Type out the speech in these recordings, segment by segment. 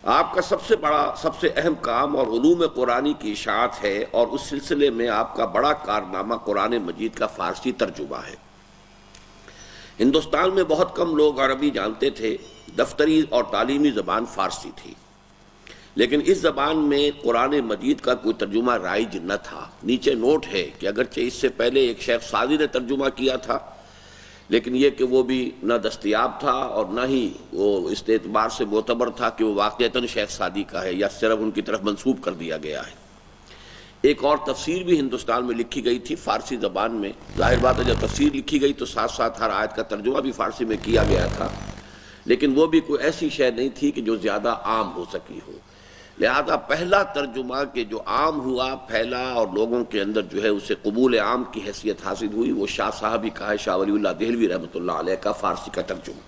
آپ کا سب سے اہم کام اور علوم قرآنی کی اشاعت ہے، اور اس سلسلے میں آپ کا بڑا کارنامہ قرآن مجید کا فارسی ترجمہ ہے۔ ہندوستان میں بہت کم لوگ عربی جانتے تھے، دفتری اور تعلیمی زبان فارسی تھی، لیکن اس زبان میں قرآن مجید کا کوئی ترجمہ رائج نہ تھا۔ نیچے نوٹ ہے کہ اگرچہ اس سے پہلے ایک شیخ سعدی نے ترجمہ کیا تھا، لیکن یہ کہ وہ بھی نہ دستیاب تھا اور نہ ہی وہ اس اعتبار سے معتبر تھا کہ وہ واقعتاً شیخ سعدی کا ہے یا صرف ان کی طرف منسوب کر دیا گیا ہے۔ ایک اور تفسیر بھی ہندوستان میں لکھی گئی تھی فارسی زبان میں۔ ظاہر بات ہے جب تفسیر لکھی گئی تو ساتھ ساتھ ہر آیت کا ترجمہ بھی فارسی میں کیا گیا تھا، لیکن وہ بھی کوئی ایسی شے نہیں تھی کہ جو زیادہ عام ہو سکی ہو۔ لہذا پہلا ترجمہ کہ جو عام ہوا، پھیلا اور لوگوں کے اندر جو ہے اسے قبول عام کی حیثیت حاصل ہوئی، وہ شاہ صاحب ہی کا ہے، شاہ ولی اللہ دہلوی رحمۃ اللہ علیہ کا فارسی کا ترجمہ۔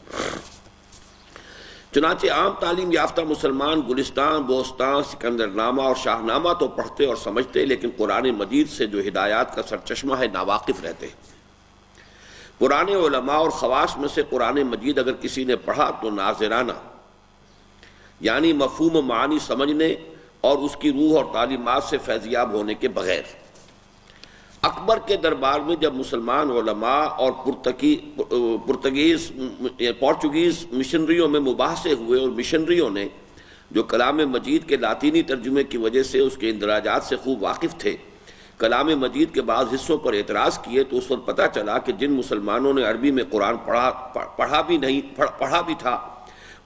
چنانچہ عام تعلیم یافتہ مسلمان گلستان، بوستان، سکندر نامہ اور شاہ نامہ تو پڑھتے اور سمجھتے، لیکن قرآن مجید سے جو ہدایات کا سرچشمہ ہے ناواقف رہتے۔ قرآن علماء اور خواص میں سے قرآن مجید اگر کسی نے پڑھا تو ناظرانہ، یعنی مفہوم و معانی سمجھنے اور اس کی روح اور تعلیمات سے فیضیاب ہونے کے بغیر۔ اکبر کے دربار میں جب مسلمان علماء اور پورچوگیز مشنریوں میں مباحثے ہوئے، اور مشنریوں نے جو کلام مجید کے لاطینی ترجمے کی وجہ سے اس کے اندراجات سے خوب واقف تھے، کلام مجید کے بعض حصوں پر اعتراض کیے، تو اس وقت پتہ چلا کہ جن مسلمانوں نے عربی میں قرآن پڑھا بھی تھا،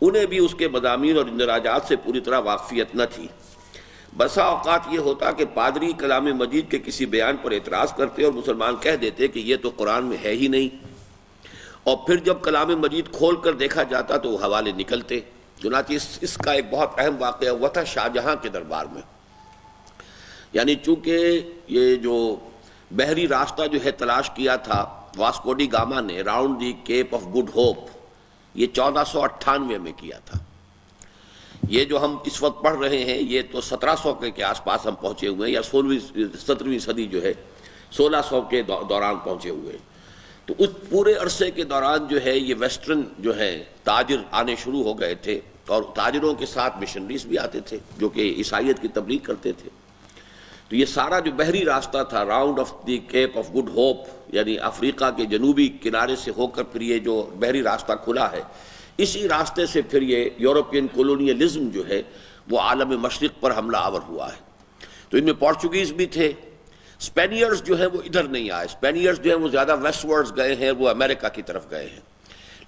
انہیں بھی اس کے مضامین اور اندراجات سے پوری طرح واقفیت نہ تھی۔ بسا اوقات یہ ہوتا کہ پادری کلام مجید کے کسی بیان پر اعتراض کرتے اور مسلمان کہہ دیتے کہ یہ تو قرآن میں ہے ہی نہیں، اور پھر جب کلام مجید کھول کر دیکھا جاتا تو وہ حوالے نکلتے۔ چنانچہ اس کا ایک بہت اہم واقعہ ہوا تھا شاہ جہاں کے دربار میں۔ یعنی چونکہ یہ جو بحری راستہ جو ہے تلاش کیا تھا واسکو ڈی گاما نے، round the Cape of Good Hope, یہ 1498 میں کیا تھا۔ یہ جو ہم اس وقت پڑھ رہے ہیں یہ تو 1700 کے آس پاس ہم پہنچے ہوئے ہیں، یا 17ویں صدی جو ہے 1600 کے دوران پہنچے ہوئے۔ تو اس پورے عرصے کے دوران جو ہے یہ ویسٹرن جو ہے تاجر آنے شروع ہو گئے تھے، اور تاجروں کے ساتھ مشنریز بھی آتے تھے جو کہ عیسائیت کی تبلیغ کرتے تھے۔ تو یہ سارا جو بحری راستہ تھا، round of the Cape of Good Hope, یعنی افریقہ کے جنوبی کنارے سے ہو کر پھر یہ جو بحری راستہ کھلا ہے، اسی راستے سے پھر یہ یورپین کولونیلزم جو ہے وہ عالم مشرق پر حملہ آور ہوا ہے۔ تو ان میں پورچوگیز بھی تھے، اسپینیئرز جو ہیں وہ ادھر نہیں آئے، اسپینیئرز جو ہیں وہ زیادہ ویسٹ ورڈز گئے ہیں، وہ امریکہ کی طرف گئے ہیں،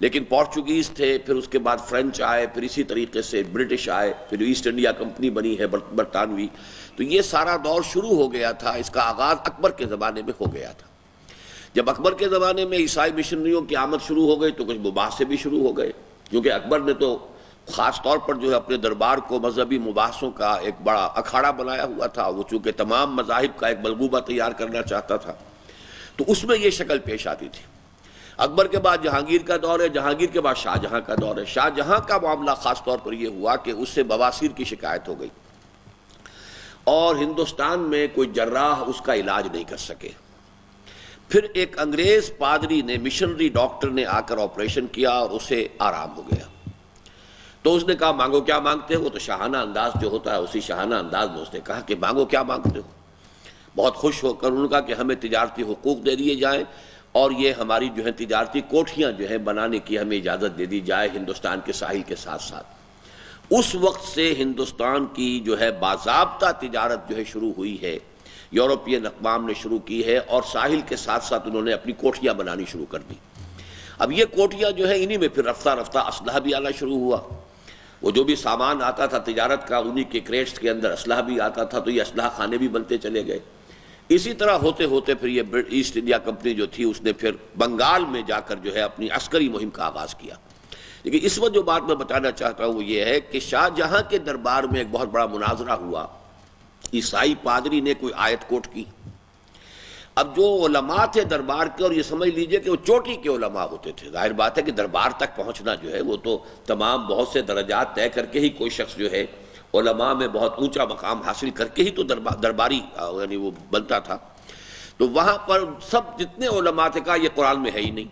لیکن پورچوگیز تھے، پھر اس کے بعد فرینچ آئے، پھر اسی طریقے سے برٹش آئے، پھر ایسٹ انڈیا کمپنی بنی ہے برطانوی۔ تو یہ سارا دور شروع ہو گیا تھا، اس کا آغاز اکبر کے زمانے میں ہو گیا تھا۔ جب اکبر کے زمانے میں عیسائی مشنریوں کی آمد شروع ہو گئی تو کچھ مباحثے بھی شروع ہو گئے، کیونکہ اکبر نے تو خاص طور پر جو ہے اپنے دربار کو مذہبی مباحثوں کا ایک بڑا اکھاڑا بنایا ہوا تھا۔ وہ چونکہ تمام مذاہب کا ایک ملغوبہ تیار کرنا چاہتا تھا، تو اس میں یہ شکل پیش آتی تھی۔ اکبر کے بعد جہانگیر کا دور ہے، جہانگیر کے بعد شاہ جہاں کا دور ہے۔ شاہ جہاں کا معاملہ خاص طور پر یہ ہوا کہ اس سے بواسیر کی شکایت ہو گئی، اور ہندوستان میں کوئی جراح اس کا علاج نہیں کر سکے۔ پھر ایک انگریز پادری نے، مشنری ڈاکٹر نے آ کر آپریشن کیا اور اسے آرام ہو گیا۔ تو اس نے کہا مانگو کیا مانگتے ہو؟ تو شاہانہ انداز جو ہوتا ہے اسی شاہانہ انداز میں اس نے کہا کہ مانگو کیا مانگتے ہو؟ بہت خوش ہو کر انہوں نے کہا کہ ہمیں تجارتی حقوق دے دیے جائیں، اور یہ ہماری جو ہے تجارتی کوٹھیاں جو ہیں بنانے کی ہمیں اجازت دے دی جائے ہندوستان کے ساحل کے ساتھ ساتھ۔ اس وقت سے ہندوستان کی جو ہے باضابطہ تجارت جو ہے شروع ہوئی ہے، یورپین اقوام نے شروع کی ہے، اور ساحل کے ساتھ ساتھ انہوں نے اپنی کوٹھیاں بنانی شروع کر دی۔ اب یہ کوٹھیاں جو ہیں انہی میں پھر رفتہ رفتہ اسلحہ بھی آنا شروع ہوا۔ وہ جو بھی سامان آتا تھا تجارت کا، انہی کے کریٹس کے اندر اسلحہ بھی آتا تھا، تو یہ اسلحہ خانے بھی بنتے چلے گئے۔ اسی طرح ہوتے ہوتے پھر یہ ایسٹ انڈیا کمپنی جو تھی اس نے پھر بنگال میں جا کر جو ہے اپنی عسکری مہم کا آغاز کیا۔ لیکن اس وقت جو بات میں بتانا چاہتا ہوں وہ یہ ہے کہ شاہ جہاں کے دربار میں ایک بہت بڑا مناظرہ ہوا۔ عیسائی پادری نے کوئی آیت کوٹ کی۔ اب جو علماء تھے دربار کے، اور یہ سمجھ لیجئے کہ وہ چوٹی کے علماء ہوتے تھے، ظاہر بات ہے کہ دربار تک پہنچنا جو ہے وہ تو تمام بہت سے درجات طے کر کے ہی کوئی شخص جو ہے علماء میں بہت اونچا مقام حاصل کر کے ہی تو درباری یعنی وہ بنتا تھا۔ تو وہاں پر سب جتنے علماء تھے کہا یہ قرآن میں ہے ہی نہیں،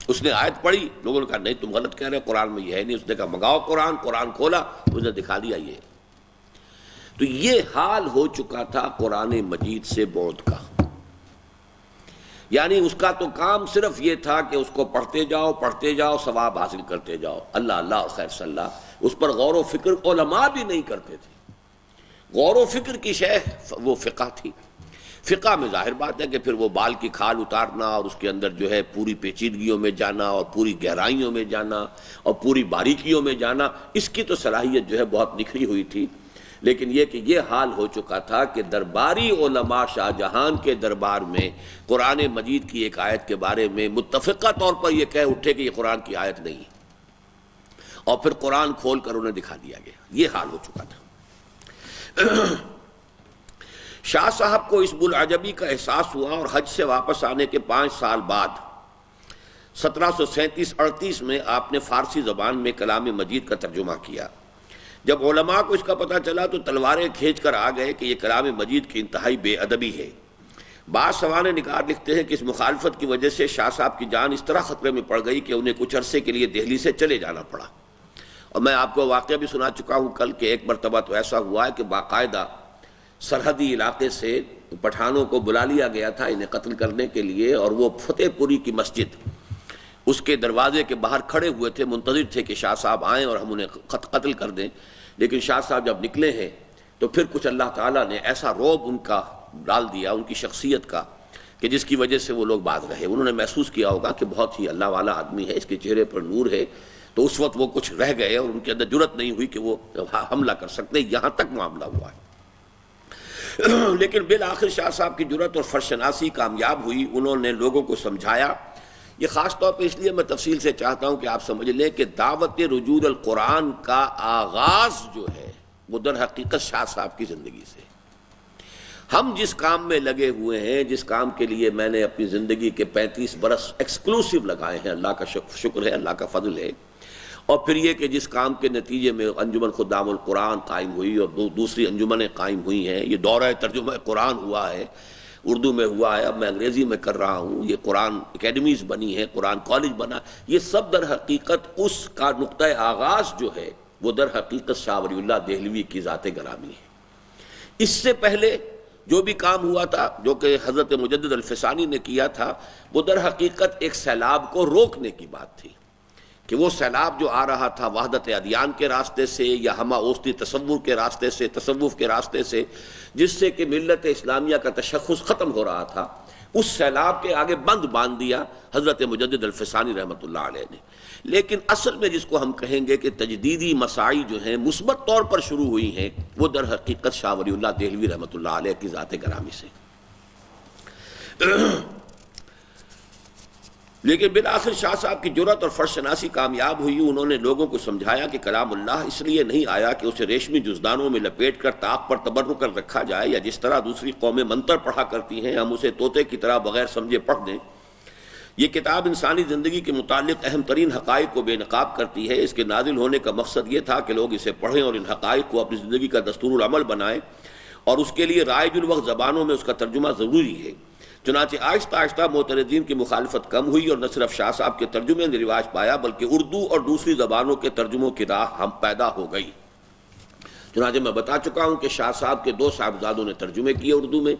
اس نے آیت پڑھی، لوگوں نے کہا نہیں تم غلط کہہ رہے، قرآن میں یہ ہے نہیں. اس نے کہا منگاؤ قرآن، قرآن کھولا، اس نے دکھا دیا یہ. تو یہ حال ہو چکا تھا قرآن مجید سے بعد کا. یعنی اس کا تو کام صرف یہ تھا کہ اس کو پڑھتے جاؤ ثواب حاصل کرتے جاؤ، اللہ اللہ اور خیر صلی اللہ. اس پر غور و فکر علماء بھی نہیں کرتے تھے. غور و فکر کی شے وہ فقہ تھی. فقہ میں ظاہر بات ہے کہ پھر وہ بال کی کھال اتارنا اور اس کے اندر جو ہے پوری پیچیدگیوں میں جانا اور پوری گہرائیوں میں جانا اور پوری باریکیوں میں جانا، اس کی تو صلاحیت جو ہے بہت نکھری ہوئی تھی. لیکن یہ کہ یہ حال ہو چکا تھا کہ درباری علماء شاہ جہان کے دربار میں قرآن مجید کی ایک آیت کے بارے میں متفقہ طور پر یہ کہہ اٹھے کہ یہ قرآن کی آیت نہیں، اور پھر قرآن کھول کر انہیں دکھا دیا گیا. یہ حال ہو چکا تھا. شاہ صاحب کو اس بلعجبی کا احساس ہوا اور حج سے واپس آنے کے 5 سال بعد 1737-38 میں آپ نے فارسی زبان میں کلام مجید کا ترجمہ کیا. جب علماء کو اس کا پتہ چلا تو تلواریں کھینچ کر آ گئے کہ یہ کلام مجید کی انتہائی بے ادبی ہے. بعض سوانح نگار لکھتے ہیں کہ اس مخالفت کی وجہ سے شاہ صاحب کی جان اس طرح خطرے میں پڑ گئی کہ انہیں کچھ عرصے کے لیے دہلی سے چلے جانا پڑا. اور میں آپ کو واقعہ بھی سنا چکا ہوں کل کہ ایک مرتبہ تو ایسا ہوا ہے کہ باقاعدہ سرحدی علاقے سے پٹھانوں کو بلا لیا گیا تھا انہیں قتل کرنے کے لیے، اور وہ فتح پوری کی مسجد اس کے دروازے کے باہر کھڑے ہوئے تھے، منتظر تھے کہ شاہ صاحب آئیں اور ہم انہیں قتل کر دیں. لیکن شاہ صاحب جب نکلے ہیں تو پھر کچھ اللہ تعالیٰ نے ایسا رعب ان کا ڈال دیا ان کی شخصیت کا کہ جس کی وجہ سے وہ لوگ باز رہے. انہوں نے محسوس کیا ہوگا کہ بہت ہی اللہ والا آدمی ہے، اس کے چہرے پر نور ہے، تو اس وقت وہ کچھ رہ گئے اور ان کے اندر جرأت نہیں ہوئی کہ وہ حملہ کر سکتے. یہاں تک معاملہ ہوا ہے. لیکن بالآخر شاہ صاحب کی جرأت اور فرشناسی کامیاب ہوئی. انہوں نے لوگوں کو سمجھایا. یہ خاص طور پہ اس لیے میں تفصیل سے چاہتا ہوں کہ آپ سمجھ لیں کہ دعوت رجوع القرآن کا آغاز جو ہے وہ در حقیقت شاہ صاحب کی زندگی سے. ہم جس کام میں لگے ہوئے ہیں، جس کام کے لیے میں نے اپنی زندگی کے 35 برس ایکسکلوسیو لگائے ہیں، اللہ کا شکر ہے، اللہ کا فضل ہے. اور پھر یہ کہ جس کام کے نتیجے میں انجمن خدام القرآن قائم ہوئی اور دوسری انجمنیں قائم ہوئی ہیں، یہ دورہ ترجمہ قرآن ہوا ہے، اردو میں ہوا ہے، اب میں انگریزی میں کر رہا ہوں، یہ قرآن اکیڈمیز بنی ہیں، قرآن کالج بنا، یہ سب در حقیقت اس کا نقطہ آغاز جو ہے وہ در حقیقت شاہ ولی اللہ دہلوی کی ذات گرامی ہے. اس سے پہلے جو بھی کام ہوا تھا جو کہ حضرت مجدد الفسانی نے کیا تھا، وہ در حقیقت ایک سیلاب کو روکنے کی بات تھی کہ وہ سیلاب جو آ رہا تھا وحدت ادیان کے راستے سے یا ہمہ اوسطی تصور کے راستے سے، تصوف کے راستے سے، جس سے کہ ملت اسلامیہ کا تشخص ختم ہو رہا تھا، اس سیلاب کے آگے بند باندھ دیا حضرت مجدد الفسانی رحمۃ اللہ علیہ نے. لیکن اصل میں جس کو ہم کہیں گے کہ تجدیدی مساعی جو ہیں مثبت طور پر شروع ہوئی ہیں، وہ در حقیقت شاہ ولی اللہ دہلوی رحمۃ اللہ علیہ کی ذات گرامی سے. لیکن بالآخر شاہ صاحب کی جرأت اور فرشناسی کامیاب ہوئی. انہوں نے لوگوں کو سمجھایا کہ کلام اللہ اس لیے نہیں آیا کہ اسے ریشمی جزدانوں میں لپیٹ کر طاق پر تبرک کر رکھا جائے، یا جس طرح دوسری قومیں منتر پڑھا کرتی ہیں ہم اسے طوطے کی طرح بغیر سمجھے پڑھ دیں. یہ کتاب انسانی زندگی کے متعلق اہم ترین حقائق کو بے نقاب کرتی ہے. اس کے نازل ہونے کا مقصد یہ تھا کہ لوگ اسے پڑھیں اور ان حقائق کو اپنی زندگی کا دستور العمل بنائیں، اور اس کے لیے رائج الوقت زبانوں میں اس کا ترجمہ ضروری ہے. چنانچہ آہستہ آہستہ معترضین کی مخالفت کم ہوئی اور نہ صرف شاہ صاحب کے ترجمے نے رواج پایا بلکہ اردو اور دوسری زبانوں کے ترجموں کی راہ ہم پیدا ہو گئی. چنانچہ میں بتا چکا ہوں کہ شاہ صاحب کے 2 صاحبزادوں نے ترجمے کیے اردو میں.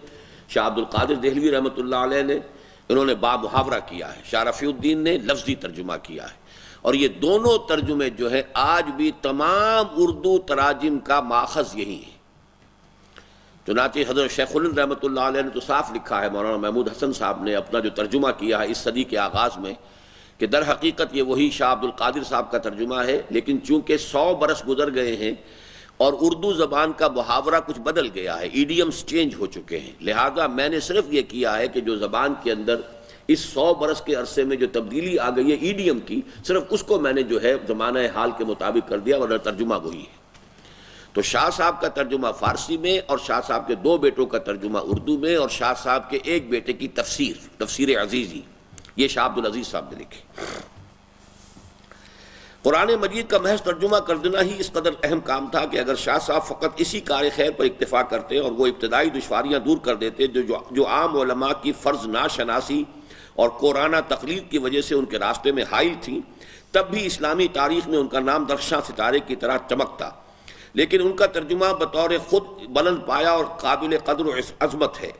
شاہ عبد القادر دہلوی رحمۃ اللہ علیہ نے انہوں نے با محاورہ کیا ہے، شاہ رفیع الدین نے لفظی ترجمہ کیا ہے. اور یہ دونوں ترجمے جو ہے آج بھی تمام اردو تراجم کا ماخذ یہی ہے. چنانچہ حضرت شیخ الہند رحمۃ اللہ علیہ نے تو صاف لکھا ہے، مولانا محمود حسن صاحب نے اپنا جو ترجمہ کیا ہے اس صدی کے آغاز میں، کہ در حقیقت یہ وہی شاہ عبد القادر صاحب کا ترجمہ ہے، لیکن چونکہ 100 برس گزر گئے ہیں اور اردو زبان کا محاورہ کچھ بدل گیا ہے، ایڈیمز چینج ہو چکے ہیں، لہذا میں نے صرف یہ کیا ہے کہ جو زبان کے اندر اس 100 برس کے عرصے میں جو تبدیلی آ گئی ہے ایڈیم کی، صرف اس کو میں نے جو ہے زمانہ حال کے مطابق کر دیا، ورنہ ترجمہ وہی ہے. تو شاہ صاحب کا ترجمہ فارسی میں، اور شاہ صاحب کے 2 بیٹوں کا ترجمہ اردو میں، اور شاہ صاحب کے ایک بیٹے کی تفسیر عزیزی، یہ شاہ عبد العزیز صاحب نے لکھی. قرآن مجید کا محض ترجمہ کر دینا ہی اس قدر اہم کام تھا کہ اگر شاہ صاحب فقط اسی کار خیر پر اکتفا کرتے اور وہ ابتدائی دشواریاں دور کر دیتے جو عام علماء کی فرض ناشناسی اور قرآنہ تقلید کی وجہ سے ان کے راستے میں حائل تھیں، تب بھی اسلامی تاریخ میں ان کا نام درخشاں ستارے کی طرح چمکتا، لیکن ان کا ترجمہ بطور خود بلند پایا اور قابل قدر و عظمت ہے۔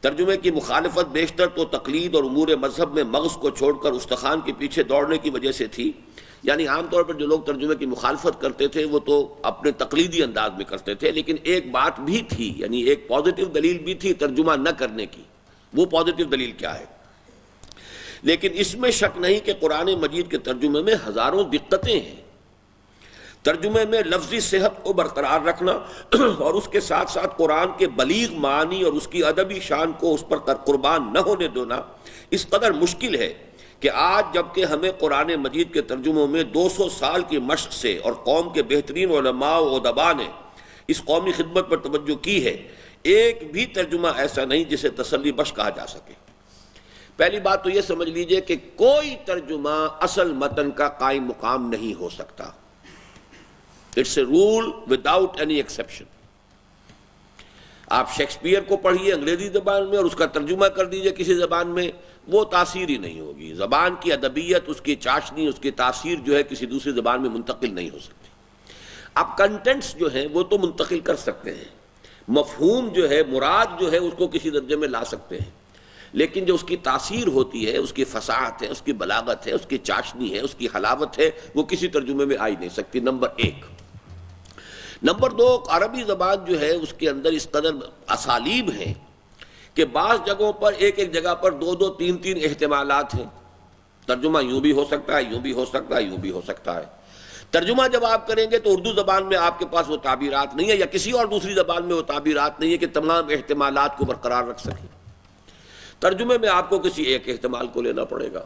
ترجمے کی مخالفت بیشتر تو تقلید اور امور مذہب میں مغز کو چھوڑ کر استخوان کے پیچھے دوڑنے کی وجہ سے تھی۔ یعنی عام طور پر جو لوگ ترجمے کی مخالفت کرتے تھے وہ تو اپنے تقلیدی انداز میں کرتے تھے، لیکن ایک بات بھی تھی، یعنی ایک پازیٹیو دلیل بھی تھی ترجمہ نہ کرنے کی۔ وہ پازیٹیو دلیل کیا ہے؟ لیکن اس میں شک نہیں کہ قرآن مجید کے ترجمے میں ہزاروں دقتیں ہیں۔ ترجمے میں لفظی صحت کو برقرار رکھنا اور اس کے ساتھ ساتھ قرآن کے بلیغ معنی اور اس کی ادبی شان کو اس پر قربان نہ ہونے دینا اس قدر مشکل ہے کہ آج جبکہ ہمیں قرآن مجید کے ترجموں میں 200 سال کی مشق سے اور قوم کے بہترین علماء و ادباء نے اس قومی خدمت پر توجہ کی ہے، ایک بھی ترجمہ ایسا نہیں جسے تسلی بخش کہا جا سکے۔ پہلی بات تو یہ سمجھ لیجئے کہ کوئی ترجمہ اصل متن کا قائم مقام نہیں ہو سکتا۔ It's a rule without any exception۔ آپ شیکسپیئر کو پڑھیے انگریزی زبان میں اور اس کا ترجمہ کر دیجئے کسی زبان میں، وہ تاثیر ہی نہیں ہوگی۔ زبان کی ادبیت، اس کی چاشنی، اس کی تاثیر جو ہے کسی دوسری زبان میں منتقل نہیں ہو سکتی۔ اب کنٹینٹس جو ہیں وہ تو منتقل کر سکتے ہیں، مفہوم جو ہے، مراد جو ہے، اس کو کسی درجے میں لا سکتے ہیں، لیکن جو اس کی تاثیر ہوتی ہے، اس کی فصاحت ہے، اس کی بلاغت ہے، اس کی چاشنی ہے، اس کی حلاوت ہے، وہ کسی ترجمے میں آ ہی نہیں سکتی۔ نمبر ایک۔ نمبر دو، عربی زبان جو ہے اس کے اندر اس قدر اسالیب ہیں کہ بعض جگہوں پر ایک ایک جگہ پر دو دو تین تین احتمالات ہیں۔ ترجمہ یوں بھی ہو سکتا ہے، یوں بھی ہو سکتا ہے، یوں بھی ہو سکتا ہے۔ ترجمہ جب آپ کریں گے تو اردو زبان میں آپ کے پاس وہ تعبیرات نہیں ہے، یا کسی اور دوسری زبان میں وہ تعبیرات نہیں ہے کہ تمام احتمالات کو برقرار رکھ سکیں۔ ترجمے میں آپ کو کسی ایک احتمال کو لینا پڑے گا،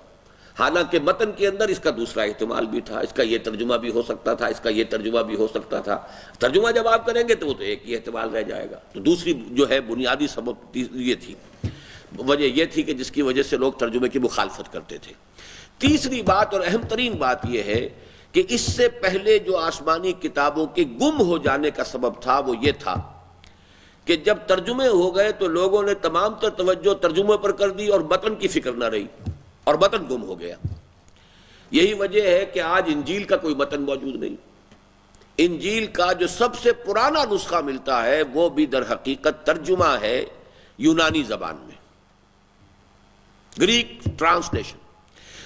حالانکہ متن کے اندر اس کا دوسرا احتمال بھی تھا، اس کا یہ ترجمہ بھی ہو سکتا تھا، اس کا یہ ترجمہ بھی ہو سکتا تھا۔ ترجمہ جب آپ کریں گے تو وہ تو ایک ہی احتمال رہ جائے گا۔ تو دوسری جو ہے بنیادی سبب یہ تھی، وجہ یہ تھی کہ جس کی وجہ سے لوگ ترجمے کی مخالفت کرتے تھے۔ تیسری بات اور اہم ترین بات یہ ہے کہ اس سے پہلے جو آسمانی کتابوں کے گم ہو جانے کا سبب تھا وہ یہ تھا کہ جب ترجمے ہو گئے تو لوگوں نے تمام تر توجہ ترجمے پر کر دی اور متن کی فکر نہ رہی، اور متن گم ہو گیا۔ یہی وجہ ہے کہ آج انجیل کا کوئی متن موجود نہیں۔ انجیل کا جو سب سے پرانا نسخہ ملتا ہے وہ بھی در حقیقت ترجمہ ہے یونانی زبان میں، گریک ٹرانسلیشن۔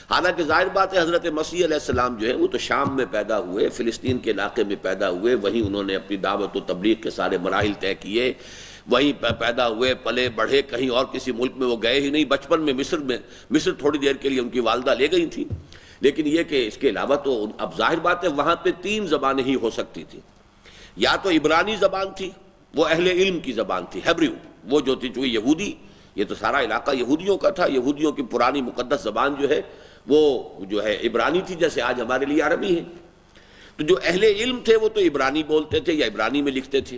حالانکہ ظاہر بات ہے حضرت مسیح علیہ السلام جو ہے وہ تو شام میں پیدا ہوئے، فلسطین کے علاقے میں پیدا ہوئے، وہیں انہوں نے اپنی دعوت و تبلیغ کے سارے مراحل طے کیے، وہیں پیدا ہوئے، پلے بڑھے، کہیں اور کسی ملک میں وہ گئے ہی نہیں۔ بچپن میں مصر تھوڑی دیر کے لیے ان کی والدہ لے گئی تھیں، لیکن یہ کہ اس کے علاوہ تو اب ظاہر بات ہے وہاں پہ 3 زبانیں ہی ہو سکتی تھیں، یا تو عبرانی زبان تھی، وہ اہل علم کی زبان تھی، ہیبریو، وہ جو تھی جو یہودی، یہ تو سارا علاقہ یہودیوں کا تھا، یہودیوں کی پرانی مقدس زبان جو ہے وہ جو ہے عبرانی تھی، جیسے آج ہمارے لیے عربی ہے۔ تو جو اہل علم تھے وہ تو عبرانی بولتے تھے یا عبرانی میں لکھتے تھے۔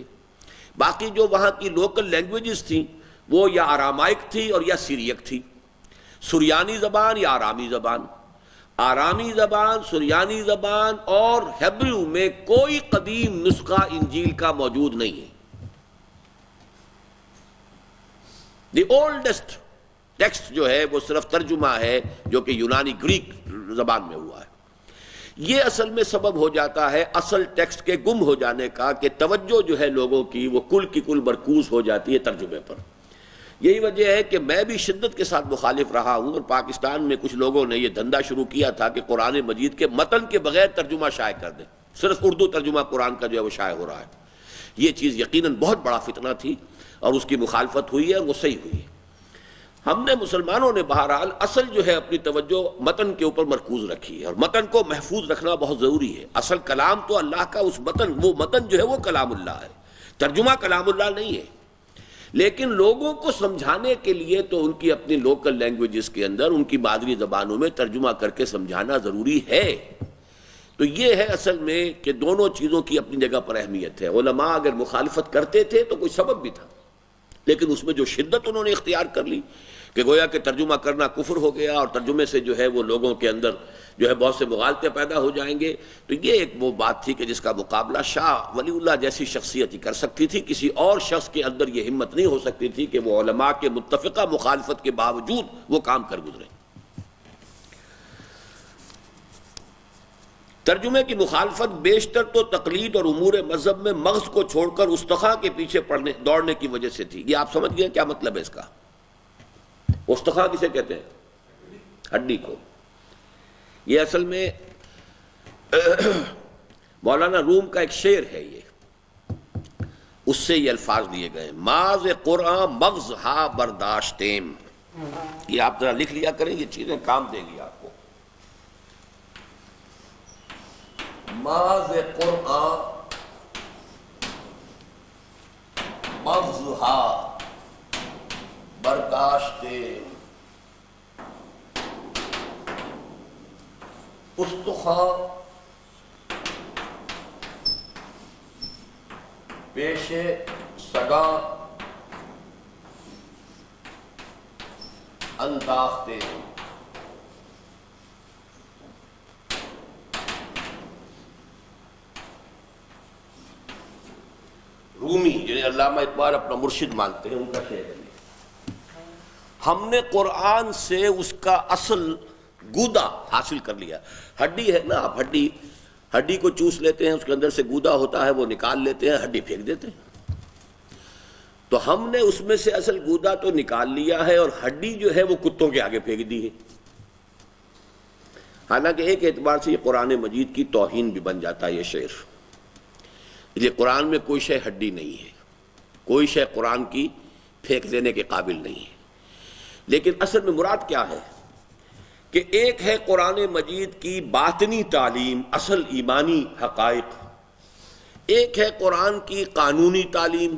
باقی جو وہاں کی لوکل لینگویجز تھیں وہ یا آرامائک تھی اور یا سیریک تھی، سریانی زبان یا آرامی زبان۔ آرامی زبان، سریانی زبان اور ہیبریو میں کوئی قدیم نسخہ انجیل کا موجود نہیں ہے۔ دی اولڈسٹ ٹیکسٹ جو ہے وہ صرف ترجمہ ہے جو کہ یونانی گریک زبان میں ہوا ہے۔ یہ اصل میں سبب ہو جاتا ہے اصل ٹیکسٹ کے گم ہو جانے کا کہ توجہ جو ہے لوگوں کی وہ کل کی کل مرکوز ہو جاتی ہے ترجمے پر۔ یہی وجہ ہے کہ میں بھی شدت کے ساتھ مخالف رہا ہوں، اور پاکستان میں کچھ لوگوں نے یہ دھندا شروع کیا تھا کہ قرآن مجید کے متن کے بغیر ترجمہ شائع کر دیں، صرف اردو ترجمہ قرآن کا جو ہے وہ شائع ہو رہا ہے۔ یہ چیز یقیناً بہت بڑا فتنہ تھی اور اس کی مخالفت ہوئی ہے اور وہ صحیح ہوئی ہے۔ ہم نے مسلمانوں نے بہرحال اصل جو ہے اپنی توجہ متن کے اوپر مرکوز رکھی ہے، اور متن کو محفوظ رکھنا بہت ضروری ہے۔ اصل کلام تو اللہ کا اس متن، وہ متن جو ہے وہ کلام اللہ ہے، ترجمہ کلام اللہ نہیں ہے۔ لیکن لوگوں کو سمجھانے کے لیے تو ان کی اپنی لوکل لینگویجز کے اندر ان کی مادری زبانوں میں ترجمہ کر کے سمجھانا ضروری ہے۔ تو یہ ہے اصل میں کہ دونوں چیزوں کی اپنی جگہ پر اہمیت ہے۔ علماء اگر مخالفت کرتے تھے تو کوئی سبب بھی تھا، لیکن اس میں جو شدت انہوں نے اختیار کر لی کہ گویا کہ ترجمہ کرنا کفر ہو گیا اور ترجمے سے جو ہے وہ لوگوں کے اندر جو ہے بہت سے مغالطے پیدا ہو جائیں گے، تو یہ ایک وہ بات تھی کہ جس کا مقابلہ شاہ ولی اللہ جیسی شخصیت ہی کر سکتی تھی۔ کسی اور شخص کے اندر یہ ہمت نہیں ہو سکتی تھی کہ وہ علماء کے متفقہ مخالفت کے باوجود وہ کام کر گزرے۔ ترجمے کی مخالفت بیشتر تو تقلید اور امور مذہب میں مغز کو چھوڑ کر استخاں کے پیچھے دوڑنے کی وجہ سے تھی۔ یہ آپ سمجھ گئے کیا مطلب ہے اس کا؟ استخاں کسے کہتے ہیں؟ ہڈی کو۔ یہ اصل میں مولانا روم کا ایک شعر ہے، یہ اس سے یہ الفاظ لیے گئے، ماز قرآن مغز ہا برداشتیم۔ یہ آپ ذرا لکھ لیا کریں، یہ چیزیں کام دے گی آپ کو۔ ماز قرآن مغز ہا برداشتیم، استخاں پیش سگا انداختے۔ رومی جنہیں علامہ اقبال اپنا مرشد مانتے ہیں، ان کا شعر ہے، ہم نے قرآن سے اس کا اصل گودا حاصل کر لیا۔ ہڈی ہے نا، آپ ہڈی کو چوس لیتے ہیں، اس کے اندر سے گودا ہوتا ہے، وہ نکال لیتے ہیں، ہڈی پھینک دیتے ہیں۔ تو ہم نے اس میں سے اصل گودا تو نکال لیا ہے، اور ہڈی جو ہے وہ کتوں کے آگے پھینک دی ہے۔ حالانکہ ایک اعتبار سے یہ قرآن مجید کی توہین بھی بن جاتا ہے یہ شعر۔ یہ قرآن میں کوئی شے ہڈی نہیں ہے، کوئی شے قرآن کی پھینک دینے کے قابل نہیں ہے۔ لیکن اصل میں مراد کیا ہے کہ ایک ہے قرآن مجید کی باطنی تعلیم، اصل ایمانی حقائق، ایک ہے قرآن کی قانونی تعلیم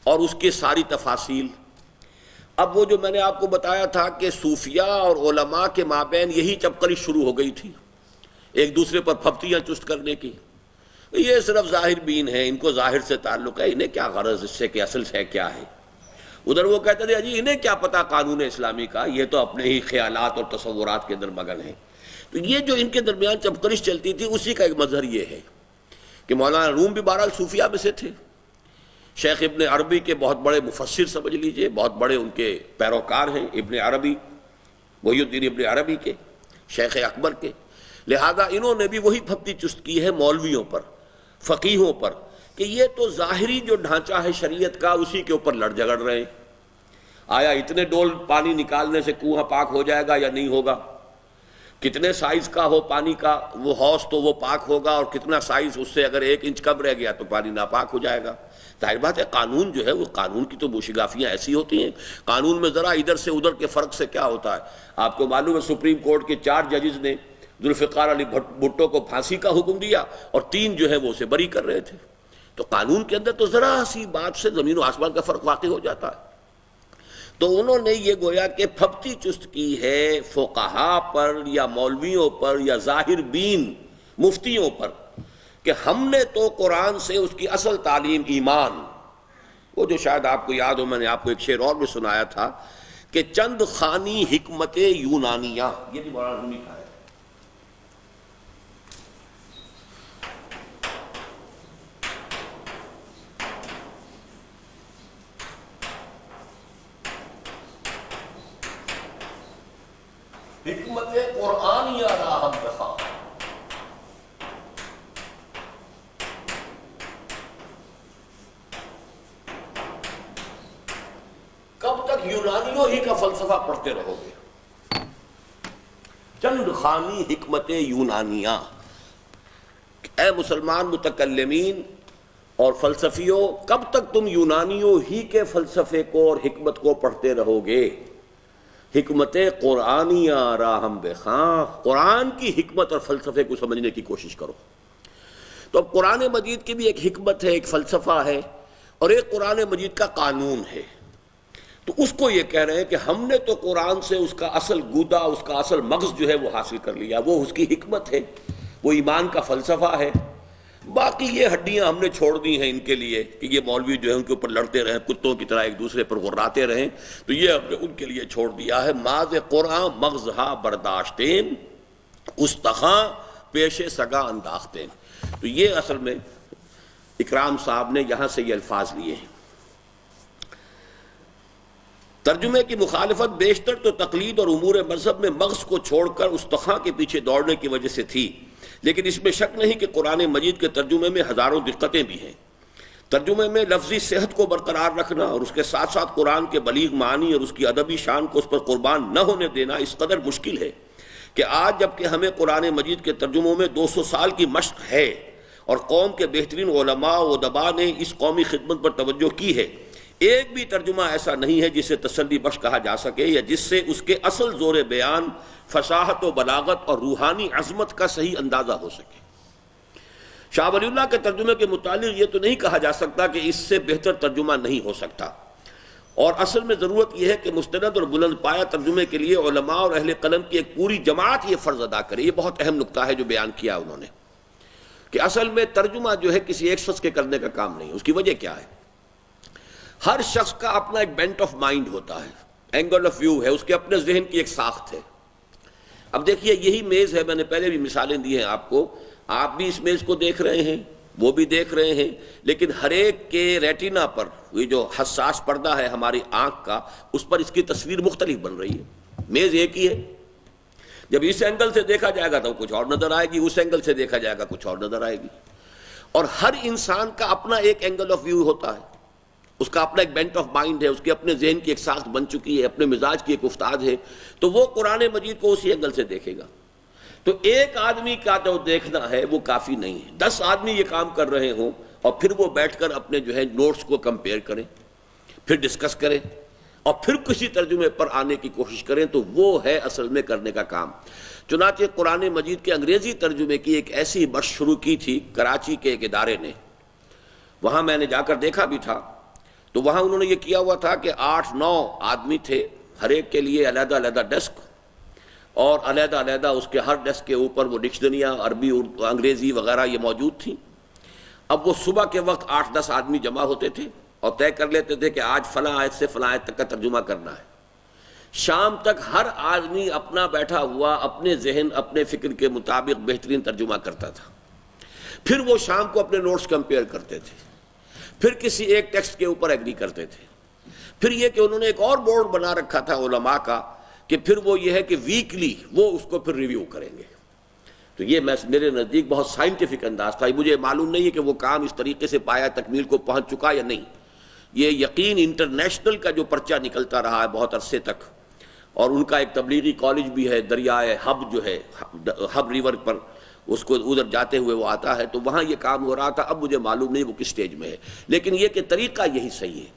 اور اس کے ساری تفاصیل۔ اب وہ جو میں نے آپ کو بتایا تھا کہ صوفیاء اور علماء کے مابین یہی چپکڑی شروع ہو گئی تھی، ایک دوسرے پر پھپتیاں چست کرنے کی۔ یہ صرف ظاہر بین ہے، ان کو ظاہر سے تعلق ہے، انہیں کیا غرض اس سے کہ اصل ہے کیا ہے۔ ادھر وہ کہتے تھے جی انہیں کیا پتا قانون اسلامی کا، یہ تو اپنے ہی خیالات اور تصورات کے اندر مگن ہیں۔ تو یہ جو ان کے درمیان چپکرش چلتی تھی، اسی کا ایک مظہر یہ ہے کہ مولانا روم بھی بہرحال صوفیاء میں سے تھے، شیخ ابن عربی کے بہت بڑے مفسر سمجھ لیجئے، بہت بڑے ان کے پیروکار ہیں ابن عربی، محی الدین ابن عربی کے، شیخ اکبر کے۔ لہذا انہوں نے بھی وہی پھپتی چست کی ہے مولویوں پر، فقیہوں پر، کہ یہ تو ظاہری جو ڈھانچہ ہے شریعت کا اسی کے اوپر لڑ جھگڑ رہے ہیں۔ آیا اتنے ڈول پانی نکالنے سے کنواں پاک ہو جائے گا یا نہیں ہوگا؟ کتنے سائز کا ہو پانی کا وہ حوض تو وہ پاک ہوگا، اور کتنا سائز اس سے اگر 1 انچ کم رہ گیا تو پانی ناپاک ہو جائے گا۔ ظاہر بات ہے قانون جو ہے وہ، قانون کی تو موشگافیاں ایسی ہوتی ہیں، قانون میں ذرا ادھر سے ادھر کے فرق سے کیا ہوتا ہے۔ آپ کو معلوم ہے سپریم کورٹ کے 4 ججز نے ذوالفقار علی بھٹو کو پھانسی کا حکم دیا، اور 3 جو ہے وہ اسے بری کر رہے تھے۔ تو قانون کے اندر تو ذرا سی بات سے زمین و آسمان کا فرق واقع ہو جاتا ہے۔ تو انہوں نے یہ گویا کہ پھپتی چست کی ہے فقہا پر یا مولویوں پر یا ظاہر بین مفتیوں پر، کہ ہم نے تو قرآن سے اس کی اصل تعلیم ایمان، وہ جو شاید آپ کو یاد ہو، میں نے آپ کو ایک شعر اور بھی سنایا تھا کہ چند خانی حکمت یونانیہ، یہ بھی مولانا رومی کا ہے۔ حکمت قرآنیہ راہم بخواہ، کب تک یونانیوں ہی کا فلسفہ پڑھتے رہو گے؟ چند خانی حکمت یونانیہ۔ اے مسلمان متکلمین اور فلسفیوں، کب تک تم یونانیوں ہی کے فلسفے کو اور حکمت کو پڑھتے رہو گے؟ حکمت قرآنیہ راہم بخواہ، قرآن کی حکمت اور فلسفے کو سمجھنے کی کوشش کرو۔ تو اب قرآن مجید کی بھی ایک حکمت ہے، ایک فلسفہ ہے، اور ایک قرآن مجید کا قانون ہے۔ تو اس کو یہ کہہ رہے ہیں کہ ہم نے تو قرآن سے اس کا اصل گودا، اس کا اصل مغز جو ہے وہ حاصل کر لیا، وہ اس کی حکمت ہے، وہ ایمان کا فلسفہ ہے۔ باقی یہ ہڈیاں ہم نے چھوڑ دی ہیں ان کے لیے کہ یہ مولوی جو ہے ان کے اوپر لڑتے رہیں، کتوں کی طرح ایک دوسرے پر غراتے رہیں، تو یہ ہم نے ان کے لیے چھوڑ دیا ہے۔ ماز قرآن مغزہا برداشتین، استخاں پیش سگا انداختین۔ تو یہ اصل میں اکرام صاحب نے یہاں سے یہ الفاظ لیے ہیں۔ ترجمے کی مخالفت بیشتر تو تقلید اور امور مذہب میں مغز کو چھوڑ کر استخاں کے پیچھے دوڑنے کی وجہ سے تھی، لیکن اس میں شک نہیں کہ قرآن مجید کے ترجمے میں ہزاروں دقتیں بھی ہیں۔ ترجمے میں لفظی صحت کو برقرار رکھنا اور اس کے ساتھ ساتھ قرآن کے بلیغ معنی اور اس کی ادبی شان کو اس پر قربان نہ ہونے دینا اس قدر مشکل ہے کہ آج جب کہ ہمیں قرآن مجید کے ترجموں میں 200 سال کی مشق ہے اور قوم کے بہترین علماء و ادباء نے اس قومی خدمت پر توجہ کی ہے، ایک بھی ترجمہ ایسا نہیں ہے جسے تسلی بخش کہا جا سکے یا جس سے اس کے اصل زور بیان، فصاحت و بلاغت اور روحانی عظمت کا صحیح اندازہ ہو سکے۔ شاہ ولی اللہ کے ترجمے کے متعلق یہ تو نہیں کہا جا سکتا کہ اس سے بہتر ترجمہ نہیں ہو سکتا، اور اصل میں ضرورت یہ ہے کہ مستند اور بلند پایہ ترجمے کے لیے علماء اور اہل قلم کی ایک پوری جماعت یہ فرض ادا کرے۔ یہ بہت اہم نکتہ ہے جو بیان کیا انہوں نے، کہ اصل میں ترجمہ جو ہے کسی ایک شخص کے کرنے کا کام نہیں۔ اس کی وجہ کیا ہے؟ ہر شخص کا اپنا ایک بینٹ آف مائنڈ ہوتا ہے، اینگل آف ویو ہے، اس کے اپنے ذہن کی ایک ساخت ہے۔ اب دیکھیے یہی میز ہے، میں نے پہلے بھی مثالیں دی ہیں آپ کو، آپ بھی اس میز کو دیکھ رہے ہیں، وہ بھی دیکھ رہے ہیں، لیکن ہر ایک کے ریٹینا پر یہ جو حساس پردہ ہے ہماری آنکھ کا، اس پر اس کی تصویر مختلف بن رہی ہے۔ میز ایک ہی ہے، جب اس اینگل سے دیکھا جائے گا تو کچھ اور نظر آئے گی، اس اینگل سے دیکھا جائے گا کچھ اور نظر آئے گی، اور ہر انسان کا اپنا ایک اینگل آف ویو ہوتا ہے، اس کا اپنا ایک بینٹ آف مائنڈ ہے، اس کے اپنے ذہن کی ایک ساخت بن چکی ہے، اپنے مزاج کی ایک افتاد ہے، تو وہ قرآن مجید کو اسی اینگل سے دیکھے گا۔ تو ایک آدمی کا جو دیکھنا ہے وہ کافی نہیں ہے، 10 آدمی یہ کام کر رہے ہوں اور پھر وہ بیٹھ کر اپنے جو ہے نوٹس کو کمپیئر کریں، پھر ڈسکس کریں اور پھر کسی ترجمے پر آنے کی کوشش کریں، تو وہ ہے اصل میں کرنے کا کام۔ چنانچہ قرآن مجید کے انگریزی ترجمے کی ایک ایسی مشق شروع کی تھی کراچی کے ایک ادارے نے، وہاں میں نے جا کر دیکھا بھی تھا، تو وہاں انہوں نے یہ کیا ہوا تھا کہ 8-9 آدمی تھے، ہر ایک کے لیے علیحدہ علیحدہ ڈیسک، اور علیحدہ علیحدہ اس کے ہر ڈیسک کے اوپر وہ ڈکشنریاں عربی اردو انگریزی وغیرہ یہ موجود تھیں۔ اب وہ صبح کے وقت 8-10 آدمی جمع ہوتے تھے اور طے کر لیتے تھے کہ آج فلاں آیت سے فلاں آیت تک کا ترجمہ کرنا ہے۔ شام تک ہر آدمی اپنا بیٹھا ہوا اپنے ذہن اپنے فکر کے مطابق بہترین ترجمہ کرتا تھا، پھر وہ شام کو اپنے نوٹس کمپیئر کرتے تھے، پھر کسی ایک ٹیکسٹ کے اوپر ایگری کرتے تھے، پھر یہ کہ انہوں نے ایک اور بورڈ بنا رکھا تھا علماء کا کہ پھر وہ یہ ہے کہ ویکلی وہ اس کو پھر ریویو کریں گے۔ تو یہ میرے نزدیک بہت سائنٹیفک انداز تھا، مجھے معلوم نہیں ہے کہ وہ کام اس طریقے سے پایا تکمیل کو پہنچ چکا یا نہیں۔ یہ یقین انٹرنیشنل کا جو پرچہ نکلتا رہا ہے بہت عرصے تک، اور ان کا ایک تبلیغی کالج بھی ہے دریائے ہب جو ہے ہب ریور پر، اس کو ادھر جاتے ہوئے وہ آتا ہے، تو وہاں یہ کام ہو رہا تھا۔ اب مجھے معلوم نہیں وہ کس سٹیج میں ہے، لیکن یہ کہ طریقہ یہی صحیح ہے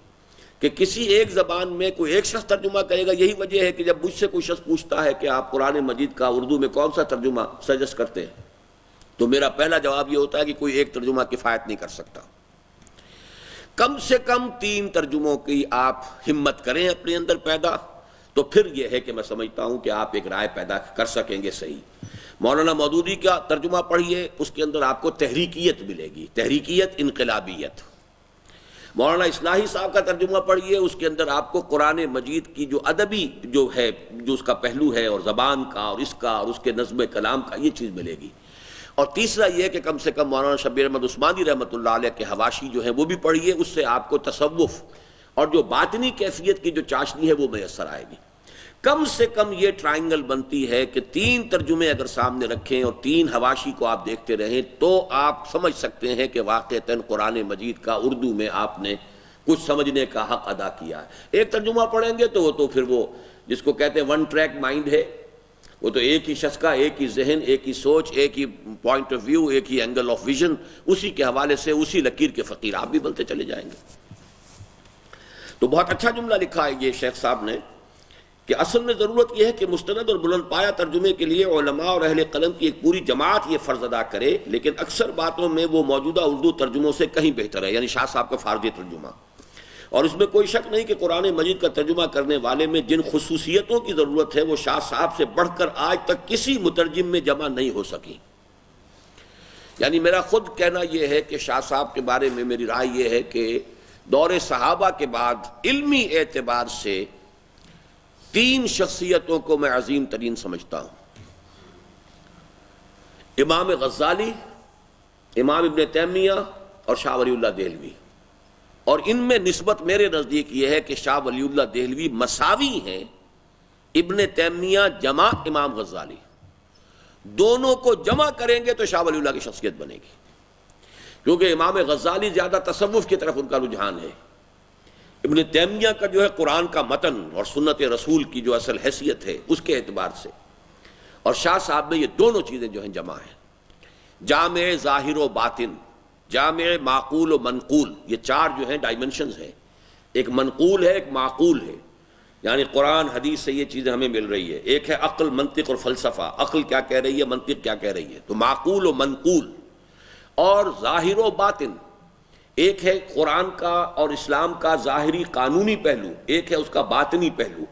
کہ کسی ایک زبان میں کوئی ایک شخص ترجمہ کرے گا۔ یہی وجہ ہے کہ جب مجھ سے کوئی شخص پوچھتا ہے کہ آپ قرآن مجید کا اردو میں کون سا ترجمہ سجیسٹ کرتے ہیں، تو میرا پہلا جواب یہ ہوتا ہے کہ کوئی ایک ترجمہ کفایت نہیں کر سکتا، کم سے کم 3 ترجموں کی آپ ہمت کریں اپنے اندر پیدا، تو پھر یہ ہے کہ میں سمجھتا ہوں کہ آپ ایک رائے پیدا کر سکیں گے صحیح۔ مولانا مودودی کا ترجمہ پڑھیے، اس کے اندر آپ کو تحریکیت ملے گی، تحریکیت، انقلابیت۔ مولانا اصلاحی صاحب کا ترجمہ پڑھیے، اس کے اندر آپ کو قرآن مجید کی جو ادبی جو ہے، جو اس کا پہلو ہے، اور زبان کا اور اس کا اور اس کے نظم کلام کا، یہ چیز ملے گی۔ اور تیسرا یہ کہ کم سے کم مولانا شبیر احمد عثمانی رحمۃ اللہ علیہ کے حواشی جو ہیں وہ بھی پڑھیے، اس سے آپ کو تصوف اور جو باطنی کیفیت کی جو چاشنی ہے وہ میسر آئے گی۔ کم سے کم یہ ٹرائنگل بنتی ہے کہ 3 ترجمے اگر سامنے رکھیں اور 3 حواشی کو آپ دیکھتے رہیں، تو آپ سمجھ سکتے ہیں کہ واقعتاً قرآن مجید کا اردو میں آپ نے کچھ سمجھنے کا حق ادا کیا ہے۔ ایک ترجمہ پڑھیں گے تو وہ تو پھر وہ جس کو کہتے ہیں ون ٹریک مائنڈ ہے، وہ تو ایک ہی شخص کا ایک ہی ذہن، ایک ہی سوچ، ایک ہی پوائنٹ آف ویو، ایک ہی اینگل آف ویژن، اسی کے حوالے سے اسی لکیر کے فقیر آپ بھی بنتے چلے جائیں گے۔ تو بہت اچھا جملہ لکھا ہے یہ شیخ صاحب نے کہ اصل میں ضرورت یہ ہے کہ مستند اور بلند پایہ ترجمے کے لیے علماء اور اہل قلم کی ایک پوری جماعت یہ فرض ادا کرے، لیکن اکثر باتوں میں وہ موجودہ اردو ترجموں سے کہیں بہتر ہے، یعنی شاہ صاحب کا فارسی ترجمہ۔ اور اس میں کوئی شک نہیں کہ قرآن مجید کا ترجمہ کرنے والے میں جن خصوصیتوں کی ضرورت ہے وہ شاہ صاحب سے بڑھ کر آج تک کسی مترجم میں جمع نہیں ہو سکی۔ یعنی میرا خود کہنا یہ ہے کہ شاہ صاحب کے بارے میں میری رائے یہ ہے کہ دور صحابہ کے بعد علمی اعتبار سے 3 شخصیتوں کو میں عظیم ترین سمجھتا ہوں: امام غزالی، امام ابن تیمیہ اور شاہ ولی اللہ دہلوی۔ اور ان میں نسبت میرے نزدیک یہ ہے کہ شاہ ولی اللہ دہلوی مساوی ہیں ابن تیمیہ جمع امام غزالی، دونوں کو جمع کریں گے تو شاہ ولی اللہ کی شخصیت بنے گی، کیونکہ امام غزالی زیادہ تصوف کی طرف ان کا رجحان ہے، ابن تیمیہ کا جو ہے قرآن کا متن اور سنت رسول کی جو اصل حیثیت ہے اس کے اعتبار سے، اور شاہ صاحب میں یہ دونوں چیزیں جو ہیں جمع ہیں، جامع ظاہر و باطن، جامع معقول و منقول، یہ چار جو ہیں ڈائمنشنز ہیں، ایک منقول ہے، ایک معقول ہے، یعنی قرآن حدیث سے یہ چیزیں ہمیں مل رہی ہے، ایک ہے عقل، منطق اور فلسفہ، عقل کیا کہہ رہی ہے، منطق کیا کہہ رہی ہے، تو معقول و منقول، اور ظاہر و باطن، ایک ہے قرآن کا اور اسلام کا ظاہری قانونی پہلو، ایک ہے اس کا باطنی پہلو،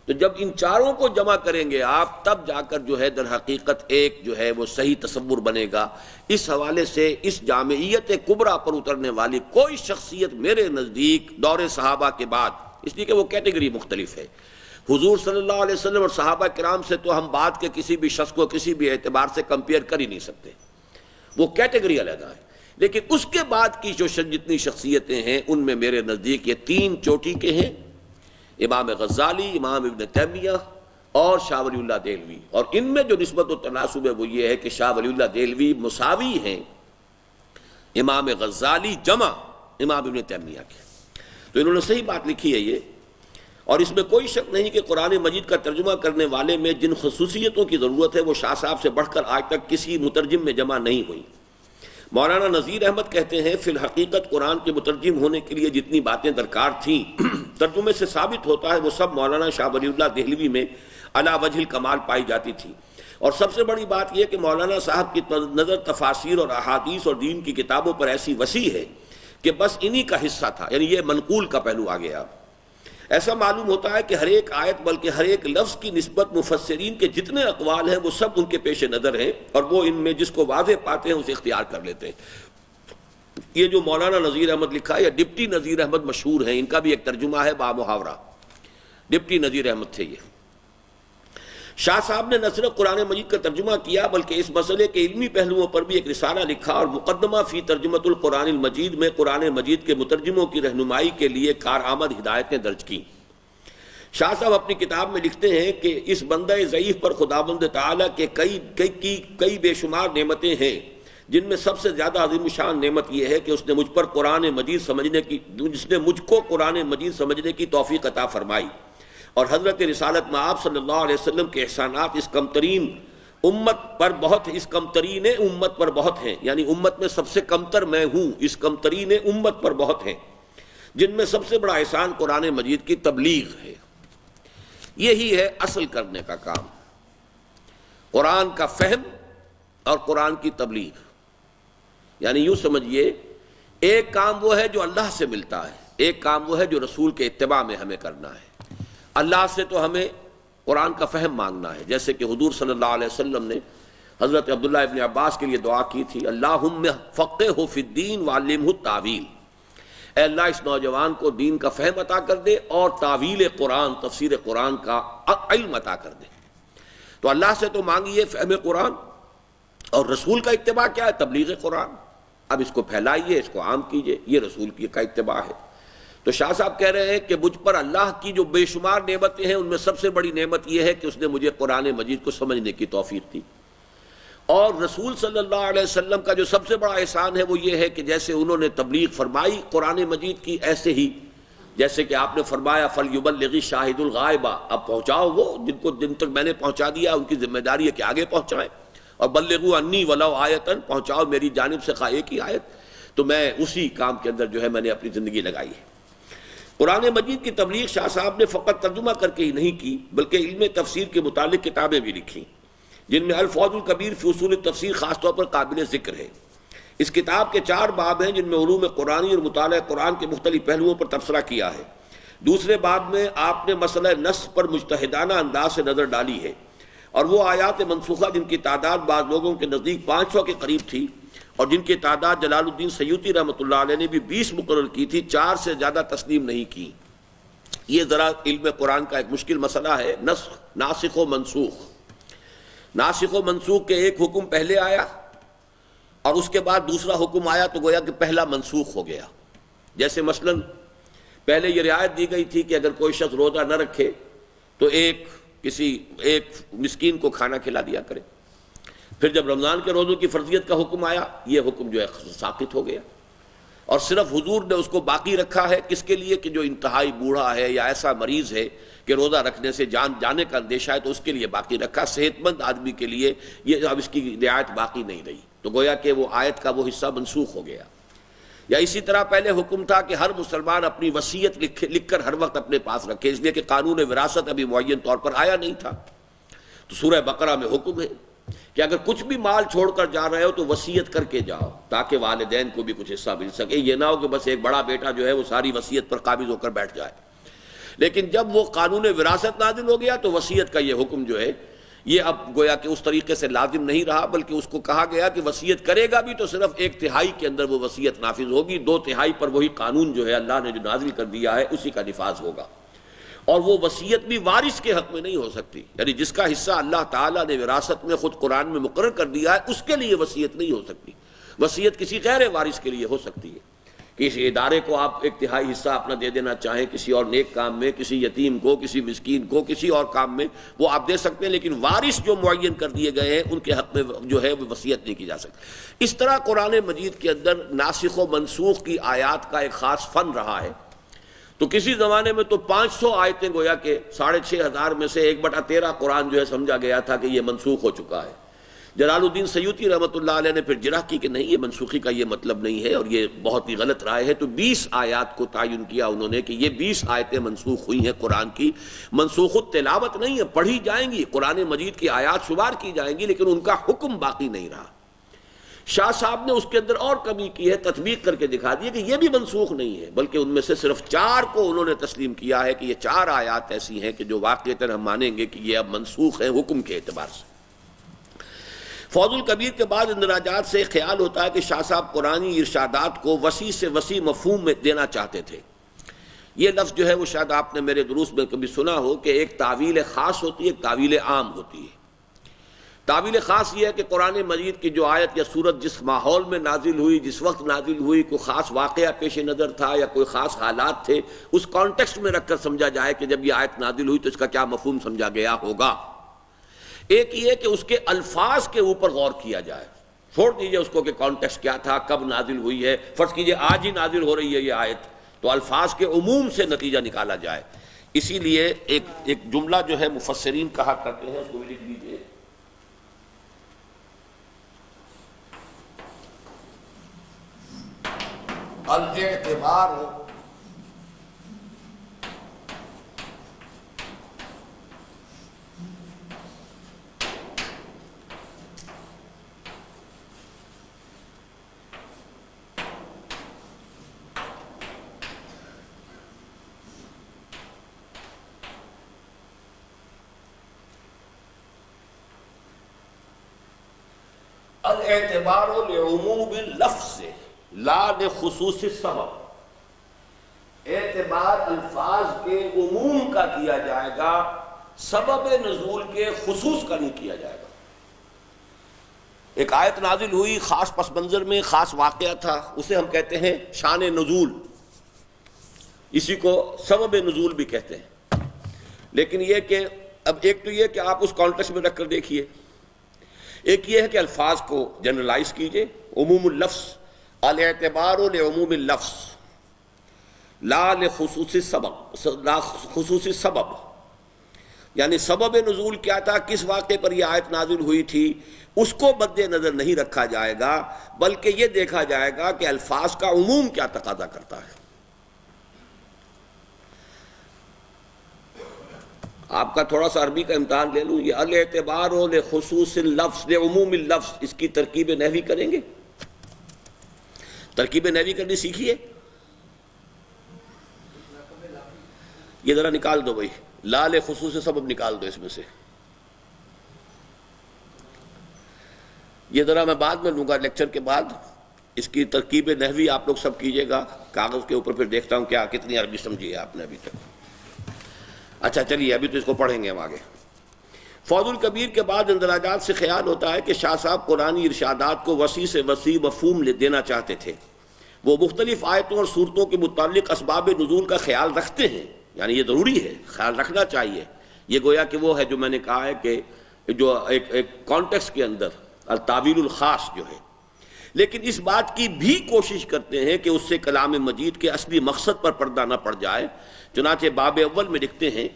تو جب ان چاروں کو جمع کریں گے آپ تب جا کر جو ہے در حقیقت ایک جو ہے وہ صحیح تصور بنے گا۔ اس حوالے سے اس جامعیت کبریٰ پر اترنے والی کوئی شخصیت میرے نزدیک دور صحابہ کے بعد، اس لیے کہ وہ کیٹیگری مختلف ہے، حضور صلی اللہ علیہ وسلم اور صحابہ کرام سے تو ہم بعد کے کسی بھی شخص کو کسی بھی اعتبار سے کمپیئر کر ہی نہیں سکتے، وہ کیٹیگری علیحدہ ہے، لیکن اس کے بعد کی جو جتنی شخصیتیں ہیں ان میں میرے نزدیک یہ تین چوٹی کے ہیں، امام غزالی، امام ابن تیمیہ اور شاہ ولی اللہ دہلوی، اور ان میں جو نسبت و تناسب ہے وہ یہ ہے کہ شاہ ولی اللہ دہلوی مساوی ہیں امام غزالی جمع امام ابن تیمیہ کے، تو انہوں نے صحیح بات لکھی ہے یہ، اور اس میں کوئی شک نہیں کہ قرآن مجید کا ترجمہ کرنے والے میں جن خصوصیتوں کی ضرورت ہے وہ شاہ صاحب سے بڑھ کر آج تک کسی مترجم میں جمع نہیں ہوئی۔ مولانا نذیر احمد کہتے ہیں فی الحقیقت قرآن کے مترجم ہونے کے لیے جتنی باتیں درکار تھیں ترجمے سے ثابت ہوتا ہے وہ سب مولانا شاہ ولی اللہ دہلوی میں علی وجہ الکمال پائی جاتی تھی، اور سب سے بڑی بات یہ کہ مولانا صاحب کی نظر تفاسیر اور احادیث اور دین کی کتابوں پر ایسی وسیع ہے کہ بس انہی کا حصہ تھا، یعنی یہ منقول کا پہلو آ گیا۔ ایسا معلوم ہوتا ہے کہ ہر ایک آیت بلکہ ہر ایک لفظ کی نسبت مفسرین کے جتنے اقوال ہیں وہ سب ان کے پیش نظر ہیں، اور وہ ان میں جس کو واضح پاتے ہیں اسے اختیار کر لیتے ہیں۔ یہ جو مولانا نذیر احمد لکھا ہے یا ڈپٹی نذیر احمد مشہور ہیں، ان کا بھی ایک ترجمہ ہے بامحاورہ، ڈپٹی نذیر احمد تھے یہ۔ شاہ صاحب نے نہ صرف قرآن مجید کا ترجمہ کیا بلکہ اس مسئلے کے علمی پہلوؤں پر بھی ایک رسالہ لکھا، اور مقدمہ فی ترجمۃ القرآن المجید میں قرآن مجید کے مترجموں کی رہنمائی کے لیے کارآمد ہدایتیں درج کی۔ شاہ صاحب اپنی کتاب میں لکھتے ہیں کہ اس بندہ ضعیف پر خداوند تعالیٰ کے کئی بے شمار نعمتیں ہیں، جن میں سب سے زیادہ عظیم شان نعمت یہ ہے کہ اس نے مجھ کو قرآن مجید سمجھنے کی توفیق عطا فرمائی، اور حضرت رسالت مآب صلی اللہ علیہ وسلم کے احسانات اس کمترین امت پر بہت ہیں، یعنی امت میں سب سے کمتر میں ہوں، اس کمترین امت پر بہت ہیں، جن میں سب سے بڑا احسان قرآن مجید کی تبلیغ ہے۔ یہی ہے اصل کرنے کا کام، قرآن کا فہم اور قرآن کی تبلیغ، یعنی یوں سمجھیے ایک کام وہ ہے جو اللہ سے ملتا ہے، ایک کام وہ ہے جو رسول کے اتباع میں ہمیں کرنا ہے۔ اللہ سے تو ہمیں قرآن کا فہم مانگنا ہے، جیسے کہ حضور صلی اللہ علیہ وسلم نے حضرت عبداللہ ابن عباس کے لیے دعا کی تھی، اللہم فقہہ فی الدین وعلمہ التاویل، اے اللہ اس نوجوان کو دین کا فہم عطا کر دے اور تاویل قرآن، تفسیر قرآن کا علم عطا کر دے۔ تو اللہ سے تو مانگیے فہم قرآن، اور رسول کا اتباع کیا ہے؟ تبلیغ قرآن، اب اس کو پھیلائیے، اس کو عام کیجئے، یہ رسول کا اتباع ہے۔ تو شاہ صاحب کہہ رہے ہیں کہ مجھ پر اللہ کی جو بے شمار نعمتیں ہیں ان میں سب سے بڑی نعمت یہ ہے کہ اس نے مجھے قرآن مجید کو سمجھنے کی توفیق دی، اور رسول صلی اللہ علیہ وسلم کا جو سب سے بڑا احسان ہے وہ یہ ہے کہ جیسے انہوں نے تبلیغ فرمائی قرآن مجید کی، ایسے ہی جیسے کہ آپ نے فرمایا فَلْيُبَلِّغِ الشَّاهِدُ الْغَائِبَ، اب پہنچاؤ وہ جن تک میں نے پہنچا دیا ان کی ذمہ داری ہے کہ آگے پہنچائیں، اور بلغوا انی ولو آیتن، پہنچاؤ میری جانب سے خواہ ایک ہی آیت، تو میں اسی کام کے اندر جو ہے میں نے اپنی زندگی لگائی ہے۔ قرآن مجید کی تبلیغ شاہ صاحب نے فقط ترجمہ کر کے ہی نہیں کی بلکہ علم تفسیر کے متعلق کتابیں بھی لکھیں، جن میں الفوز الکبیر فی اصول التفسیر خاص طور پر قابل ذکر ہے۔ اس کتاب کے 4 باب ہیں جن میں علوم قرآنی اور مطالعہ قرآن کے مختلف پہلوؤں پر تبصرہ کیا ہے۔ دوسرے باب میں آپ نے مسئلہ نسخ پر مجتہدانہ انداز سے نظر ڈالی ہے، اور وہ آیات منسوخہ جن کی تعداد بعض لوگوں کے نزدیک 500 کے قریب تھی، اور جن کی تعداد جلال الدین سیوطی رحمۃ اللہ علیہ نے بھی 20 مقرر کی تھی، 4 سے زیادہ تسلیم نہیں کی۔ یہ ذرا علم قرآن کا ایک مشکل مسئلہ ہے، ناسخ و منسوخ۔ ناسخ و منسوخ کے ایک حکم پہلے آیا اور اس کے بعد دوسرا حکم آیا تو گویا کہ پہلا منسوخ ہو گیا۔ جیسے مثلا پہلے یہ رعایت دی گئی تھی کہ اگر کوئی شخص روزہ نہ رکھے تو ایک مسکین کو کھانا کھلا دیا کرے، پھر جب رمضان کے روزوں کی فرضیت کا حکم آیا یہ حکم جو ہے ساقط ہو گیا، اور صرف حضور نے اس کو باقی رکھا ہے کس کے لیے کہ جو انتہائی بوڑھا ہے یا ایسا مریض ہے کہ روزہ رکھنے سے جان جانے کا اندیشہ ہے تو اس کے لیے باقی رکھا، صحت مند آدمی کے لیے یہ اب اس کی رعایت باقی نہیں رہی، تو گویا کہ وہ آیت کا وہ حصہ منسوخ ہو گیا۔ یا اسی طرح پہلے حکم تھا کہ ہر مسلمان اپنی وصیت لکھ کر ہر وقت اپنے پاس رکھے، اس لیے کہ قانون وراثت ابھی معین طور پر آیا نہیں تھا، تو سورہ بقرہ میں حکم ہے کہ اگر کچھ بھی مال چھوڑ کر جا رہے ہو تو وصیت کر کے جاؤ تاکہ والدین کو بھی کچھ حصہ مل سکے، یہ نہ ہو کہ بس ایک بڑا بیٹا جو ہے وہ ساری وصیت پر قابض ہو کر بیٹھ جائے۔ لیکن جب وہ قانون وراثت نازل ہو گیا تو وصیت کا یہ حکم جو ہے یہ اب گویا کہ اس طریقے سے لازم نہیں رہا، بلکہ اس کو کہا گیا کہ وصیت کرے گا بھی تو صرف 1/3 کے اندر وہ وصیت نافذ ہوگی، 2/3 پر وہی قانون جو ہے اللہ نے جو نازل کر دیا ہے اسی کا نفاذ ہوگا، اور وہ وصیت بھی وارث کے حق میں نہیں ہو سکتی، یعنی جس کا حصہ اللہ تعالیٰ نے وراثت میں خود قرآن میں مقرر کر دیا ہے اس کے لیے وصیت نہیں ہو سکتی، وصیت کسی غیر وارث کے لیے ہو سکتی ہے کہ اس ادارے کو آپ 1/3 حصہ اپنا دے دینا چاہیں کسی اور نیک کام میں، کسی یتیم کو، کسی مسکین کو، کسی اور کام میں، وہ آپ دے سکتے ہیں، لیکن وارث جو معین کر دیے گئے ہیں ان کے حق میں جو ہے وہ وصیت نہیں کی جا سکتی۔ اس طرح قرآن مجید کے اندر ناسخ و منسوخ کی آیات کا ایک خاص فن رہا ہے، تو کسی زمانے میں تو 500 آیتیں گویا کہ 6500 میں سے 1/13 قرآن جو ہے سمجھا گیا تھا کہ یہ منسوخ ہو چکا ہے۔ جلال الدین سیوطی رحمۃ اللہ علیہ نے پھر جرح کی کہ نہیں، یہ منسوخی کا یہ مطلب نہیں ہے اور یہ بہت ہی غلط رائے ہے، تو 20 آیات کو تعین کیا انہوں نے کہ یہ 20 آیتیں منسوخ ہوئی ہیں قرآن کی، منسوخ التلاوت نہیں ہے، پڑھی جائیں گی، قرآن مجید کی آیات شمار کی جائیں گی، لیکن ان کا حکم باقی نہیں رہا۔ شاہ صاحب نے اس کے اندر اور کمی کی ہے، تطبیق کر کے دکھا دیا کہ یہ بھی منسوخ نہیں ہے، بلکہ ان میں سے صرف 4 کو انہوں نے تسلیم کیا ہے کہ یہ 4 آیات ایسی ہیں کہ جو واقعتاً ہم مانیں گے کہ یہ اب منسوخ ہیں حکم کے اعتبار سے۔ فوز الکبیر کے بعد اندراجات سے خیال ہوتا ہے کہ شاہ صاحب قرآنی ارشادات کو وسیع سے وسیع مفہوم میں دینا چاہتے تھے۔ یہ لفظ جو ہے وہ شاید آپ نے میرے دروس میں کبھی سنا ہو کہ ایک تعویل خاص ہوتی ہے، ایک تعویل عام ہوتی ہے۔ تعویل خاص یہ ہے کہ قرآن مجید کی جو آیت یا سورت جس ماحول میں نازل ہوئی، جس وقت نازل ہوئی، کوئی خاص واقعہ پیش نظر تھا یا کوئی خاص حالات تھے، اس کانٹیکسٹ میں رکھ کر سمجھا جائے کہ جب یہ آیت نازل ہوئی تو اس کا کیا مفہوم سمجھا گیا ہوگا۔ ایک یہ کہ اس کے الفاظ کے اوپر غور کیا جائے، چھوڑ دیجئے اس کو کہ کانٹیکسٹ کیا تھا، کب نازل ہوئی ہے، فرض کیجئے آج ہی نازل ہو رہی ہے یہ آیت، تو الفاظ کے عموم سے نتیجہ نکالا جائے۔ اسی لیے ایک جملہ جو ہے مفسرین کہا کرتے ہیں، اس کو بھی لکھ لیجئے، الاعتبار الاعتبار لعموم اللفظ لا لخصوص السبب، اعتبار الفاظ کے عموم کا کیا جائے گا، سبب نزول کے خصوص کا نہیں کیا جائے گا۔ ایک آیت نازل ہوئی خاص پس منظر میں، خاص واقعہ تھا، اسے ہم کہتے ہیں شان نزول، اسی کو سبب نزول بھی کہتے ہیں۔ لیکن یہ کہ اب ایک تو یہ کہ آپ اس کانٹیکسٹ میں رکھ کر دیکھیے، ایک یہ ہے کہ الفاظ کو جنرلائز کیجئے، عموم اللفظ، الاعتبار لعموم اللفظ لا لخصوص السبب، لا خصوص السبب، یعنی سبب نزول کیا تھا، کس واقعے پر یہ آیت نازل ہوئی تھی، اس کو مد نظر نہیں رکھا جائے گا، بلکہ یہ دیکھا جائے گا کہ الفاظ کا عموم کیا تقاضا کرتا ہے۔ آپ کا تھوڑا سا عربی کا امتحان لے لوں، یہ الاعتبار لخصوص اللفظ لعموم اللفظ، اس کی ترکیب نحوی کریں گے؟ ترکیب نحوی کرنی سیکھیے، یہ ذرا نکال دو بھائی، لا لخصوص سبب نکال دو اس میں سے، یہ ذرا میں بعد میں لوں گا لیکچر کے بعد، اس کی ترکیب نحوی آپ لوگ سب کیجئے گا کاغذ کے اوپر، پھر دیکھتا ہوں کیا کتنی عربی سمجھی ہے آپ نے ابھی تک۔ اچھا چلیے ابھی تو اس کو پڑھیں گے ہم آگے۔ فوز الکبیر کے بعد اندراجات سے خیال ہوتا ہے کہ شاہ صاحب قرآنی ارشادات کو وسیع سے وسیع مفہوم دینا چاہتے تھے، وہ مختلف آیتوں اور صورتوں کے متعلق اسباب نزول کا خیال رکھتے ہیں، یعنی یہ ضروری ہے، خیال رکھنا چاہیے، یہ گویا کہ وہ ہے جو میں نے کہا ہے کہ جو ایک کانٹیکسٹ کے اندر التاویل الخاص جو ہے، لیکن اس بات کی بھی کوشش کرتے ہیں کہ اس سے کلام مجید کے اصلی مقصد پر پردہ نہ پڑ جائے۔ چنانچہ باب اول میں لکھتے ہیں،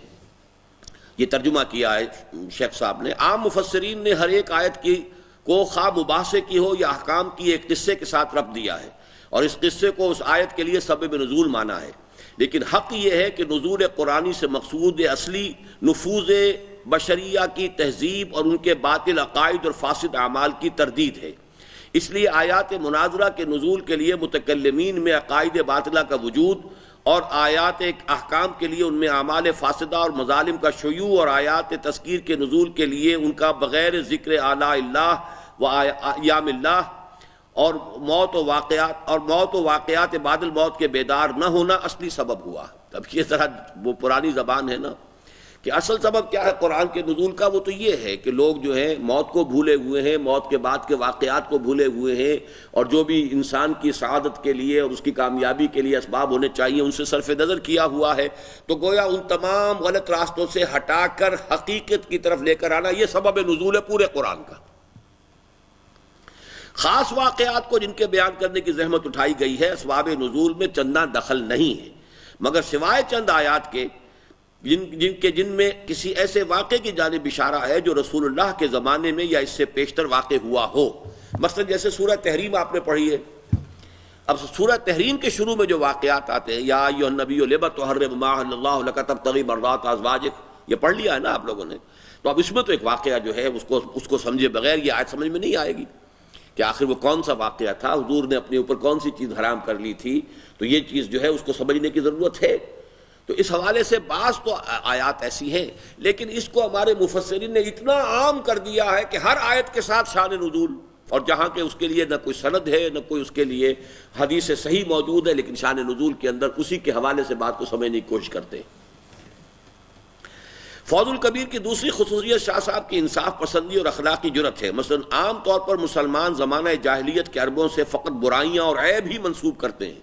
یہ ترجمہ کیا ہے شیخ صاحب نے، عام مفسرین نے ہر ایک آیت کی کو خواہ مباحثے کی ہو یا احکام کی ایک قصے کے ساتھ ربط دیا ہے، اور اس قصے کو اس آیت کے لیے سبب نزول مانا ہے، لیکن حق یہ ہے کہ نزول قرآنی سے مقصود اصلی نفوذ بشریہ کی تہذیب اور ان کے باطل عقائد اور فاسد اعمال کی تردید ہے۔ اس لیے آیات مناظرہ کے نزول کے لیے متکلمین میں عقائد باطلہ کا وجود، اور آیات احکام کے لیے ان میں اعمال فاسدہ اور مظالم کا شیوع، اور آیات تذکیر کے نزول کے لیے ان کا بغیر ذکر آلاء اللہ و ایام اللہ اور موت و واقعات بعد الموت کے بیدار نہ ہونا اصلی سبب ہوا۔ اب یہ ذرا وہ پرانی زبان ہے نا کہ اصل سبب کیا ہے قرآن کے نزول کا، وہ تو یہ ہے کہ لوگ جو ہیں موت کو بھولے ہوئے ہیں، موت کے بعد کے واقعات کو بھولے ہوئے ہیں، اور جو بھی انسان کی سعادت کے لیے اور اس کی کامیابی کے لیے اسباب ہونے چاہیے ان سے صرف نظر کیا ہوا ہے۔ تو گویا ان تمام غلط راستوں سے ہٹا کر حقیقت کی طرف لے کر آنا، یہ سبب نزول ہے پورے قرآن کا۔ خاص واقعات کو جن کے بیان کرنے کی زحمت اٹھائی گئی ہے، اسباب نزول میں چنداں دخل نہیں ہے، مگر سوائے چند آیات کے جن میں کسی ایسے واقعے کی جانب اشارہ ہے جو رسول اللہ کے زمانے میں یا اس سے پیشتر واقع ہوا ہو۔ مثلا جیسے سورہ تحریم آپ نے پڑھی ہے، اب سورہ تحریم کے شروع میں جو واقعات آتے ہیں، یا ایھا النبی لم تحرم ما احل اللہ لک تبتغی مرضات ازواجک، یہ پڑھ لیا ہے نا آپ لوگوں نے، تو اب اس میں تو ایک واقعہ جو ہے اس کو سمجھے بغیر یہ آیت سمجھ میں نہیں آئے گی کہ آخر وہ کون سا واقعہ تھا، حضور نے اپنے اوپر کون سی چیز حرام کر لی تھی، تو یہ چیز جو ہے اس کو سمجھنے کی ضرورت ہے۔ تو اس حوالے سے بعض تو آیات ایسی ہیں، لیکن اس کو ہمارے مفسرین نے اتنا عام کر دیا ہے کہ ہر آیت کے ساتھ شان نزول، اور جہاں کہ اس کے لیے نہ کوئی سند ہے نہ کوئی اس کے لیے حدیث صحیح موجود ہے، لیکن شان نزول کے اندر اسی کے حوالے سے بات کو سمجھنے کی کوشش کرتے ہیں۔ فوز الکبیر کی دوسری خصوصیت شاہ صاحب کی انصاف پسندی اور اخلاقی جرت ہے۔ مثلا عام طور پر مسلمان زمانہ جاہلیت کے عربوں سے فقط برائیاں اور عیب ہی منسوب کرتے ہیں،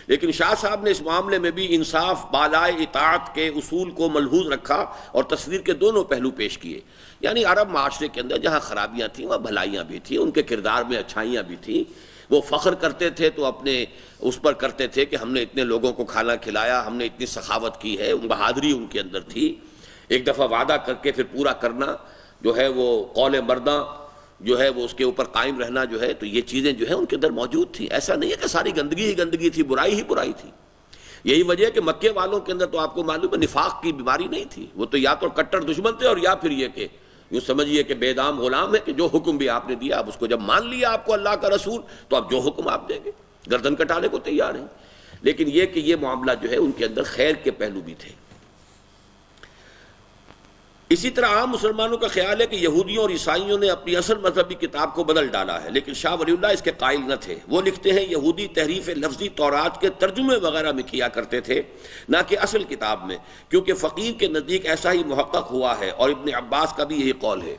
لیکن شاہ صاحب نے اس معاملے میں بھی انصاف بالائے اطاعت کے اصول کو ملحوظ رکھا اور تصویر کے دونوں پہلو پیش کیے۔ یعنی عرب معاشرے کے اندر جہاں خرابیاں تھیں وہاں بھلائیاں بھی تھیں، ان کے کردار میں اچھائیاں بھی تھیں، وہ فخر کرتے تھے تو اپنے اس پر کرتے تھے کہ ہم نے اتنے لوگوں کو کھانا کھلایا، ہم نے اتنی سخاوت کی ہے، بہادری ان کے اندر تھی۔ ایک دفعہ وعدہ کر کے پھر پورا کرنا جو ہے، وہ قول مرداں جو ہے وہ اس کے اوپر قائم رہنا جو ہے، تو یہ چیزیں جو ہے ان کے اندر موجود تھیں۔ ایسا نہیں ہے کہ ساری گندگی ہی گندگی تھی، برائی ہی برائی تھی۔ یہی وجہ ہے کہ مکے والوں کے اندر تو آپ کو معلوم ہے نفاق کی بیماری نہیں تھی، وہ تو یا تو کٹر دشمن تھے اور یا پھر یہ کہ یوں سمجھیے کہ بے دام غلام ہے کہ جو حکم بھی آپ نے دیا اب اس کو جب مان لیا آپ کو اللہ کا رسول تو اب جو حکم آپ دیں گے گردن کٹانے کو تیار ہیں۔ لیکن یہ کہ یہ معاملہ جو ہے ان کے اندر خیر کے پہلو بھی تھے۔ اسی طرح عام مسلمانوں کا خیال ہے کہ یہودیوں اور عیسائیوں نے اپنی اصل مذہبی کتاب کو بدل ڈالا ہے، لیکن شاہ ولی اللہ اس کے قائل نہ تھے۔ وہ لکھتے ہیں یہودی تحریف لفظی تورات کے ترجمے وغیرہ میں کیا کرتے تھے، نہ کہ اصل کتاب میں، کیونکہ فقیر کے نزدیک ایسا ہی محقق ہوا ہے، اور ابن عباس کا بھی یہی قول ہے۔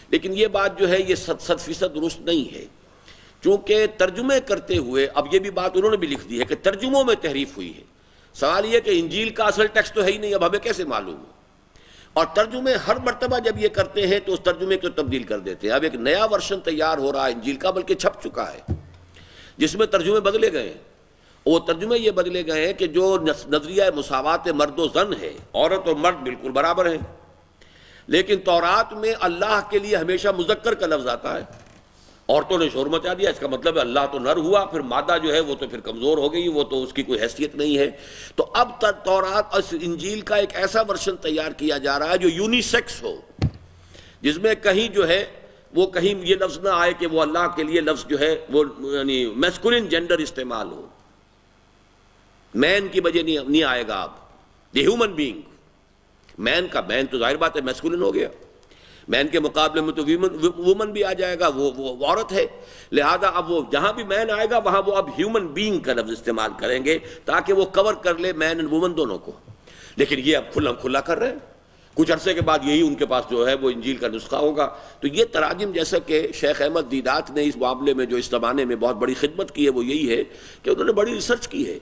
لیکن یہ بات جو ہے یہ 100% درست نہیں ہے، چونکہ ترجمے کرتے ہوئے اب یہ بھی بات انہوں نے بھی لکھ دی ہے کہ ترجموں میں تحریف ہوئی ہے۔ سوال یہ کہ انجیل کا اصل ٹیکسٹ تو ہے ہی نہیں، اب ہمیں کیسے معلوم ہو؟ اور ترجمے ہر مرتبہ جب یہ کرتے ہیں تو اس ترجمے کو تبدیل کر دیتے ہیں۔ اب ایک نیا ورژن تیار ہو رہا ہے انجیل کا، بلکہ چھپ چکا ہے، جس میں ترجمے بدلے گئے ہیں۔ وہ ترجمے یہ بدلے گئے ہیں کہ جو نظریہ مساوات مرد و زن ہے، عورت اور مرد بالکل برابر ہیں، لیکن تورات میں اللہ کے لیے ہمیشہ مذکر کا لفظ آتا ہے۔ عورتوں نے شور مچا دیا، اس کا مطلب ہے اللہ تو نر ہوا، پھر مادہ جو ہے وہ تو پھر کمزور ہو گئی، وہ تو اس کی کوئی حیثیت نہیں ہے۔ تو اب تک تورات اور انجیل کا ایک ایسا ورژن تیار کیا جا رہا ہے جو یونی سیکس ہو، جس میں کہیں جو ہے وہ کہیں یہ لفظ نہ آئے کہ وہ اللہ کے لیے لفظ جو ہے وہ یعنی میسکولن جینڈر استعمال ہو، مین کی وجہ نہیں آئے گا۔ اب دی ہیومن بینگ، مین کا مین تو ظاہر بات ہے میسکولن ہو گیا، مین کے مقابلے میں تو وومن بھی آ جائے گا، وہ عورت ہے، لہذا اب وہ جہاں بھی مین آئے گا وہاں وہ اب ہیومن بینگ کا لفظ استعمال کریں گے تاکہ وہ کور کر لے مین اینڈ وومن دونوں کو۔ لیکن یہ اب کھلا کر رہے ہیں، کچھ عرصے کے بعد یہی ان کے پاس جو ہے وہ انجیل کا نسخہ ہوگا۔ تو یہ تراجم جیسا کہ شیخ احمد دیدات نے اس معاملے میں جو اس زمانے میں بہت بڑی خدمت کی ہے وہ یہی ہے کہ انہوں نے بڑی ریسرچ کی ہے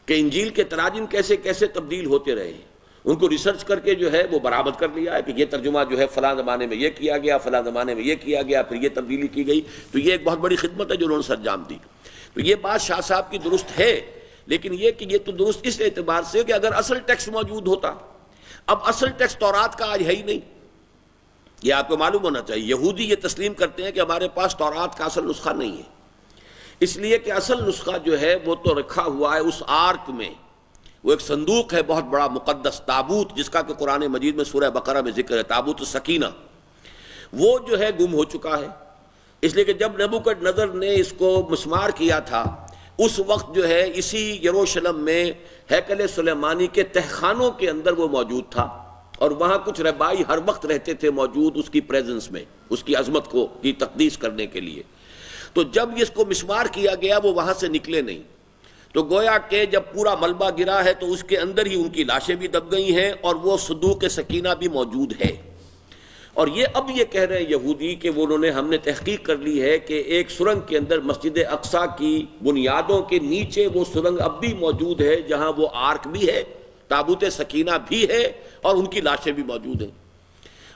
کہ انجیل کے تراجم کیسے کیسے تبدیل ہوتے رہے ہیں۔ ان کو ریسرچ کر کے جو ہے وہ برآمد کر لیا ہے کہ یہ ترجمہ جو ہے فلاں زمانے میں یہ کیا گیا، فلاں زمانے میں یہ کیا گیا، پھر یہ تبدیلی کی گئی. تو یہ ایک بہت بڑی خدمت ہے جو انہوں نے سرانجام دی. تو یہ بات شاہ صاحب کی درست ہے، لیکن یہ کہ یہ تو درست اس اعتبار سے کہ اگر اصل ٹیکسٹ موجود ہوتا. اب اصل ٹیکسٹ تورات کا آج ہے ہی نہیں، یہ آپ کو معلوم ہونا چاہیے. یہودی یہ تسلیم کرتے ہیں کہ ہمارے پاس تورات کا اصل نسخہ نہیں ہے، اس لیے کہ اصل نسخہ جو ہے وہ تو رکھا ہوا ہے اس آرک میں. وہ ایک صندوق ہے بہت بڑا مقدس، تابوت، جس کا کہ قرآن مجید میں سورہ بقرہ میں ذکر ہے، تابوت السکینہ. وہ جو ہے گم ہو چکا ہے، اس لیے کہ جب نبوکدنضر نے اس کو مسمار کیا تھا اس وقت جو ہے اسی یروشلم میں ہیکل سلیمانی کے تہخانوں کے اندر وہ موجود تھا، اور وہاں کچھ رہبائی ہر وقت رہتے تھے موجود اس کی پریزنس میں، اس کی عظمت کو کی تقدیس کرنے کے لیے. تو جب اس کو مسمار کیا گیا وہ وہاں سے نکلے نہیں، تو گویا کہ جب پورا ملبہ گرا ہے تو اس کے اندر ہی ان کی لاشیں بھی دب گئی ہیں اور وہ صندوق سکینہ بھی موجود ہے. اور یہ اب یہ کہہ رہے ہیں یہودی کہ ہم نے تحقیق کر لی ہے کہ ایک سرنگ کے اندر مسجد اقصیٰ کی بنیادوں کے نیچے وہ سرنگ اب بھی موجود ہے جہاں وہ آرک بھی ہے، تابوت سکینہ بھی ہے اور ان کی لاشیں بھی موجود ہیں.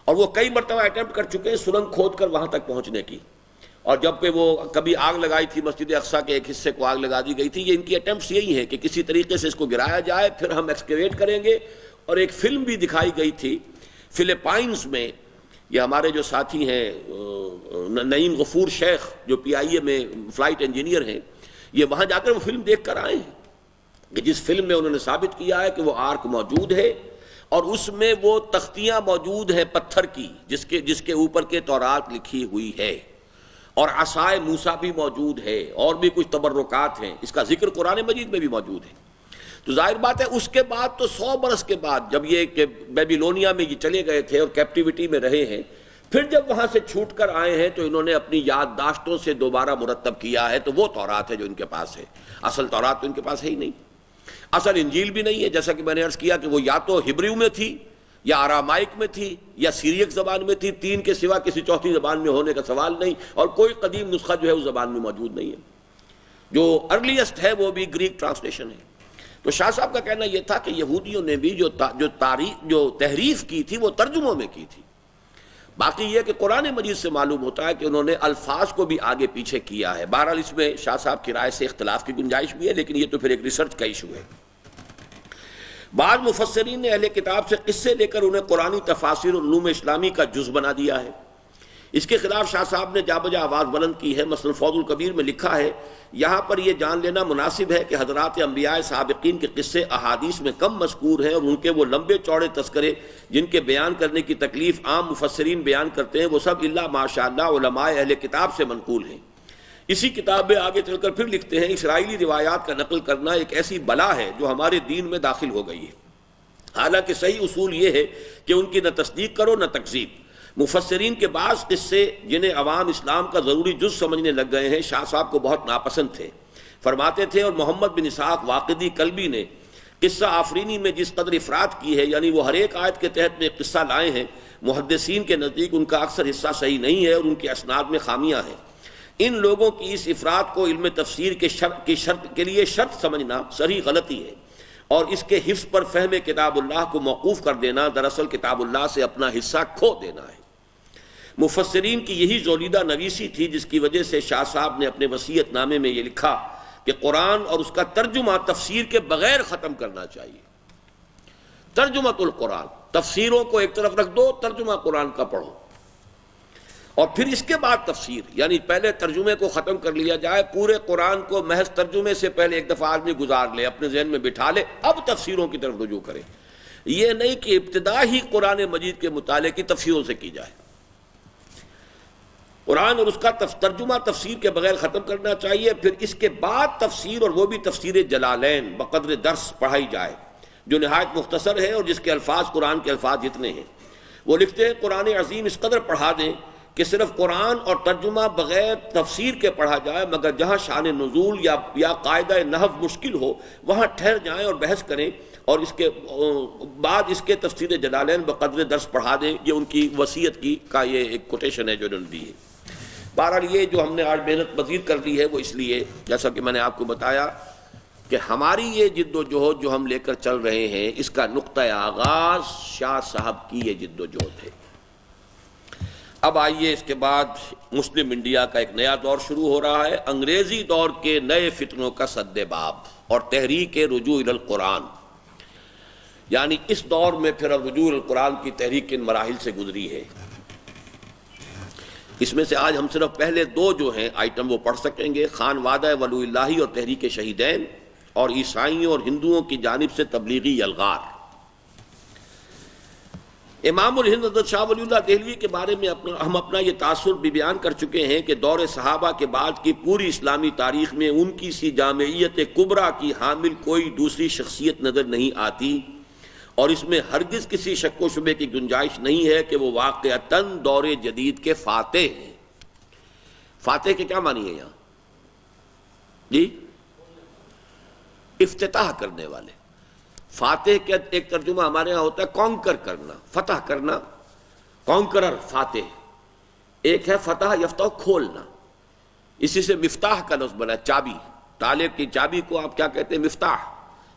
اور وہ کئی مرتبہ اٹیمپٹ کر چکے ہیں سرنگ کھود کر وہاں تک پہنچنے کی. اور جب کہ وہ کبھی آگ لگائی تھی مسجد اقصیٰ کے ایک حصے کو آگ لگا دی گئی تھی. یہ ان کی اٹیمپٹس یہی ہیں کہ کسی طریقے سے اس کو گرایا جائے، پھر ہم ایکسکیویٹ کریں گے. اور ایک فلم بھی دکھائی گئی تھی فلپائنز میں. یہ ہمارے جو ساتھی ہیں نعیم غفور شیخ جو PIA میں فلائٹ انجینئر ہیں، یہ وہاں جا کر وہ فلم دیکھ کر آئے ہیں کہ جس فلم میں انہوں نے ثابت کیا ہے کہ وہ آرک موجود ہے اور اس میں وہ تختیاں موجود ہیں پتھر کی جس کے اوپر کے تورات لکھی ہوئی ہے، اور عصائے موسیٰ بھی موجود ہے، اور بھی کچھ تبرکات ہیں. اس کا ذکر قرآن مجید میں بھی موجود ہے. تو ظاہر بات ہے اس کے بعد تو 100 برس کے بعد جب یہ کہ بیبیلونیا میں یہ چلے گئے تھے اور کیپٹیوٹی میں رہے ہیں، پھر جب وہاں سے چھوٹ کر آئے ہیں تو انہوں نے اپنی یادداشتوں سے دوبارہ مرتب کیا ہے. تو وہ تورات ہے جو ان کے پاس ہے. اصل تورات تو ان کے پاس ہے ہی نہیں، اصل انجیل بھی نہیں ہے. جیسا کہ میں نے عرض کیا کہ وہ یا تو ہبریو میں تھی یا آرامائک میں تھی یا سیریک زبان میں تھی. 3 کے سوا کسی چوتھی زبان میں ہونے کا سوال نہیں، اور کوئی قدیم نسخہ جو ہے اس زبان میں موجود نہیں ہے. جو ارلیسٹ ہے وہ بھی گریک ٹرانسلیشن ہے. تو شاہ صاحب کا کہنا یہ تھا کہ یہودیوں نے بھی جو تحریف کی تھی وہ ترجموں میں کی تھی. باقی یہ کہ قرآن مجید سے معلوم ہوتا ہے کہ انہوں نے الفاظ کو بھی آگے پیچھے کیا ہے. بہرحال اس میں شاہ صاحب کی رائے سے اختلاف کی گنجائش بھی ہے، لیکن یہ تو پھر ایک ریسرچ کا ایشو ہے. بعض مفسرین نے اہل کتاب سے قصے لے کر انہیں قرآنی تفاسیر اور علوم اسلامی کا جز بنا دیا ہے. اس کے خلاف شاہ صاحب نے جا بجا آواز بلند کی ہے. مثلا فوز الکبیر میں لکھا ہے، یہاں پر یہ جان لینا مناسب ہے کہ حضرات انبیاء سابقین کے قصے احادیث میں کم مذکور ہیں، اور ان کے وہ لمبے چوڑے تذکرے جن کے بیان کرنے کی تکلیف عام مفسرین بیان کرتے ہیں وہ سب الا ماشاءاللہ علماء اہل کتاب سے منقول ہیں. اسی کتاب میں آگے چل کر پھر لکھتے ہیں، اسرائیلی روایات کا نقل کرنا ایک ایسی بلا ہے جو ہمارے دین میں داخل ہو گئی ہے. حالانکہ صحیح اصول یہ ہے کہ ان کی نہ تصدیق کرو نہ تکذیب. مفسرین کے بعض قصے جنہیں عوام اسلام کا ضروری جز سمجھنے لگ گئے ہیں شاہ صاحب کو بہت ناپسند تھے. فرماتے تھے، اور محمد بن اسحاق واقدی کلبی نے قصہ آفرینی میں جس قدر افراد کی ہے، یعنی وہ ہر ایک آیت کے تحت میں ایک قصہ لائے ہیں، محدثین کے نزدیک ان کا اکثر حصہ صحیح نہیں ہے اور ان کے اسناد میں خامیاں ہیں. ان لوگوں کی اس افراد کو علم تفسیر کے لیے شرط سمجھنا صحیح غلطی ہے، اور اس کے حفظ پر فہم کتاب اللہ کو موقوف کر دینا دراصل کتاب اللہ سے اپنا حصہ کھو دینا ہے. مفسرین کی یہی زولیدہ نویسی تھی جس کی وجہ سے شاہ صاحب نے اپنے وصیت نامے میں یہ لکھا کہ قرآن اور اس کا ترجمہ تفسیر کے بغیر ختم کرنا چاہیے. ترجمۃ القرآن، تفسیروں کو ایک طرف رکھ دو، ترجمہ قرآن کا پڑھو، اور پھر اس کے بعد تفسیر. یعنی پہلے ترجمے کو ختم کر لیا جائے، پورے قرآن کو محض ترجمے سے پہلے ایک دفعہ آدمی گزار لے، اپنے ذہن میں بٹھا لے، اب تفسیروں کی طرف رجوع کرے. یہ نہیں کہ ابتدا ہی قرآن مجید کے مطالعے کی تفسیروں سے کی جائے. قرآن اور اس کا ترجمہ تفسیر کے بغیر ختم کرنا چاہیے. پھر اس کے بعد تفسیر، اور وہ بھی تفسیر جلالین بقدر درس پڑھائی جائے جو نہایت مختصر ہے اور جس کے الفاظ قرآن کے الفاظ جتنے ہیں. وہ لکھتے ہیں، قرآن عظیم اس قدر پڑھا دیں کہ صرف قرآن اور ترجمہ بغیر تفسیر کے پڑھا جائے، مگر جہاں شان نزول یا قاعدہ نحو مشکل ہو وہاں ٹھہر جائیں اور بحث کریں، اور اس کے بعد اس کے تفسیر جلالین بقدر درس پڑھا دیں. یہ ان کی وصیت کا یہ ایک کوٹیشن ہے جو انہوں نے دی ہے. بہرحال یہ جو ہم نے آج محنت مزید کر دی ہے وہ اس لیے، جیسا کہ میں نے آپ کو بتایا کہ ہماری یہ جد و جہد جو ہم لے کر چل رہے ہیں اس کا نقطہ آغاز شاہ صاحب کی یہ جد و جہد ہے۔ اب آئیے اس کے بعد مسلم انڈیا کا ایک نیا دور شروع ہو رہا ہے، انگریزی دور کے نئے فتنوں کا سد باب اور تحریک رجوع الی القرآن، یعنی اس دور میں پھر اب رجوع الی القرآن کی تحریک کن مراحل سے گزری ہے۔ اس میں سے آج ہم صرف پہلے دو جو ہیں آئٹم وہ پڑھ سکیں گے، خان وعدہ ولو اللہ اور تحریک شہیدین، اور عیسائیوں اور ہندوؤں کی جانب سے تبلیغی یلغار۔ امام الہند حضرت شاہ ولی اللہ دہلوی کے بارے میں ہم اپنا یہ تاثر بھی بیان کر چکے ہیں کہ دور صحابہ کے بعد کی پوری اسلامی تاریخ میں ان کی سی جامعیت کبریٰ کی حامل کوئی دوسری شخصیت نظر نہیں آتی، اور اس میں ہرگز کسی شک و شبے کی گنجائش نہیں ہے کہ وہ واقعتاً دور جدید کے فاتح ہیں۔ فاتح کے کیا معنی ہے یہاں؟ جی، افتتاح کرنے والے۔ فاتح کا ایک ترجمہ ہمارے یہاں ہوتا ہے کانکر کرنا، فتح کرنا، کانکرر فاتح۔ ایک ہے فتح یفتح کھولنا، اسی سے مفتاح کا لفظ بنا، چابی، تالے کی چابی کو آپ کیا کہتے ہیں؟ مفتاح،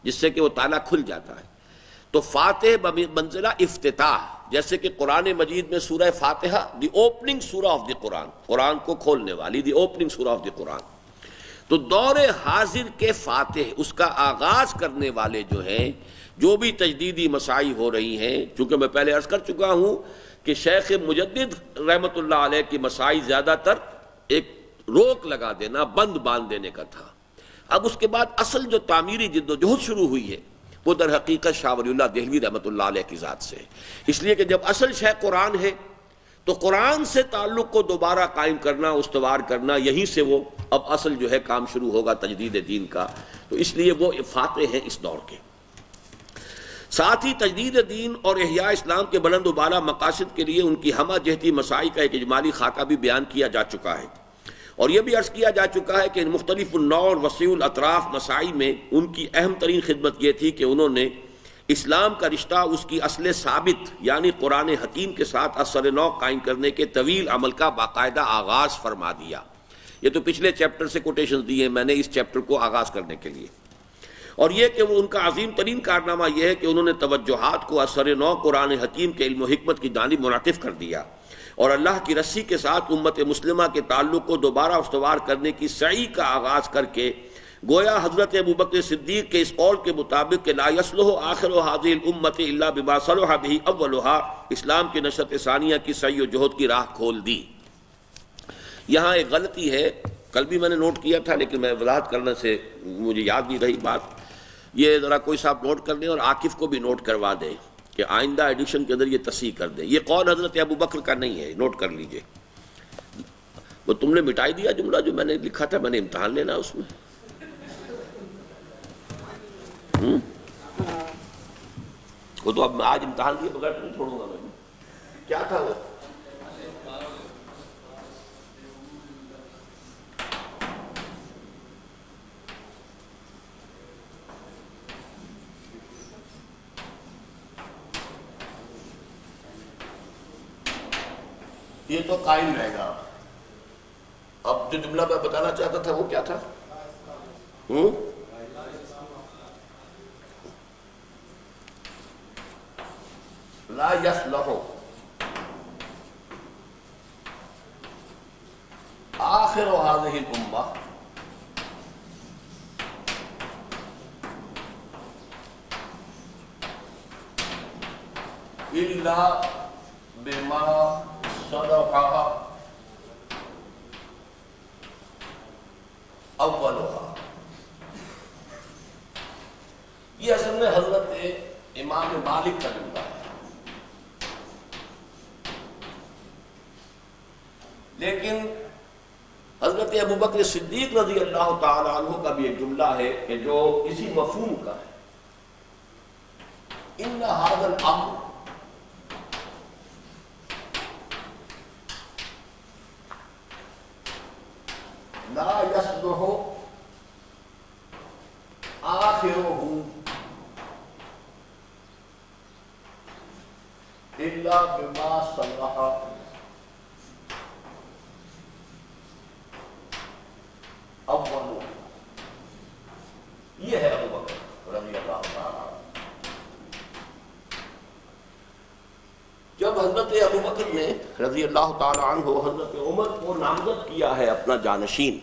جس سے کہ وہ تالا کھل جاتا ہے۔ تو فاتح بمنزلہ افتتاح، جیسے کہ قرآن مجید میں سورہ فاتحہ دی اوپننگ سورہ آف دی قرآن، قرآن کو کھولنے والی، دی اوپننگ سورہ آف دی قرآن۔ تو دور حاضر کے فاتح، اس کا آغاز کرنے والے جو ہیں، جو بھی تجدیدی مساعی ہو رہی ہیں، چونکہ میں پہلے عرض کر چکا ہوں کہ شیخ مجدد رحمۃ اللہ علیہ کی مساعی زیادہ تر ایک روک لگا دینا، بند باندھ دینے کا تھا۔ اب اس کے بعد اصل جو تعمیری جد و جہد شروع ہوئی ہے وہ در حقیقت شاہ ولی اللہ دہلوی رحمۃ اللہ علیہ کی ذات سے ہے، اس لیے کہ جب اصل شے قرآن ہے تو قرآن سے تعلق کو دوبارہ قائم کرنا، استوار کرنا، یہیں سے وہ اب اصل جو ہے کام شروع ہوگا تجدید دین کا۔ تو اس لیے وہ فاتح ہیں اس دور کے۔ ساتھ ہی تجدید دین اور احیاء اسلام کے بلند و بالا مقاصد کے لیے ان کی ہمہ جہتی مساعی کا ایک اجمالی خاکہ بھی بیان کیا جا چکا ہے، اور یہ بھی عرض کیا جا چکا ہے کہ ان مختلف النوع اور وسیع الاطراف مساعی میں ان کی اہم ترین خدمت یہ تھی کہ انہوں نے اسلام کا رشتہ اس کی اصل ثابت یعنی قرآن حکیم کے ساتھ اثر نو قائم کرنے کے طویل عمل کا باقاعدہ آغاز فرما دیا۔ یہ تو پچھلے چیپٹر سے کوٹیشنز دی ہیں میں نے اس چیپٹر کو آغاز کرنے کے لیے، اور یہ کہ وہ ان کا عظیم ترین کارنامہ یہ ہے کہ انہوں نے توجہات کو اثر نو قرآن حکیم کے علم و حکمت کی جانب منعطف کر دیا، اور اللہ کی رسی کے ساتھ امت مسلمہ کے تعلق کو دوبارہ استوار کرنے کی سعی کا آغاز کر کے گویا حضرت ابوبکر صدیق کے اس قول کے مطابق کہ لا یصلح آخر هذه الامة الا بما صلح به اولها، اسلام کی نشأت ثانیہ کی سعی و جہد کی راہ کھول دی۔ یہاں ایک غلطی ہے، کل بھی میں نے نوٹ کیا تھا لیکن میں وضاحت کرنے سے مجھے یاد نہیں رہی بات، یہ ذرا کوئی صاحب نوٹ کر دیں اور عاکف کو بھی نوٹ کروا دیں کہ آئندہ ایڈیشن کے اندر یہ تصحیح کر دیں۔ یہ قول حضرت ابوبکر کا نہیں ہے، نوٹ کر لیجئے۔ وہ تم نے مٹائی دیا جملہ جو میں نے لکھا تھا، میں نے امتحان لینا اس میں۔ وہ تو اب میں آج امتحان دیے بغیر نہیں چھوڑوں گا میں۔ کیا تھا وہ؟ یہ تو قائم رہے گا۔ اب جو جملہ میں بتانا چاہتا تھا وہ کیا تھا؟ لا یصلح آخر هذه الامة الا بما صلح اولها۔ یہ اصل میں حضرت امام مالک کا جملہ ہے، لیکن حضرت ابوبکر صدیق رضی اللہ تعالی عنہ کا بھی ایک جملہ ہے کہ جو اسی مفہوم کا ہے، ان ھذا الامر لا یصلح آخرہ الا بما صلح اولہ۔ یہ ہے ابو بکر رضی اللہ تعالیٰ عنہ۔ جب حضرت ابو بکر نے رضی اللہ تعالیٰ عنہ حضرت عمر کو نامزد کیا ہے اپنا جانشین،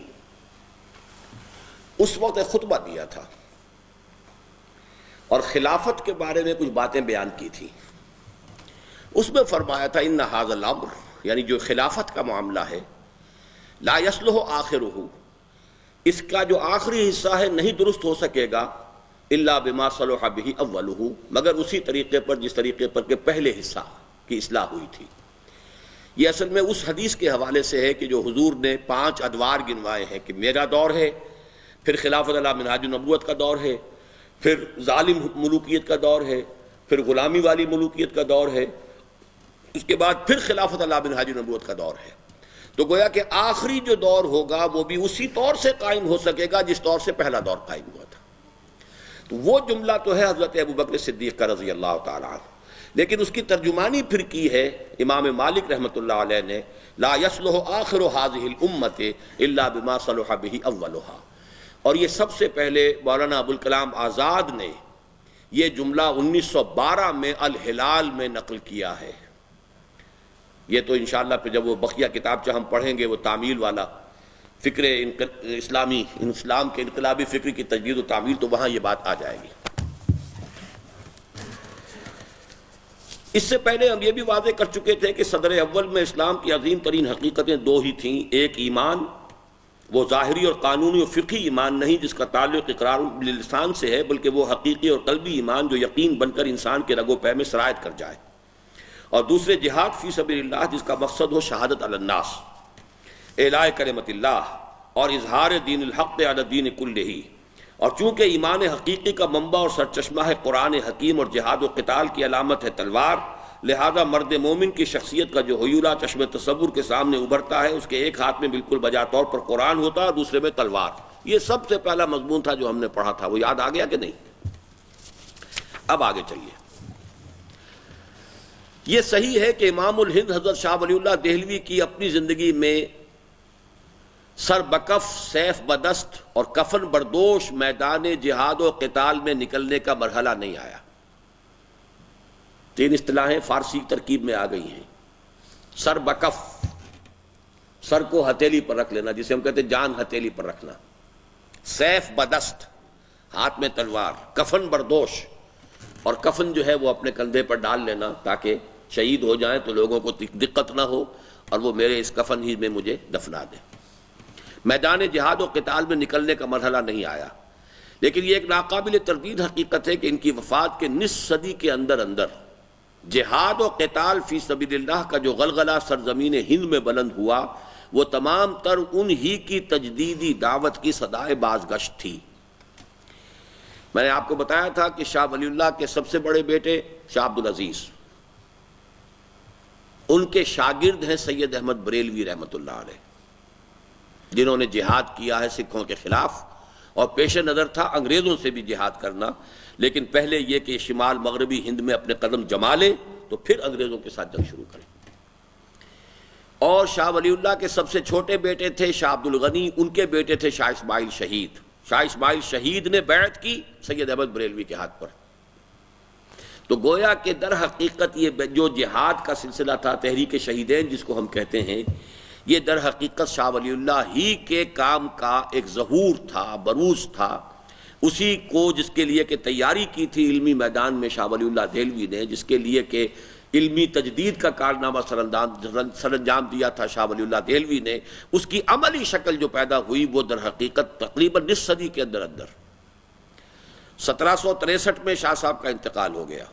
اس وقت ایک خطبہ دیا تھا اور خلافت کے بارے میں کچھ باتیں بیان کی تھی۔ اس میں فرمایا تھا ان ھذا الامر، یعنی جو خلافت کا معاملہ ہے، لا یصلح آخرہ، اس کا جو آخری حصہ ہے نہیں درست ہو سکے گا الا بما صلح به اولہ، مگر اسی طریقے پر جس طریقے پر کہ پہلے حصہ کی اصلاح ہوئی تھی۔ یہ اصل میں اس حدیث کے حوالے سے ہے کہ جو حضور نے 5 ادوار گنوائے ہیں کہ میرا دور ہے، پھر خلافت علی منہاج النبوت کا دور ہے، پھر ظالم ملوکیت کا دور ہے، پھر غلامی والی ملوکیت کا دور ہے، اس کے بعد پھر خلافت علی منہاج النبوت کا دور ہے۔ تو گویا کہ آخری جو دور ہوگا وہ بھی اسی طور سے قائم ہو سکے گا جس طور سے پہلا دور قائم ہوا تھا۔ تو وہ جملہ تو ہے حضرت ابو بکر صدیق کا رضی اللہ تعالیٰ عنہ، لیکن اس کی ترجمانی پھر کی ہے امام مالک رحمۃ اللہ علیہ نے، لا یصلح آخر هذه الامة الا بما صلح به اولها، اور یہ سب سے پہلے مولانا ابوالکلام آزاد نے یہ جملہ 1912 میں الہلال میں نقل کیا ہے۔ یہ تو انشاءاللہ پھر جب وہ بقیہ کتاب ہم پڑھیں گے، وہ تعمیل والا فکر اسلامی، اسلام کے انقلابی فکر کی تجدید و تعمیل، تو وہاں یہ بات آ جائے گی۔ اس سے پہلے ہم یہ بھی واضح کر چکے تھے کہ صدر اول میں اسلام کی عظیم ترین حقیقتیں 2 ہی تھیں، ایک ایمان، وہ ظاہری اور قانونی اور فقہی ایمان نہیں جس کا تعلق اقرار باللسان سے ہے، بلکہ وہ حقیقی اور قلبی ایمان جو یقین بن کر انسان کے رگ و پے میں سرایت کر جائے، اور دوسرے جہاد فی سبیل اللہ جس کا مقصد ہو شہادت علی الناس، اعلاء کلمت اللہ اور اظہار دین الحق علی الدین کلہ۔ اور چونکہ ایمان حقیقی کا منبع اور سرچشمہ ہے قرآن حکیم اور جہاد و قتال کی علامت ہے تلوار، لہذا مرد مومن کی شخصیت کا جو حیولہ چشم تصور کے سامنے ابھرتا ہے، اس کے ایک ہاتھ میں بالکل بجا طور پر قرآن ہوتا ہے اور دوسرے میں تلوار۔ یہ سب سے پہلا مضمون تھا جو ہم نے پڑھا تھا، وہ یاد آ گیا کہ نہیں؟ اب آگے چلیے۔ یہ صحیح ہے کہ امام الہند حضرت شاہ ولی اللہ دہلوی کی اپنی زندگی میں سر بکف، سیف بدست اور کفن بردوش میدان جہاد و قتال میں نکلنے کا مرحلہ نہیں آیا۔ 3 اصطلاحیں فارسی ترکیب میں آ گئی ہیں۔ سر بکف، سر کو ہتھیلی پر رکھ لینا، جسے ہم کہتے ہیں جان ہتھیلی پر رکھنا۔ سیف بدست، ہاتھ میں تلوار۔ کفن بردوش، اور کفن جو ہے وہ اپنے کندھے پر ڈال لینا تاکہ شہید ہو جائیں تو لوگوں کو دقت نہ ہو اور وہ میرے اس کفن ہی میں مجھے دفنا دیں۔ میدان جہاد و قتال میں نکلنے کا مرحلہ نہیں آیا، لیکن یہ ایک ناقابل تردید حقیقت ہے کہ ان کی وفات کے نصف صدی کے اندر جہاد و قتال فی سبیل اللہ کا جو غلغلہ سرزمین ہند میں بلند ہوا، وہ تمام تر ان ہی کی تجدیدی دعوت کی صدائے بازگشت تھی۔ میں نے آپ کو بتایا تھا کہ شاہ ولی اللہ کے سب سے بڑے بیٹے شاہ عبدالعزیز، ان کے شاگرد ہیں سید احمد بریلوی رحمۃ اللہ علیہ، جنہوں نے جہاد کیا ہے سکھوں کے خلاف، اور پیش نظر تھا انگریزوں سے بھی جہاد کرنا، لیکن پہلے یہ کہ شمال مغربی ہند میں اپنے قدم جما لیں تو پھر انگریزوں کے ساتھ جنگ شروع کریں۔ اور شاہ ولی اللہ کے سب سے چھوٹے بیٹے تھے شاہ عبد الغنی، ان کے بیٹے تھے شاہ اسماعیل شہید۔ شاہ اسماعیل شہید نے بیعت کی سید احمد بریلوی کے ہاتھ پر۔ تو گویا کہ در حقیقت یہ جو جہاد کا سلسلہ تھا، تحریک شہیدین جس کو ہم کہتے ہیں، یہ در حقیقت شاہ ولی اللہ ہی کے کام کا ایک ظہور تھا، بروز تھا، اسی کو جس کے لیے کہ تیاری کی تھی علمی میدان میں شاہ ولی اللہ دہلوی نے، جس کے لیے کہ علمی تجدید کا کارنامہ سر انجام دیا تھا شاہ ولی اللہ دہلوی نے، اس کی عملی شکل جو پیدا ہوئی وہ در حقیقت تقریباً نصف صدی کے اندر 1763 میں شاہ صاحب کا انتقال ہو گیا۔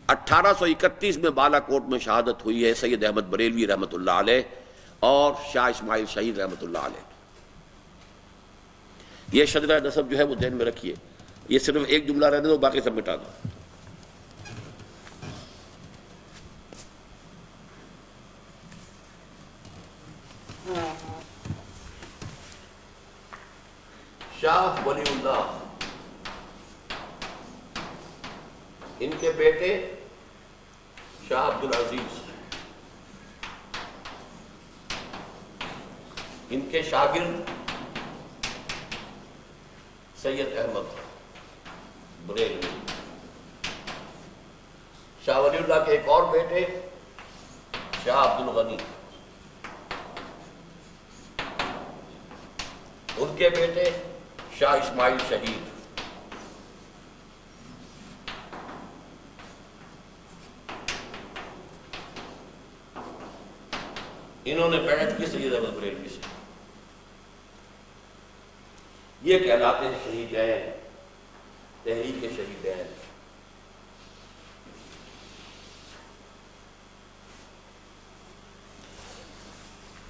1831 میں بالا کوٹ میں شہادت ہوئی ہے سید احمد بریلوی رحمۃ اللہ علیہ اور شاہ اسماعیل شہید رحمۃ اللہ علیہ۔ یہ شجرہ نسب جو ہے وہ ذہن میں رکھیے، یہ صرف ایک جملہ رہنے دو، باقی سب مٹا دو۔ شاہ ولی اللہ، ان کے بیٹے شاہ عبدالعزیز، ان کے شاگرد سید احمد بریلوی، شاہ ولی اللہ کے ایک اور بیٹے شاہ عبد الغنی، ان کے بیٹے شاہ اسماعیل شہید، انہوں نے بیعت کی سید احمد بریلوی سے۔ یہ کہلاتے ہیں شہیدین، تحریک شہیدین۔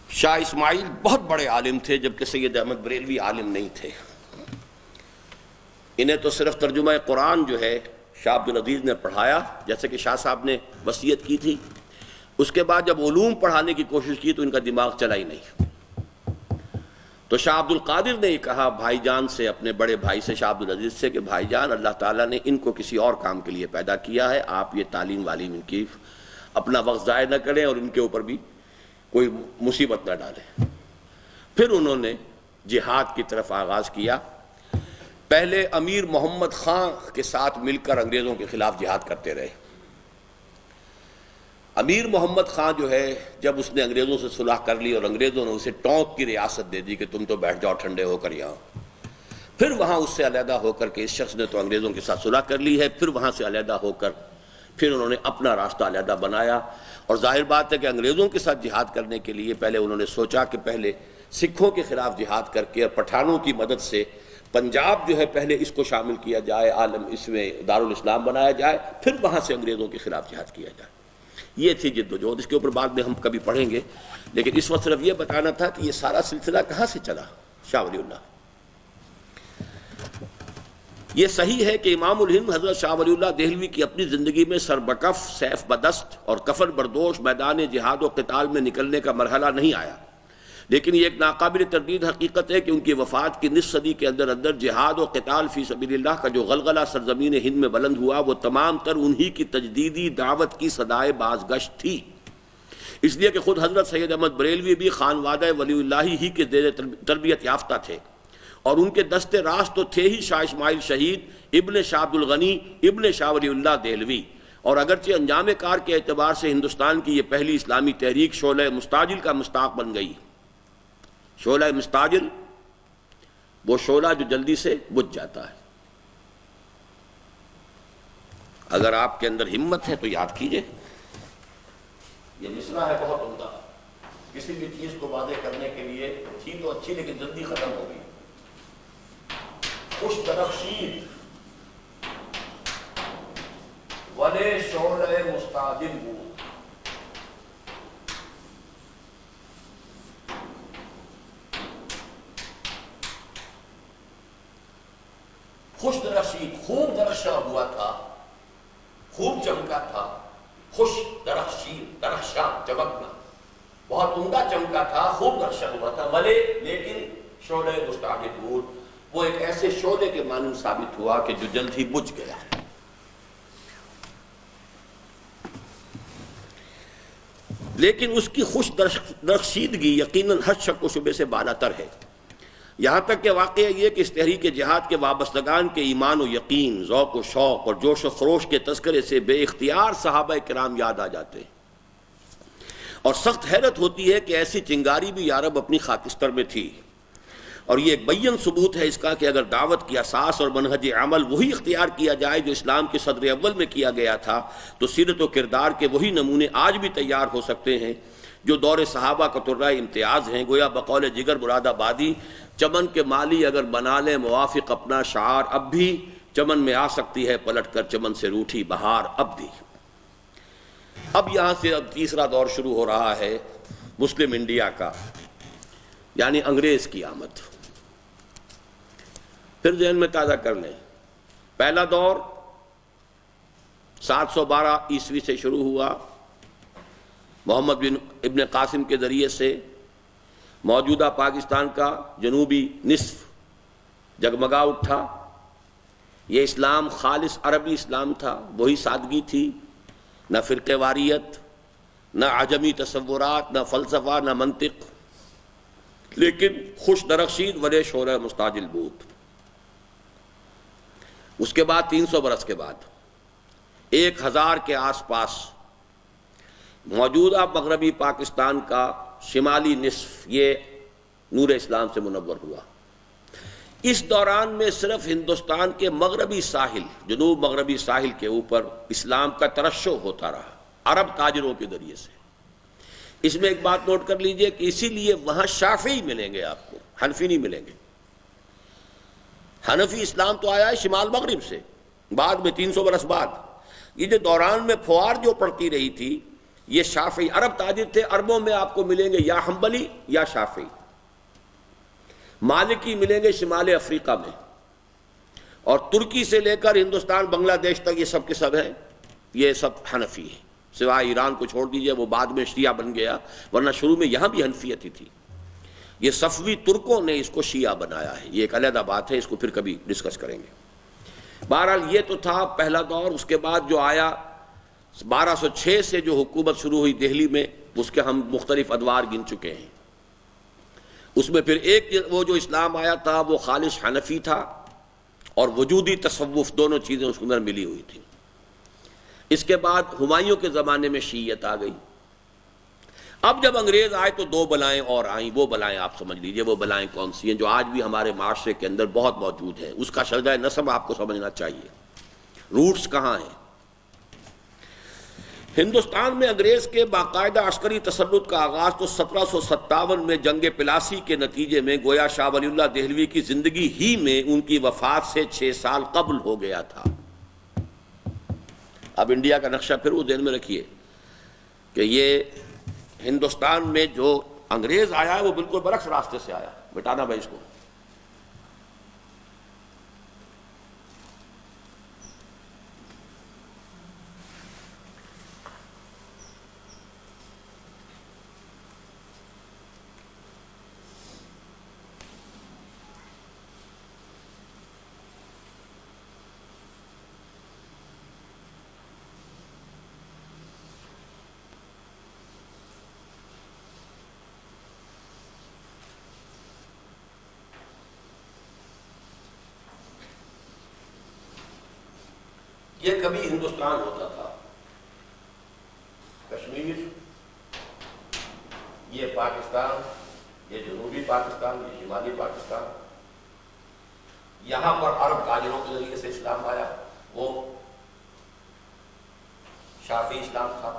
شاہ اسماعیل بہت بڑے عالم تھے، جبکہ سید احمد بریلوی عالم نہیں تھے۔ انہیں تو صرف ترجمہ قرآن جو ہے شاہ عبد العزیز نے پڑھایا، جیسے کہ شاہ صاحب نے وصیت کی تھی۔ اس کے بعد جب علوم پڑھانے کی کوشش کی تو ان کا دماغ چلا ہی نہیں۔ تو شاہ عبد القادر نے یہ کہا بھائی جان سے، اپنے بڑے بھائی سے، شاہ عبد العزیز سے، کہ بھائی جان اللہ تعالیٰ نے ان کو کسی اور کام کے لیے پیدا کیا ہے، آپ یہ تعلیم والیم ان کی اپنا وقت ضائع نہ کریں اور ان کے اوپر بھی کوئی مصیبت نہ ڈالیں۔ پھر انہوں نے جہاد کی طرف آغاز کیا۔ پہلے امیر محمد خان کے ساتھ مل کر انگریزوں کے خلاف جہاد کرتے رہے۔ امیر محمد خان جو ہے، جب اس نے انگریزوں سے صلح کر لی اور انگریزوں نے اسے ٹونک کی ریاست دے دی کہ تم تو بیٹھ جاؤ ٹھنڈے ہو کر یہاں، پھر وہاں اس سے علیحدہ ہو کر کے اس شخص نے تو انگریزوں کے ساتھ صلح کر لی ہے، پھر وہاں سے علیحدہ ہو کر پھر انہوں نے اپنا راستہ علیحدہ بنایا۔ اور ظاہر بات ہے کہ انگریزوں کے ساتھ جہاد کرنے کے لیے پہلے انہوں نے سوچا کہ پہلے سکھوں کے خلاف جہاد کر کے اور پٹھانوں کی مدد سے پنجاب جو ہے پہلے اس کو شامل کیا جائے، عالم اس میں دارالاسلام بنایا جائے، پھر وہاں سے انگریزوں کے خلاف جہاد کیا جائے۔ یہ تھی جد و جہد، اس کے اوپر بعد میں ہم کبھی پڑھیں گے، لیکن اس وقت صرف یہ بتانا تھا کہ یہ سارا سلسلہ کہاں سے چلا۔ شاہ ولی اللہ، یہ صحیح ہے کہ امام الہند حضرت شاہ ولی اللہ دہلوی کی اپنی زندگی میں سربکف، سیف بدست اور کفن بردوش میدان جہاد و قتال میں نکلنے کا مرحلہ نہیں آیا، لیکن یہ ایک ناقابل تردید حقیقت ہے کہ ان کی وفات کی نصف صدی کے اندر اندر جہاد و قتال فی سبیل اللہ کا جو غلغلہ سرزمین ہند میں بلند ہوا، وہ تمام تر انہی کی تجدیدی دعوت کی صدائے بازگشت تھی۔ اس لیے کہ خود حضرت سید احمد بریلوی بھی خانوادہ ولی اللہ ہی کے زیر تربیت یافتہ تھے، اور ان کے دست راست تو تھے ہی شاہ اسماعیل شہید ابن شاہ عبد الغنی ابن شاہ ولی اللہ دہلوی۔ اور اگرچہ انجام کار کے اعتبار سے ہندوستان کی یہ پہلی اسلامی تحریک شعلہ مستعجل کا مصداق بن گئی۔ شعلہ مستعجل، وہ شعلہ جو جلدی سے بجھ جاتا ہے۔ اگر آپ کے اندر ہمت ہے تو یاد کیجئے، یہ مصرع ہے بہت عمدہ، کسی بھی چیز کو واضح کرنے کے لیے تھی تو اچھی لیکن جلدی ختم ہو گئی۔ خوش درخشید ولے شعلہ مستعجل بود، خوش درخشید، خوب درخشاں ہوا تھا، خوب چمکا تھا۔ خوش درخشید، درخشاں چمکنا، بہت عمدہ چمکا تھا، خوب درخشاں ہوا تھا، ولے لیکن شعلہ مستعجل بود، وہ ایک ایسے شعلے کے مانند ثابت ہوا کہ جو جلد ہی بجھ گیا۔ لیکن اس کی خوش درخشیدگی یقیناً ہر شک و شبے سے بالاتر ہے، یہاں تک کہ واقعہ یہ کہ اس تحریک جہاد کے وابستگان کے ایمان و یقین، ذوق و شوق اور جوش و خروش کے تذکرے سے بے اختیار صحابہ کرام یاد آ جاتے ہیں، اور سخت حیرت ہوتی ہے کہ ایسی چنگاری بھی یارب اپنی خاکستر میں تھی۔ اور یہ ایک بیان ثبوت ہے اس کا کہ اگر دعوت کی اساس اور منہج عمل وہی اختیار کیا جائے جو اسلام کے صدر اول میں کیا گیا تھا، تو سیرت و کردار کے وہی نمونے آج بھی تیار ہو سکتے ہیں جو دور صحابہ کا طرۂ امتیاز ہیں۔ گویا بقول جگر مراد آبادی، چمن کے مالی اگر بنا لے موافق اپنا شعار، اب بھی چمن میں آ سکتی ہے پلٹ کر چمن سے روٹھی بہار اب بھی۔ اب یہاں سے اب تیسرا دور شروع ہو رہا ہے مسلم انڈیا کا، یعنی انگریز کی آمد۔ پھر ذہن میں تازہ کر لیں، پہلا دور 712 عیسوی سے شروع ہوا، محمد بن ابن قاسم کے ذریعے سے موجودہ پاکستان کا جنوبی نصف جگمگا اٹھا۔ یہ اسلام خالص عربی اسلام تھا، وہی سادگی تھی، نہ فرقہ واریت، نہ عجمی تصورات، نہ فلسفہ، نہ منطق، لیکن خوش درخشید ولے شعلہ مستعجل بود۔ اس کے بعد 300 برس کے بعد 1000 کے آس پاس موجودہ مغربی پاکستان کا شمالی نصف یہ نور اسلام سے منور ہوا۔ اس دوران میں صرف ہندوستان کے مغربی ساحل، جنوب مغربی ساحل کے اوپر اسلام کا ترشح ہوتا رہا عرب تاجروں کے ذریعے سے۔ اس میں ایک بات نوٹ کر لیجئے کہ اسی لیے وہاں شافعی ملیں گے آپ کو، حنفی نہیں ملیں گے۔ حنفی اسلام تو آیا ہے شمال مغرب سے، بعد میں 300 برس بعد۔ یہ جو دوران میں پھوار جو پڑتی رہی تھی، یہ شافعی عرب تاجر تھے، عربوں میں آپ کو ملیں گے یا حنبلی یا شافعی۔ مالکی ملیں گے شمال افریقہ میں، اور ترکی سے لے کر ہندوستان بنگلہ دیش تک یہ سب کے سب ہیں، یہ سب حنفی ہیں، سوائے ایران کو چھوڑ دیجئے، وہ بعد میں شیعہ بن گیا، ورنہ شروع میں یہاں بھی حنفیت ہی تھی۔ یہ صفوی ترکوں نے اس کو شیعہ بنایا ہے، یہ ایک علیحدہ بات ہے، اس کو پھر کبھی ڈسکس کریں گے۔ بہرحال یہ تو تھا پہلا دور۔ اس کے بعد جو آیا 1206 سے جو حکومت شروع ہوئی دہلی میں، اس کے ہم مختلف ادوار گن چکے ہیں۔ اس میں پھر ایک وہ جو اسلام آیا تھا وہ خالص حنفی تھا، اور وجودی تصوف، دونوں چیزیں اس کے اندر ملی ہوئی تھیں۔ اس کے بعد ہمایوں کے زمانے میں شیعیت آ گئی۔ اب جب انگریز آئے تو 2 بلائیں اور آئیں۔ وہ بلائیں آپ سمجھ لیجئے، وہ بلائیں کون سی ہیں جو آج بھی ہمارے معاشرے کے اندر بہت موجود ہیں۔ اس کا شرجۂ نسب آپ کو سمجھنا چاہیے، روٹس کہاں ہیں۔ ہندوستان میں انگریز کے باقاعدہ عسکری تسلط کا آغاز تو 1757 میں جنگ پلاسی کے نتیجے میں گویا شاہ ولی اللہ دہلوی کی زندگی ہی میں ان کی وفات سے 6 سال قبل ہو گیا تھا۔ اب انڈیا کا نقشہ پھر وہ ذہن میں رکھیے کہ یہ ہندوستان میں جو انگریز آیا ہے وہ بالکل برعکس راستے سے آیا۔ مٹانا بھائی اس کو۔ یہ کبھی ہندوستان ہوتا تھا، کشمیر، یہ پاکستان، یہ جنوبی پاکستان، یہ شمالی پاکستان۔ یہاں پر عرب تاجروں کے ذریعے سے اسلام آیا، وہ شافعی اسلام تھا۔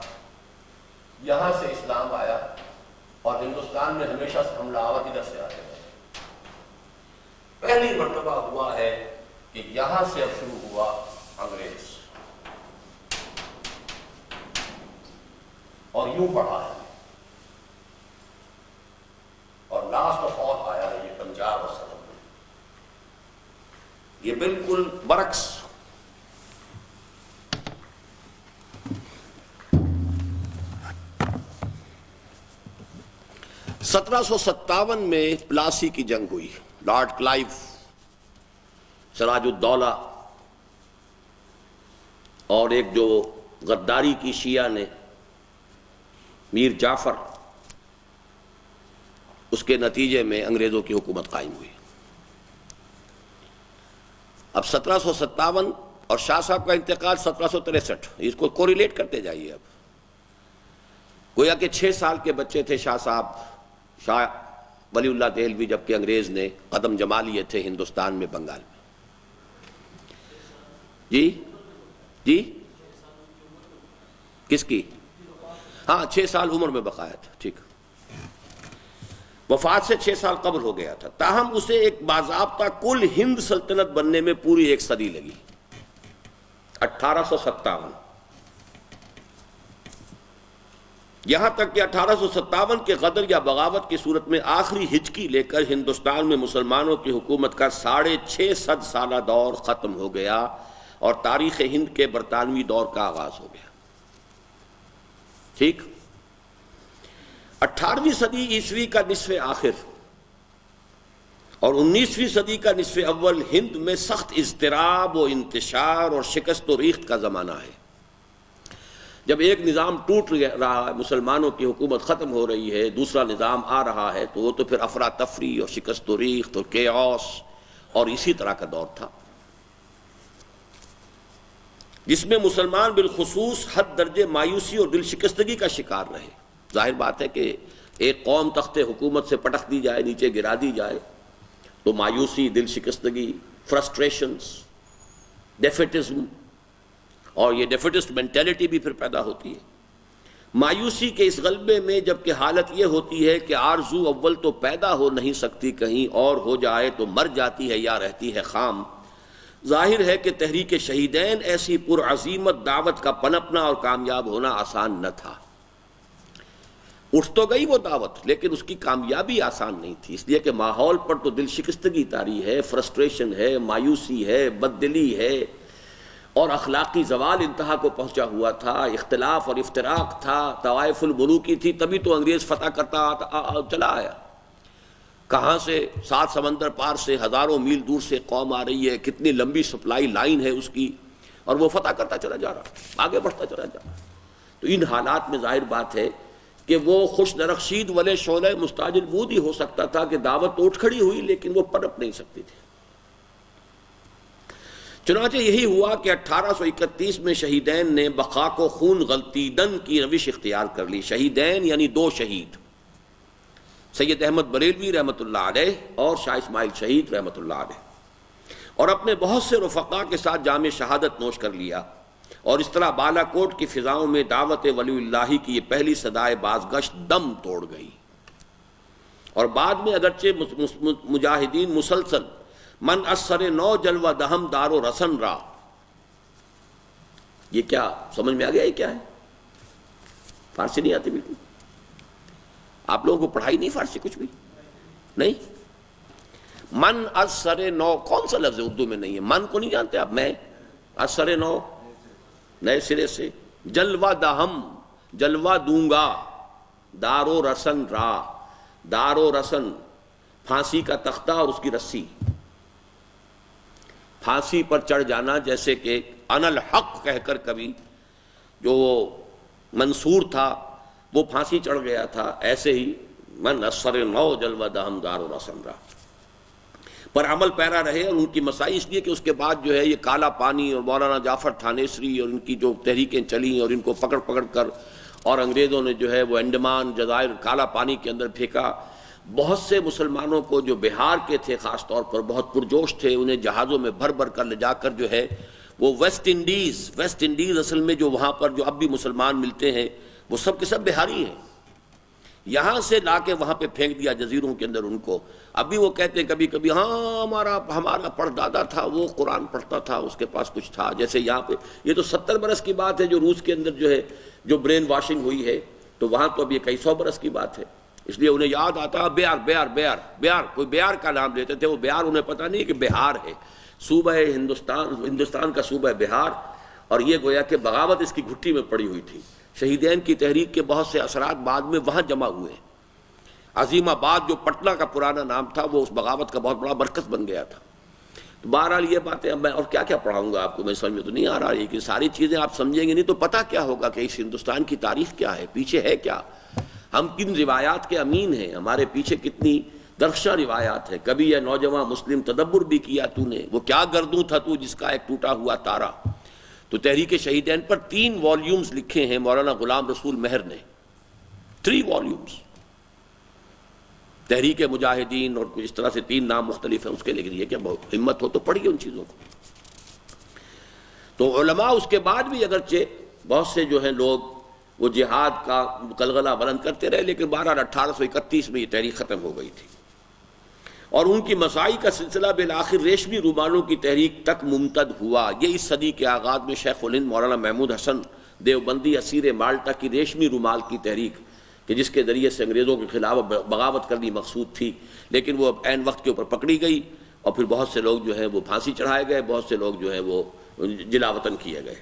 یہاں سے اسلام آیا، اور ہندوستان میں ہمیشہ سے حملہ آور ادھر سے آتے ہیں۔ پہلی مرتبہ ہوا ہے کہ یہاں سے اب شروع ہوا انگریز، اور یوں پڑھا ہے، اور لاسٹ آف آل آیا ہے یہ پنجاب اور سرحد میں۔ یہ بالکل برعکس۔ سترہ سو 57 میں پلاسی کی جنگ ہوئی، لارڈ کلائیو، سراج الدولہ اور ایک جو غداری کی شیعہ نے میر جعفر، اس کے نتیجے میں انگریزوں کی حکومت قائم ہوئی۔ اب 1757 اور شاہ صاحب کا انتقال 1763، اس کو کوریلیٹ کرتے جائیے۔ اب گویا کہ 6 سال کے بچے تھے شاہ صاحب، شاہ ولی اللہ دہلوی، جبکہ انگریز نے قدم جما لیے تھے ہندوستان میں، بنگال میں۔ جی کس کی؟ ہاں 6 سال عمر میں بقایا تھا، ٹھیک۔ وفات سے 6 سال قبل ہو گیا تھا، تاہم اسے ایک باضابطہ کل ہند سلطنت بننے میں پوری 1 صدی لگی، 1857۔ یہاں تک کہ 1857 کے غدر یا بغاوت کی صورت میں آخری ہچکی لے کر ہندوستان میں مسلمانوں کی حکومت کا 650 سالہ دور ختم ہو گیا، اور تاریخ ہند کے برطانوی دور کا آغاز ہو گیا، ٹھیک۔ 18ویں صدی عیسوی کا نصف آخر اور 19ویں صدی کا نصف اول ہند میں سخت اضطراب و انتشار اور شکست و ریخت کا زمانہ ہے۔ جب ایک نظام ٹوٹ رہا ہے، مسلمانوں کی حکومت ختم ہو رہی ہے، دوسرا نظام آ رہا ہے، تو وہ تو پھر افراتفری اور شکست و ریخت اور کیوس اور اسی طرح کا دور تھا۔ جس میں مسلمان بالخصوص حد درجے مایوسی اور دل شکستگی کا شکار رہے۔ ظاہر بات ہے کہ ایک قوم تخت حکومت سے پٹخ دی جائے، نیچے گرا دی جائے، تو مایوسی، دل شکستگی، فرسٹریشنز، ڈیفیٹزم، اور یہ ڈیفیٹسٹ مینٹیلٹی بھی پھر پیدا ہوتی ہے۔ مایوسی کے اس غلبے میں جبکہ حالت یہ ہوتی ہے کہ آرزو اول تو پیدا ہو نہیں سکتی، کہیں اور ہو جائے تو مر جاتی ہے یا رہتی ہے خام، ظاہر ہے کہ تحریک شہیدین ایسی پرعزیمت دعوت کا پنپنا اور کامیاب ہونا آسان نہ تھا۔ اٹھ تو گئی وہ دعوت، لیکن اس کی کامیابی آسان نہیں تھی، اس لیے کہ ماحول پر تو دل شکستگی طاری ہے، فرسٹریشن ہے، مایوسی ہے، بددلی ہے، اور اخلاقی زوال انتہا کو پہنچا ہوا تھا، اختلاف اور افتراق تھا، طوائف الملوکی تھی، تبھی تو انگریز فتح کرتا چلا آیا۔ کہاں سے؟ 7 سمندر پار سے، ہزاروں میل دور سے قوم آ رہی ہے، کتنی لمبی سپلائی لائن ہے اس کی، اور وہ فتح کرتا چلا جا رہا، آگے بڑھتا چلا جا رہا۔ تو ان حالات میں ظاہر بات ہے کہ وہ خوش درخشید ولے شعلہ مستعجل بود ہی ہو سکتا تھا کہ دعوت تو اٹھ کھڑی ہوئی لیکن وہ پنپ نہیں سکتی تھی۔ چنانچہ یہی ہوا کہ 1831 میں شہیدین نے بقا کو خون غلطیدن کی روش اختیار کر لی۔ شہیدین یعنی 2 شہید، سید احمد بریلوی رحمۃ اللہ علیہ اور شاہ اسماعیل شہید رحمۃ اللہ علیہ، اور اپنے بہت سے رفقا کے ساتھ جام شہادت نوش کر لیا، اور اس طرح بالا کوٹ کی فضاؤں میں دعوت ولی اللہ کی یہ پہلی صدائے بازگشت دم توڑ گئی۔ اور بعد میں اگرچہ مجاہدین مسلسل من اثر نو جلوہ دہم دار و رسن را، یہ کیا سمجھ میں آ گیا؟ یہ کیا ہے؟ فارسی نہیں آتی بالکل؟ آپ لوگوں کو پڑھائی نہیں فارسی کچھ بھی نہیں؟ من اثر نو کون سا لفظ اردو میں نہیں ہے؟ من کو نہیں جانتے آپ؟ میں اثر نو نئے سرے سے، جلوہ دہم جلوہ دوں گا، دار و رسن را، دار و رسن پھانسی کا تختہ اور اس کی رسی، پھانسی پر چڑھ جانا، جیسے کہ انا الحق کہہ کر کبھی جو منصور تھا وہ پھانسی چڑھ گیا تھا، ایسے ہی من اثر نو جلوہ دہم دار و رسن را پر عمل پیرا رہے۔ اور ان کی مسائی اس لیے کہ اس کے بعد جو ہے یہ کالا پانی اور مولانا جعفر تھانیسری اور ان کی جو تحریکیں چلیں اور ان کو پکڑ پکڑ کر اور انگریزوں نے جو ہے وہ انڈمان جزائر کالا پانی کے اندر پھینکا، بہت سے مسلمانوں کو جو بہار کے تھے خاص طور پر بہت پرجوش تھے، انہیں جہازوں میں بھر بھر کر لے جا کر جو ہے وہ ویسٹ انڈیز اصل میں جو وہاں پر جو اب بھی مسلمان ملتے ہیں وہ سب کے سب بہاری ہیں، یہاں سے لا کے وہاں پہ پھینک دیا جزیروں کے اندر ان کو۔ اب بھی وہ کہتے ہیں کبھی کبھی ہاں ہمارا پردادا تھا وہ قرآن پڑھتا تھا، اس کے پاس کچھ تھا، جیسے یہاں پہ یہ تو 70 برس کی بات ہے جو روس کے اندر جو ہے جو برین واشنگ ہوئی ہے، تو وہاں تو اب یہ کئی 100 برس کی بات ہے، اس لیے انہیں یاد آتا بیار کوئی بیار کا نام لیتے تھے، وہ بیار انہیں پتہ نہیں کہ بہار ہے، صوبہ ہندوستان کا صوبہ بہار، اور یہ گویا کہ بغاوت اس کی گھٹی میں پڑی ہوئی تھی۔ شہیدین کی تحریک کے بہت سے اثرات بعد میں وہاں جمع ہوئے۔ عظیم آباد جو پٹنہ کا پرانا نام تھا وہ اس بغاوت کا بہت بڑا مرکز بن گیا تھا۔ تو بہرحال یہ باتیں اب میں اور کیا پڑھاؤں گا آپ کو، میں سمجھ میں تو نہیں آ رہا ہے کہ ساری چیزیں آپ سمجھیں گے نہیں تو پتہ کیا ہوگا کہ اس ہندوستان کی تاریخ کیا ہے، پیچھے ہے کیا، ہم کن روایات کے امین ہیں، ہمارے پیچھے کتنی درخشاں روایات ہیں۔ کبھی یہ نوجوان مسلم تدبر بھی کیا تو نے، وہ کیا گردوں تھا تو جس کا ایک ٹوٹا ہوا تارا۔ تو تحریک شہیدین پر 3 والیومز لکھے ہیں مولانا غلام رسول مہر نے، 3 والیومز، تحریک مجاہدین اور اس طرح سے 3 نام مختلف ہیں اس کے، لیکن یہ کہ بہت ہمت ہو تو پڑھیے ان چیزوں کو۔ تو علماء اس کے بعد بھی اگرچہ بہت سے جو ہیں لوگ وہ جہاد کا قلقلہ بلند کرتے رہے، لیکن بہرحال 1831 میں یہ تحریک ختم ہو گئی تھی، اور ان کی مسائی کا سلسلہ بالآخر ریشمی رومالوں کی تحریک تک ممتد ہوا۔ یہ اس صدی کے آغاز میں شیخ الہند مولانا محمود حسن دیوبندی اسیر مالٹا کی ریشمی رومال کی تحریک، کہ جس کے ذریعے سے انگریزوں کے خلاف بغاوت کرنی مقصود تھی، لیکن وہ عین وقت کے اوپر پکڑی گئی، اور پھر بہت سے لوگ جو ہیں وہ پھانسی چڑھائے گئے، بہت سے لوگ جو ہیں وہ جلا وطن کیے گئے۔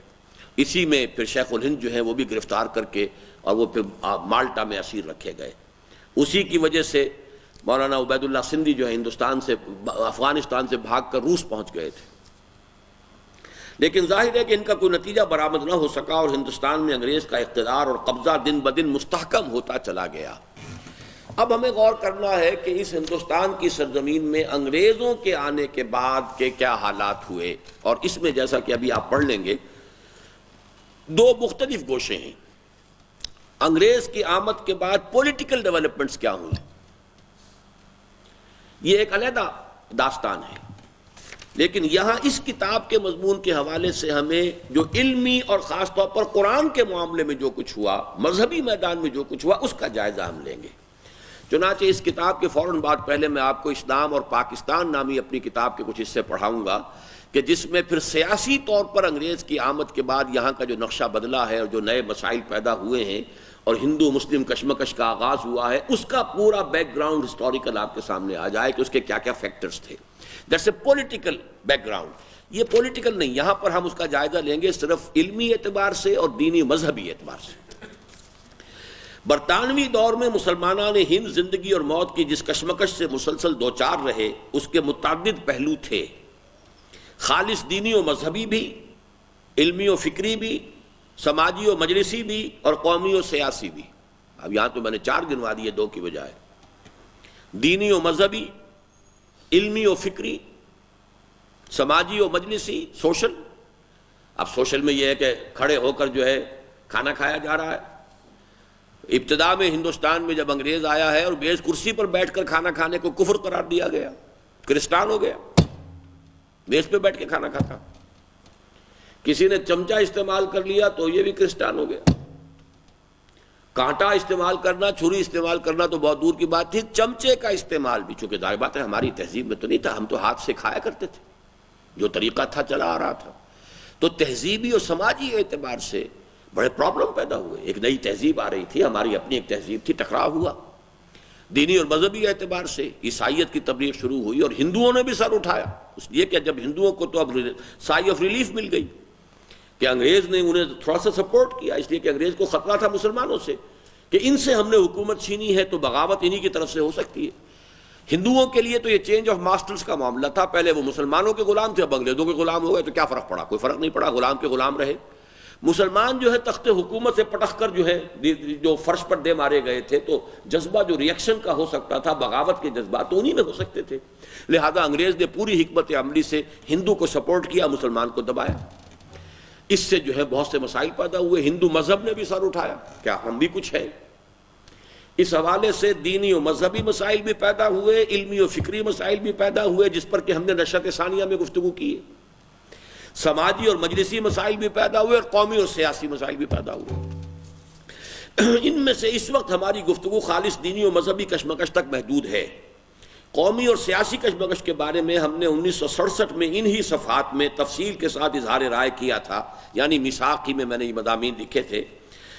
اسی میں پھر شیخ الہند جو ہیں وہ بھی گرفتار کر کے اور وہ پھر مالٹا میں اسیر رکھے گئے۔ اسی کی وجہ سے مولانا عبید اللہ سندھی جو ہے افغانستان سے بھاگ کر روس پہنچ گئے تھے، لیکن ظاہر ہے کہ ان کا کوئی نتیجہ برآمد نہ ہو سکا، اور ہندوستان میں انگریز کا اقتدار اور قبضہ دن بدن مستحکم ہوتا چلا گیا۔ اب ہمیں غور کرنا ہے کہ اس ہندوستان کی سرزمین میں انگریزوں کے آنے کے بعد کے کیا حالات ہوئے، اور اس میں جیسا کہ ابھی آپ پڑھ لیں گے دو مختلف گوشے ہیں۔ انگریز کی آمد کے بعد پولیٹیکل ڈیولپمنٹس کیا ہوئی، یہ ایک علیحدہ داستان ہے، لیکن یہاں اس کتاب کے مضمون کے حوالے سے ہمیں جو علمی اور خاص طور پر قرآن کے معاملے میں جو کچھ ہوا، مذہبی میدان میں جو کچھ ہوا، اس کا جائزہ ہم لیں گے۔ چنانچہ اس کتاب کے فوراً بعد پہلے میں آپ کو اسلام اور پاکستان نامی اپنی کتاب کے کچھ حصے پڑھاؤں گا کہ جس میں پھر سیاسی طور پر انگریز کی آمد کے بعد یہاں کا جو نقشہ بدلا ہے اور جو نئے مسائل پیدا ہوئے ہیں اور ہندو مسلم کشمکش کا آغاز ہوا ہے، اس کا پورا بیک گراؤنڈ ہسٹوریکل آپ کے سامنے آ جائے کہ اس کے کیا کیا فیکٹرز تھے۔ That's a political back ground. یہ پولیٹیکل نہیں، یہاں پر ہم اس کا جائزہ لیں گے صرف علمی اعتبار سے اور دینی مذہبی اعتبار سے۔ برطانوی دور میں مسلمانان ہند زندگی اور موت کی جس کشمکش سے مسلسل دوچار رہے، اس کے متعدد پہلو تھے، خالص دینی و مذہبی بھی، علمی و فکری بھی، سماجی و مجلسی بھی، اور قومی و سیاسی بھی۔ اب یہاں تو میں نے 4 گنوا دیے 2 کی بجائے، دینی و مذہبی، علمی و فکری، سماجی و مجلسی، سوشل۔ اب سوشل میں یہ ہے کہ کھڑے ہو کر جو ہے کھانا کھایا جا رہا ہے۔ ابتدا میں ہندوستان میں جب انگریز آیا ہے اور میز کرسی پر بیٹھ کر کھانا کھانے کو کفر قرار دیا گیا، کرسٹان ہو گیا، میز پہ بیٹھ کے کھانا کھاتا۔ کسی نے چمچہ استعمال کر لیا تو یہ بھی کرسٹان ہو گیا۔ کانٹا استعمال کرنا، چھری استعمال کرنا تو بہت دور کی بات تھی، چمچے کا استعمال بھی، چونکہ ظاہر بات ہے ہماری تہذیب میں تو نہیں تھا، ہم تو ہاتھ سے کھایا کرتے تھے، جو طریقہ تھا چلا آ رہا تھا۔ تو تہذیبی اور سماجی اعتبار سے بڑے پرابلم پیدا ہوئے۔ ایک نئی تہذیب آ رہی تھی، ہماری اپنی ایک تہذیب تھی، ٹکراؤ ہوا۔ دینی اور مذہبی اعتبار سے عیسائیت کی تبلیغ شروع ہوئی اور ہندوؤں نے بھی سر اٹھایا، اس لیے کہ جب ہندوؤں کو تو اب سائی آف ریلیف مل گئی کہ انگریز نے انہیں تھوڑا سا سپورٹ کیا، اس لیے کہ انگریز کو خطرہ تھا مسلمانوں سے کہ ان سے ہم نے حکومت چھینی ہے تو بغاوت انہی کی طرف سے ہو سکتی ہے۔ ہندوؤں کے لیے تو یہ چینج آف ماسٹرز کا معاملہ تھا، پہلے وہ مسلمانوں کے غلام تھے، اب انگریزوں کے غلام ہو گئے، تو کیا فرق پڑا؟ کوئی فرق نہیں پڑا، غلام کے غلام رہے۔ مسلمان جو ہے تخت حکومت سے پٹخ کر جو ہے جو فرش پر دے مارے گئے تھے، تو جذبہ جو ریئیکشن کا ہو سکتا تھا، بغاوت کے جذبات تو انہی میں ہو سکتے تھے، لہذا انگریز نے پوری حکمت عملی سے ہندو کو سپورٹ کیا، مسلمان کو دبایا۔ اس سے جو ہے بہت سے مسائل پیدا ہوئے، ہندو مذہب نے بھی سر اٹھایا، کیا ہم بھی کچھ ہیں؟ اس حوالے سے دینی و مذہبی مسائل بھی پیدا ہوئے، علمی و فکری مسائل بھی پیدا ہوئے، جس پر کہ ہم نے نشرت ثانیہ میں گفتگو کی ہے۔ سماجی اور مجلسی مسائل بھی پیدا ہوئے اور قومی اور سیاسی مسائل بھی پیدا ہوئے۔ ان میں سے اس وقت ہماری گفتگو خالص دینی و مذہبی کشمکش تک محدود ہے۔ قومی اور سیاسی کشمکش کے بارے میں ہم نے 1967 میں انہی صفحات میں تفصیل کے ساتھ اظہار رائے کیا تھا، یعنی میثاق ہی میں نے یہ مضامین لکھے تھے۔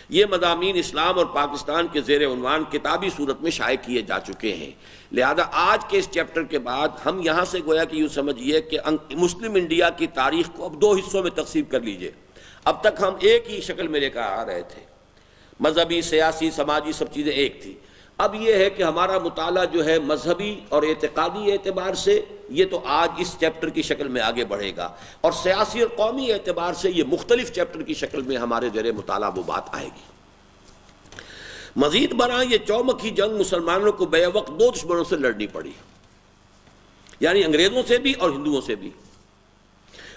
یہ مضامین اسلام اور پاکستان کے زیر عنوان کتابی صورت میں شائع کیے جا چکے ہیں، لہذا آج کے اس چیپٹر کے بعد ہم یہاں سے گویا کہ یوں سمجھیے کہ مسلم انڈیا کی تاریخ کو اب 2 حصوں میں تقسیم کر لیجئے۔ اب تک ہم ایک ہی شکل میں لے کر آ رہے تھے، مذہبی، سیاسی، سماجی سب چیزیں ایک تھی۔ اب یہ ہے کہ ہمارا مطالعہ جو ہے مذہبی اور اعتقادی اعتبار سے یہ تو آج اس چیپٹر کی شکل میں آگے بڑھے گا، اور سیاسی اور قومی اعتبار سے یہ مختلف چیپٹر کی شکل میں ہمارے زیر مطالعہ وہ بات آئے گی۔ مزید برآں یہ چومکھی جنگ مسلمانوں کو بے وقت 2 دشمنوں سے لڑنی پڑی، یعنی انگریزوں سے بھی اور ہندوؤں سے بھی،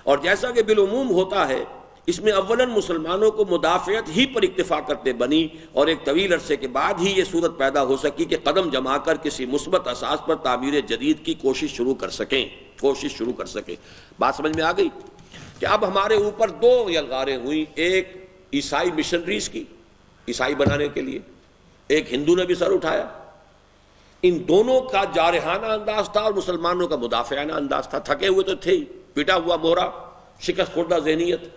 اور جیسا کہ بالعموم ہوتا ہے اس میں اولاً مسلمانوں کو مدافعت ہی پر اکتفا کرتے بنی، اور ایک طویل عرصے کے بعد ہی یہ صورت پیدا ہو سکی کہ قدم جما کر کسی مثبت اساس پر تعمیر جدید کی کوشش شروع کر سکیں۔ بات سمجھ میں آ گئی کہ اب ہمارے اوپر 2 یلغاریں ہوئیں، ایک عیسائی مشنریز کی، عیسائی بنانے کے لیے، ایک ہندو نے بھی سر اٹھایا۔ ان دونوں کا جارحانہ انداز تھا اور مسلمانوں کا مدافعانہ انداز تھا۔ تھکے ہوئے تو تھے ہی، پیٹا ہوا مورا، شکست خوردہ ذہنیت،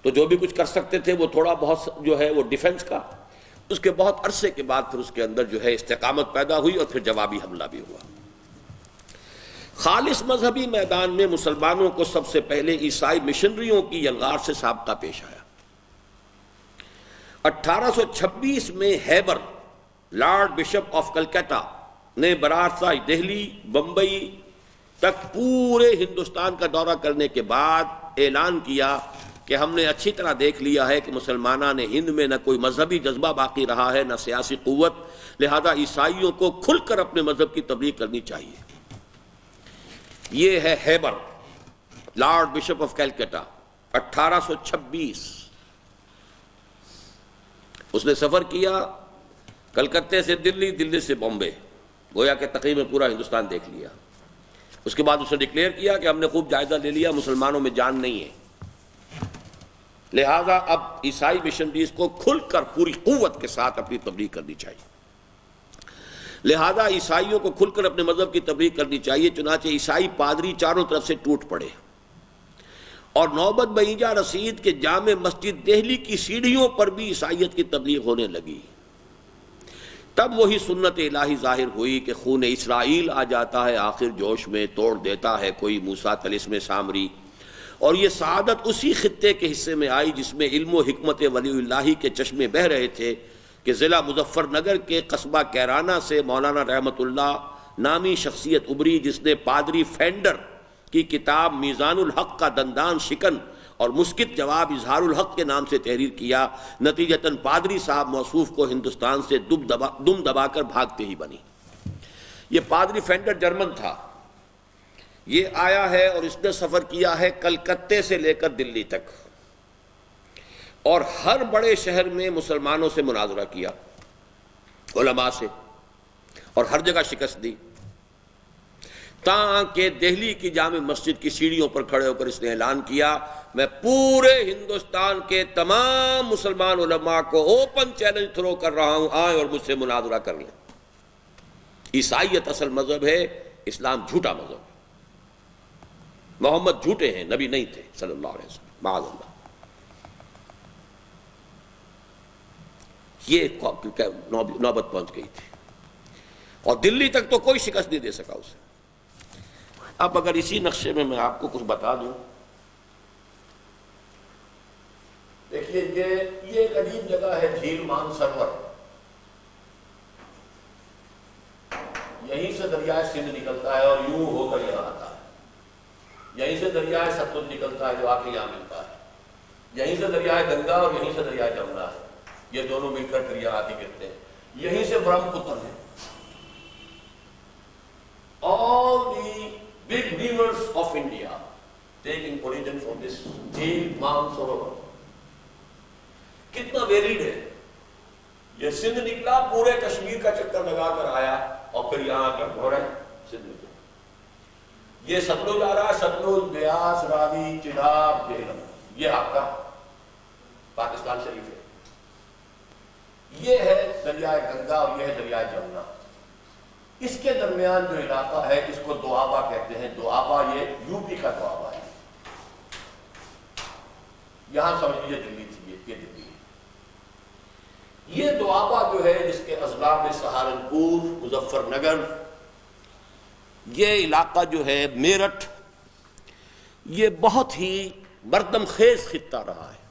تو جو بھی کچھ کر سکتے تھے وہ تھوڑا بہت جو ہے وہ ڈیفنس کا۔ اس کے بہت عرصے کے بعد پھر اس کے اندر جو ہے استقامت پیدا ہوئی اور پھر جوابی حملہ بھی ہوا۔ خالص مذہبی میدان میں مسلمانوں کو سب سے پہلے عیسائی مشنریوں کی یلغار سے سابقہ پیش آیا۔ 1826 میں Heber, Lord Bishop of Calcutta نے براہ دہلی، بمبئی تک پورے ہندوستان کا دورہ کرنے کے بعد اعلان کیا کہ ہم نے اچھی طرح دیکھ لیا ہے کہ مسلمانان ہند میں نہ کوئی مذہبی جذبہ باقی رہا ہے، نہ سیاسی قوت، لہذا عیسائیوں کو کھل کر اپنے مذہب کی تبلیغ کرنی چاہیے۔ یہ ہے Heber, Lord Bishop of Calcutta, 1826۔ اس نے سفر کیا کلکتے سے دلی، دلی سے بامبے، گویا کہ تقریباً پورا ہندوستان دیکھ لیا۔ اس کے بعد اس نے ڈکلیئر کیا کہ ہم نے خوب جائزہ لے لیا، مسلمانوں میں جان نہیں ہے، لہذا اب عیسائی مشنریز کو کھل کر پوری قوت کے ساتھ اپنی تبلیغ کرنی چاہیے، لہذا عیسائیوں کو کھل کر اپنے مذہب کی تبلیغ کرنی چاہیے۔ چنانچہ عیسائی پادری چاروں طرف سے ٹوٹ پڑے اور نوبت بہیجا رسید کہ جامع مسجد دہلی کی سیڑھیوں پر بھی عیسائیت کی تبلیغ ہونے لگی۔ تب وہی سنت الہی ظاہر ہوئی کہ خون اسرائیل آ جاتا ہے آخر جوش میں، توڑ دیتا ہے کوئی موسیٰ طلسم سامری، اور یہ سعادت اسی خطے کے حصے میں آئی جس میں علم و حکمت ولی اللہ کے چشمے بہہ رہے تھے کہ ضلع مظفر نگر کے قصبہ کیرانہ سے مولانا رحمت اللہ نامی شخصیت ابری، جس نے پادری فینڈر کی کتاب میزان الحق کا دندان شکن اور مسکت جواب اظہار الحق کے نام سے تحریر کیا۔ نتیجتاً پادری صاحب موصوف کو ہندوستان سے دم دبا کر بھاگتے ہی بنی۔ یہ پادری فینڈر جرمن تھا، یہ آیا ہے اور اس نے سفر کیا ہے کلکتے سے لے کر دلی تک، اور ہر بڑے شہر میں مسلمانوں سے مناظرہ کیا، علماء سے، اور ہر جگہ شکست دی، تاں کہ دہلی کی جامع مسجد کی سیڑھیوں پر کھڑے ہو کر اس نے اعلان کیا، میں پورے ہندوستان کے تمام مسلمان علماء کو اوپن چیلنج تھرو کر رہا ہوں، آئیں اور مجھ سے مناظرہ کر لیں۔ عیسائیت اصل مذہب ہے، اسلام جھوٹا مذہب ہے، محمد جھوٹے ہیں، نبی نہیں تھے صلی اللہ علیہ وسلم، معاذ اللہ۔ یہ نوبت پہنچ گئی تھی، اور دلی تک تو کوئی شکست نہیں دے سکا اسے۔ اب اگر اسی نقشے میں آپ کو کچھ بتا دوں، دیکھیے یہ ایک عجیب جگہ ہے، جھیل مان سرور، یہیں سے دریائے سندھ نکلتا ہے اور یوں ہو کر یہاں آتا ہے، یہیں سے دریائے ستلج نکلتا ہے جو آ کے یہاں ملتا ہے، یہیں سے دریائے گنگا اور یہیں سے دریائے جمنا ہے، یہ دونوں مل کر دریا آتی گرتے ہیں، یہیں سے برہم پتر ہے۔ All the big rivers of India taking origin from this جھیل مان سروور۔ کتنا ویریڈ ہے، یہ سندھ نکلا، پورے کشمیر کا چکر لگا کر آیا اور پھر یہاں آ کر گھوڑا سندھ میں، یہ ستلج آ رہا ہے، ستلج، بیاس، راوی، چناب، جہلم، یہ آپ کا پاکستان شریف ہے، یہ ہے دریائے گنگا اور یہ ہے دریائے جمنا۔ اس کے درمیان جو علاقہ ہے اس کو دوآبا کہتے ہیں، دوآبا یہ یو پی کا دوآبا ہے، یہاں سمجھ لیجیے دلی تھی، یہ دلی ہے۔ یہ دوآبا جو ہے جس کے اضلاع میں سہارنپور، مظفر نگر، یہ علاقہ جو ہے میرٹھ، یہ بہت ہی مردم خیز خطہ رہا ہے۔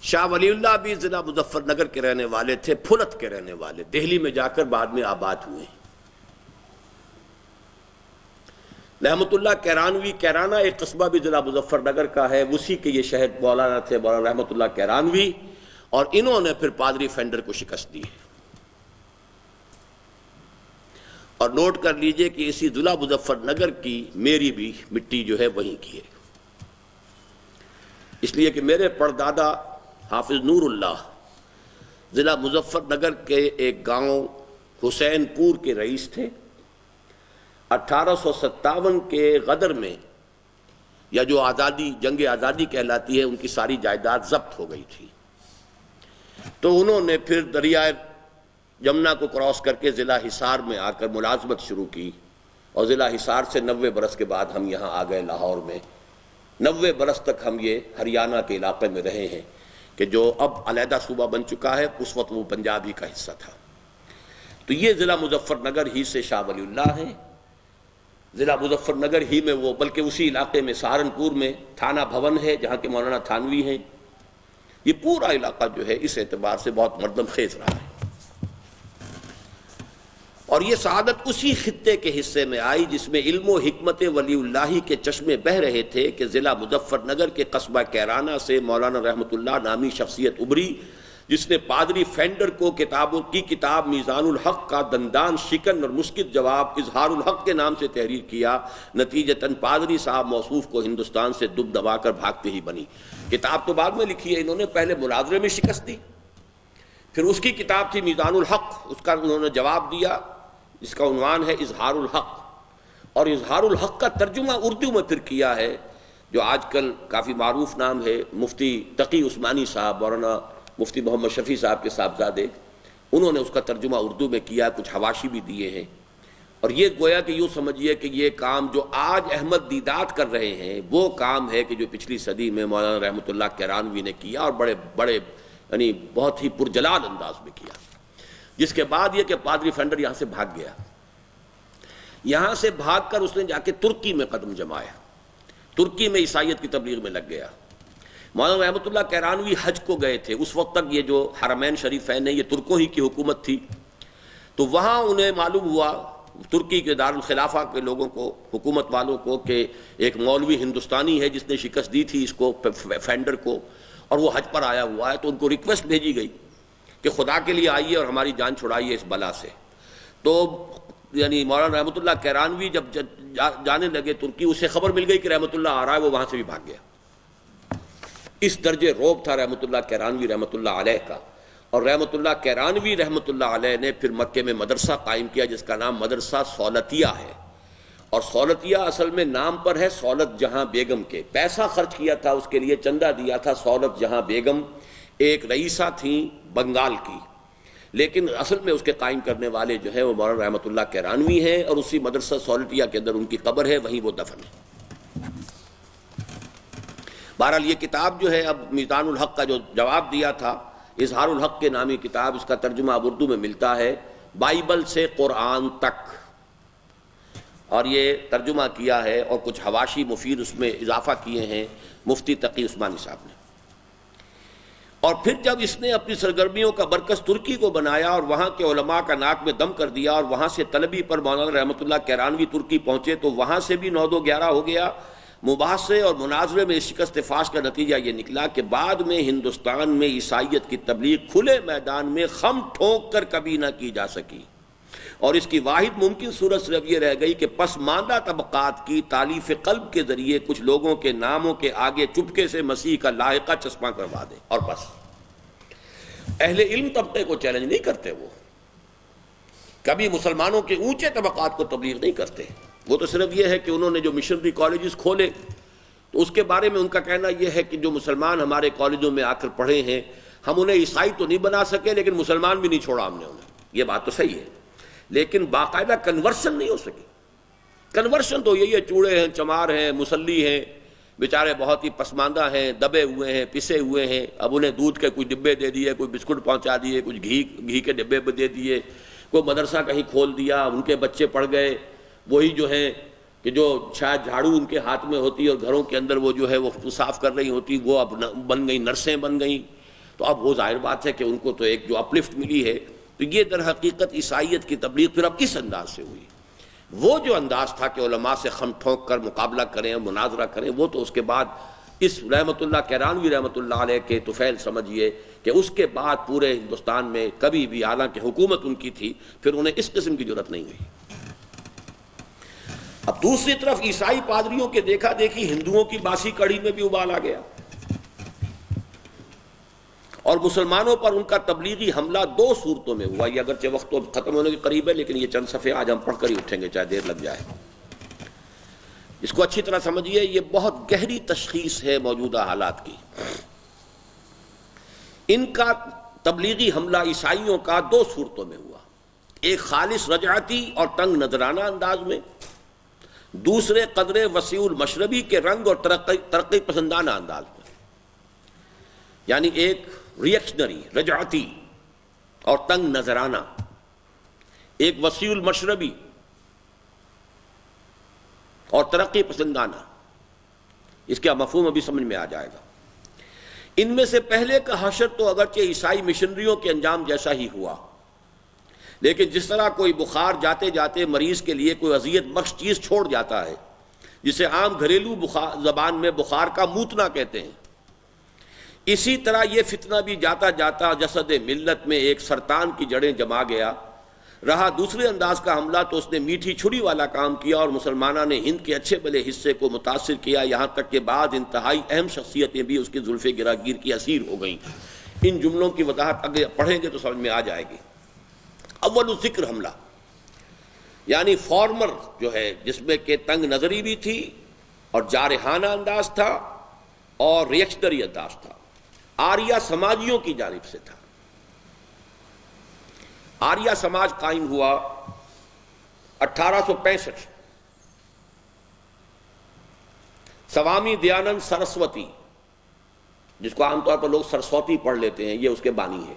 شاہ ولی اللہ بھی ضلع مظفر نگر کے رہنے والے تھے، پھلت کے رہنے والے، دہلی میں جا کر بعد میں آباد ہوئے۔ رحمت اللہ کیرانوی، کیرانہ ایک قصبہ بھی ضلع مظفر نگر کا ہے، اسی کے یہ شہر مولانا تھے، مولانا رحمت اللہ کیرانوی، اور انہوں نے پھر پادری فینڈر کو شکست دی ہے۔ اور نوٹ کر لیجئے کہ اسی ضلع مظفر نگر کی میری بھی مٹی جو ہے وہیں کی ہے، اس لیے کہ میرے پردادا حافظ نور اللہ ضلع مظفر نگر کے ایک گاؤں حسین پور کے رئیس تھے۔ 1857 کے غدر میں، یا جو آزادی، جنگ آزادی کہلاتی ہے، ان کی ساری جائیداد ضبط ہو گئی تھی، تو انہوں نے پھر دریائے جمنا کو کراس کر کے ضلع حصار میں آ کر ملازمت شروع کی، اور ضلع حصار سے 90 برس کے بعد ہم یہاں آ گئے لاہور میں۔ 90 برس تک ہم یہ ہریانہ کے علاقے میں رہے ہیں کہ جو اب علیحدہ صوبہ بن چکا ہے، اس وقت وہ پنجاب ہی کا حصہ تھا۔ تو یہ ضلع مظفر نگر ہی سے شاہ ولی اللہ ہے، ضلع مظفر نگر ہی میں وہ، بلکہ اسی علاقے میں سہارنپور میں تھانہ بھون ہے جہاں کے مولانا تھانوی ہیں۔ یہ پورا علاقہ جو ہے اس اعتبار سے بہت مردم خیز رہا ہے، اور یہ سعادت اسی خطے کے حصے میں آئی جس میں علم و حکمت ولی اللہ کے چشمے بہہ رہے تھے کہ ضلع مظفر نگر کے قصبہ کیرانہ سے مولانا رحمت اللہ نامی شخصیت ابری، جس نے پادری فینڈر کو کتابوں کی کتاب میزان الحق کا دندان شکن اور مسکت جواب اظہار الحق کے نام سے تحریر کیا، نتیجتاً پادری صاحب موصوف کو ہندوستان سے دب دبا کر بھاگتے ہی بنی۔ کتاب تو بعد میں لکھی ہے انہوں نے، پہلے مناظرے میں شکست دی، پھر اس کی کتاب تھی میزان الحق، اس کا انہوں نے جواب دیا، اس کا عنوان ہے اظہار الحق، اور اظہار الحق کا ترجمہ اردو میں پھر کیا ہے جو آج کل کافی معروف نام ہے مفتی تقی عثمانی صاحب، مولانا مفتی محمد شفیع صاحب کے صاحبزادے، انہوں نے اس کا ترجمہ اردو میں کیا، کچھ حواشی بھی دیے ہیں۔ اور یہ گویا کہ یوں سمجھیے کہ یہ کام جو آج احمد دیدات کر رہے ہیں وہ کام ہے کہ جو پچھلی صدی میں مولانا رحمۃ اللہ کیرانوی نے کیا، اور بڑے یعنی بہت ہی پرجلال انداز میں کیا۔ جس کے بعد یہ کہ پادری فینڈر یہاں سے بھاگ گیا، یہاں سے بھاگ کر اس نے جا کے ترکی میں قدم جمایا، ترکی میں عیسائیت کی تبلیغ میں لگ گیا۔ مولانا رحمۃ اللہ کیرانوی حج کو گئے تھے، اس وقت تک یہ جو حرمین شریفین ہیں یہ ترکوں ہی کی حکومت تھی، تو وہاں انہیں معلوم ہوا ترکی کے دارالخلافہ کے لوگوں کو، حکومت والوں کو، کہ ایک مولوی ہندوستانی ہے جس نے شکست دی تھی اس کو فینڈر کو، اور وہ حج پر آیا ہوا ہے، تو ان کو ریکویسٹ بھیجی گئی کہ خدا کے لیے آئیے اور ہماری جان چھڑائیے اس بلا سے۔ تو یعنی مولانا رحمۃ اللہ کیرانوی جب جانے لگے ترکی، اسے خبر مل گئی کہ رحمۃ اللہ آ رہا ہے، وہ وہاں سے بھی بھاگ گیا۔ اس درجے روب تھا رحمۃ اللہ کیرانوی رحمۃ اللہ علیہ کا۔ اور رحمۃ اللہ کیرانوی رحمۃ اللہ علیہ نے پھر مکے میں مدرسہ قائم کیا جس کا نام مدرسہ سولتیہ ہے، اور سولتیہ اصل میں نام پر ہے سولت جہاں بیگم کے، پیسہ خرچ کیا تھا اس کے لیے، چندہ دیا تھا سولت جہاں بیگم، ایک رئیسہ تھیں بنگال کی، لیکن اصل میں اس کے قائم کرنے والے جو ہیں وہ مولانا رحمۃ اللہ کیرانوی ہیں، اور اسی مدرسہ سولتیہ کے اندر ان کی قبر ہے، وہیں وہ دفن ہے۔ بہرحال یہ کتاب جو ہے، اب میزان الحق کا جو جواب دیا تھا، اظہار الحق کے نامی کتاب، اس کا ترجمہ اب اردو میں ملتا ہے، بائبل سے قرآن تک، اور یہ ترجمہ کیا ہے اور کچھ حواشی مفید اس میں اضافہ کیے ہیں مفتی تقی عثمانی صاحب نے۔ اور پھر جب اس نے اپنی سرگرمیوں کا مرکز ترکی کو بنایا اور وہاں کے علماء کا ناک میں دم کر دیا، اور وہاں سے طلبی پر مولانا رحمۃ اللہ کیرانوی ترکی پہنچے، تو وہاں سے بھی 9-2-11 ہو گیا۔ مباحثے اور مناظرے میں شکست فاش کا نتیجہ یہ نکلا کہ بعد میں ہندوستان میں عیسائیت کی تبلیغ کھلے میدان میں خم ٹھونک کر کبھی نہ کی جا سکی، اور اس کی واحد ممکن صورت صرف یہ رہ گئی کہ پسماندہ طبقات کی تالیف قلب کے ذریعے کچھ لوگوں کے ناموں کے آگے چپکے سے مسیح کا لاحقہ چسپاں کروا دے، اور بس۔ اہل علم طبقے کو چیلنج نہیں کرتے، وہ کبھی مسلمانوں کے اونچے طبقات کو تبلیغ نہیں کرتے، وہ تو صرف یہ ہے کہ انہوں نے جو مشنری کالجز کھولے تو اس کے بارے میں ان کا کہنا یہ ہے کہ جو مسلمان ہمارے کالجوں میں آ کر پڑھے ہیں، ہم انہیں عیسائی تو نہیں بنا سکے لیکن مسلمان بھی نہیں چھوڑا ہم نے انہیں۔ یہ بات تو صحیح ہے، لیکن باقاعدہ کنورشن نہیں ہو سکی۔ کنورشن تو یہی ہے، چوڑے ہیں، چمار ہیں، مسلی ہیں، بیچارے بہت ہی پسماندہ ہیں، دبے ہوئے ہیں، پسے ہوئے ہیں، اب انہیں دودھ کے کچھ ڈبے دے دیے، کوئی بسکٹ پہنچا دیے، کچھ گھی کے ڈبے دے دیے، کوئی مدرسہ کہیں کھول دیا، ان کے بچے پڑھ گئے، وہی جو ہیں کہ جو شاید جھاڑو ان کے ہاتھ میں ہوتی اور گھروں کے اندر وہ جو ہے وہ صاف کر رہی ہوتی، وہ اب بن گئی نرسیں بن گئیں۔ تو اب وہ ظاہر بات ہے کہ ان کو تو ایک جو اپلفٹ ملی ہے، تو یہ در حقیقت عیسائیت کی تبلیغ پھر اب اس انداز سے ہوئی۔ وہ جو انداز تھا کہ علماء سے خم ٹھونک کر مقابلہ کریں، مناظرہ کریں، وہ تو اس کے بعد اس رحمۃ اللہ کیرانوی رحمۃ اللہ علیہ کے طفیل سمجھیے کہ اس کے بعد پورے ہندوستان میں کبھی بھی، حالانکہ حکومت ان کی تھی، پھر انہیں اس قسم کی ضرورت نہیں ہوئی۔ اب دوسری طرف عیسائی پادریوں کے دیکھا دیکھی ہندوؤں کی باسی کڑی میں بھی ابال آ گیا، اور مسلمانوں پر ان کا تبلیغی حملہ 2 صورتوں میں ہوا۔ یہ اگرچہ وقت تو ختم ہونے کے قریب ہے، لیکن یہ چند صفحے آج ہم پڑھ کر ہی اٹھیں گے چاہے دیر لگ جائے۔ اس کو اچھی طرح سمجھیے، یہ بہت گہری تشخیص ہے موجودہ حالات کی۔ ان کا تبلیغی حملہ عیسائیوں کا 2 صورتوں میں ہوا، ایک خالص رجعتی اور تنگ نظرانہ انداز میں، دوسرے قدر وسیع المشربی کے رنگ اور ترقی پسندانہ انداز میں۔ یعنی ایک ریئیکشنری، رجعتی اور تنگ نظرانہ، ایک وسیع المشربی اور ترقی پسندانہ۔ اس کا مفہوم ابھی سمجھ میں آ جائے گا۔ ان میں سے پہلے کا حشر تو اگرچہ عیسائی مشنریوں کے انجام جیسا ہی ہوا، لیکن جس طرح کوئی بخار جاتے جاتے مریض کے لیے کوئی اذیت بخش چیز چھوڑ جاتا ہے، جسے عام گھریلو زبان میں بخار کا موتنا کہتے ہیں، اسی طرح یہ فتنہ بھی جاتا جاتا جسد ملت میں ایک سرطان کی جڑیں جما گیا۔ رہا دوسرے انداز کا حملہ تو اس نے میٹھی چھری والا کام کیا اور مسلمانوں نے ہند کے اچھے بھلے حصے کو متاثر کیا، یہاں تک کہ بعض انتہائی اہم شخصیتیں بھی اس کی زلف گراگیر کی اسیر ہو گئیں۔ ان جملوں کی وضاحت اگر پڑھیں گے تو سمجھ میں آ جائے گی۔ اول ذکر حملہ یعنی فارمر جو ہے، جس میں کہ تنگ نظری بھی تھی اور جارحانہ انداز تھا اور ریئیکشنری انداز تھا، آریہ سماجیوں کی جانب سے تھا۔ آریہ سماج قائم ہوا 1865۔ سوامی دیانند سرسوتی، جس کو عام طور پر لوگ سرسوتی پڑھ لیتے ہیں، یہ اس کے بانی ہے،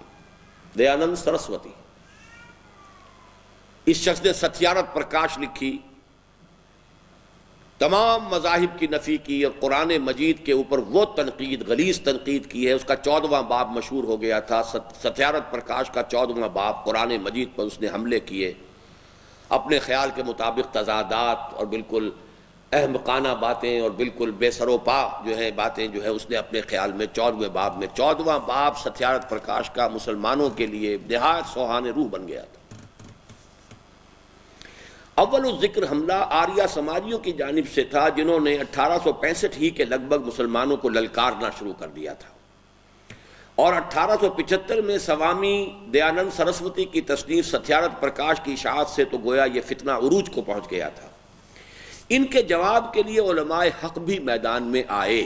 دیانند سرسوتی۔ اس شخص نے ستیارت پرکاش لکھی، تمام مذاہب کی نفی کی اور قرآن مجید کے اوپر وہ تنقید، غلیظ تنقید کی ہے۔ اس کا 14واں باب مشہور ہو گیا تھا، ستیارت پرکاش کا 14واں باب، قرآن مجید پر اس نے حملے کیے، اپنے خیال کے مطابق تضادات اور بالکل احمقانہ باتیں اور بالکل بے سر و پا جو ہیں باتیں جو ہے اس نے اپنے خیال میں 14ویں باب میں، 14واں باب ستیارت پرکاش کا مسلمانوں کے لیے نہایت سوہان روح بن گیا تھا۔ اول ذکر حملہ آریہ سماجیوں کی جانب سے تھا، جنہوں نے 1865 ہی کے لگ بھگ مسلمانوں کو للکارنا شروع کر دیا تھا، اور 1875 میں سوامی دیانند سرسوتی کی تصنیف ستیارت پرکاش کی اشاعت سے تو گویا یہ فتنہ عروج کو پہنچ گیا تھا۔ ان کے جواب کے لیے علماء حق بھی میدان میں آئے،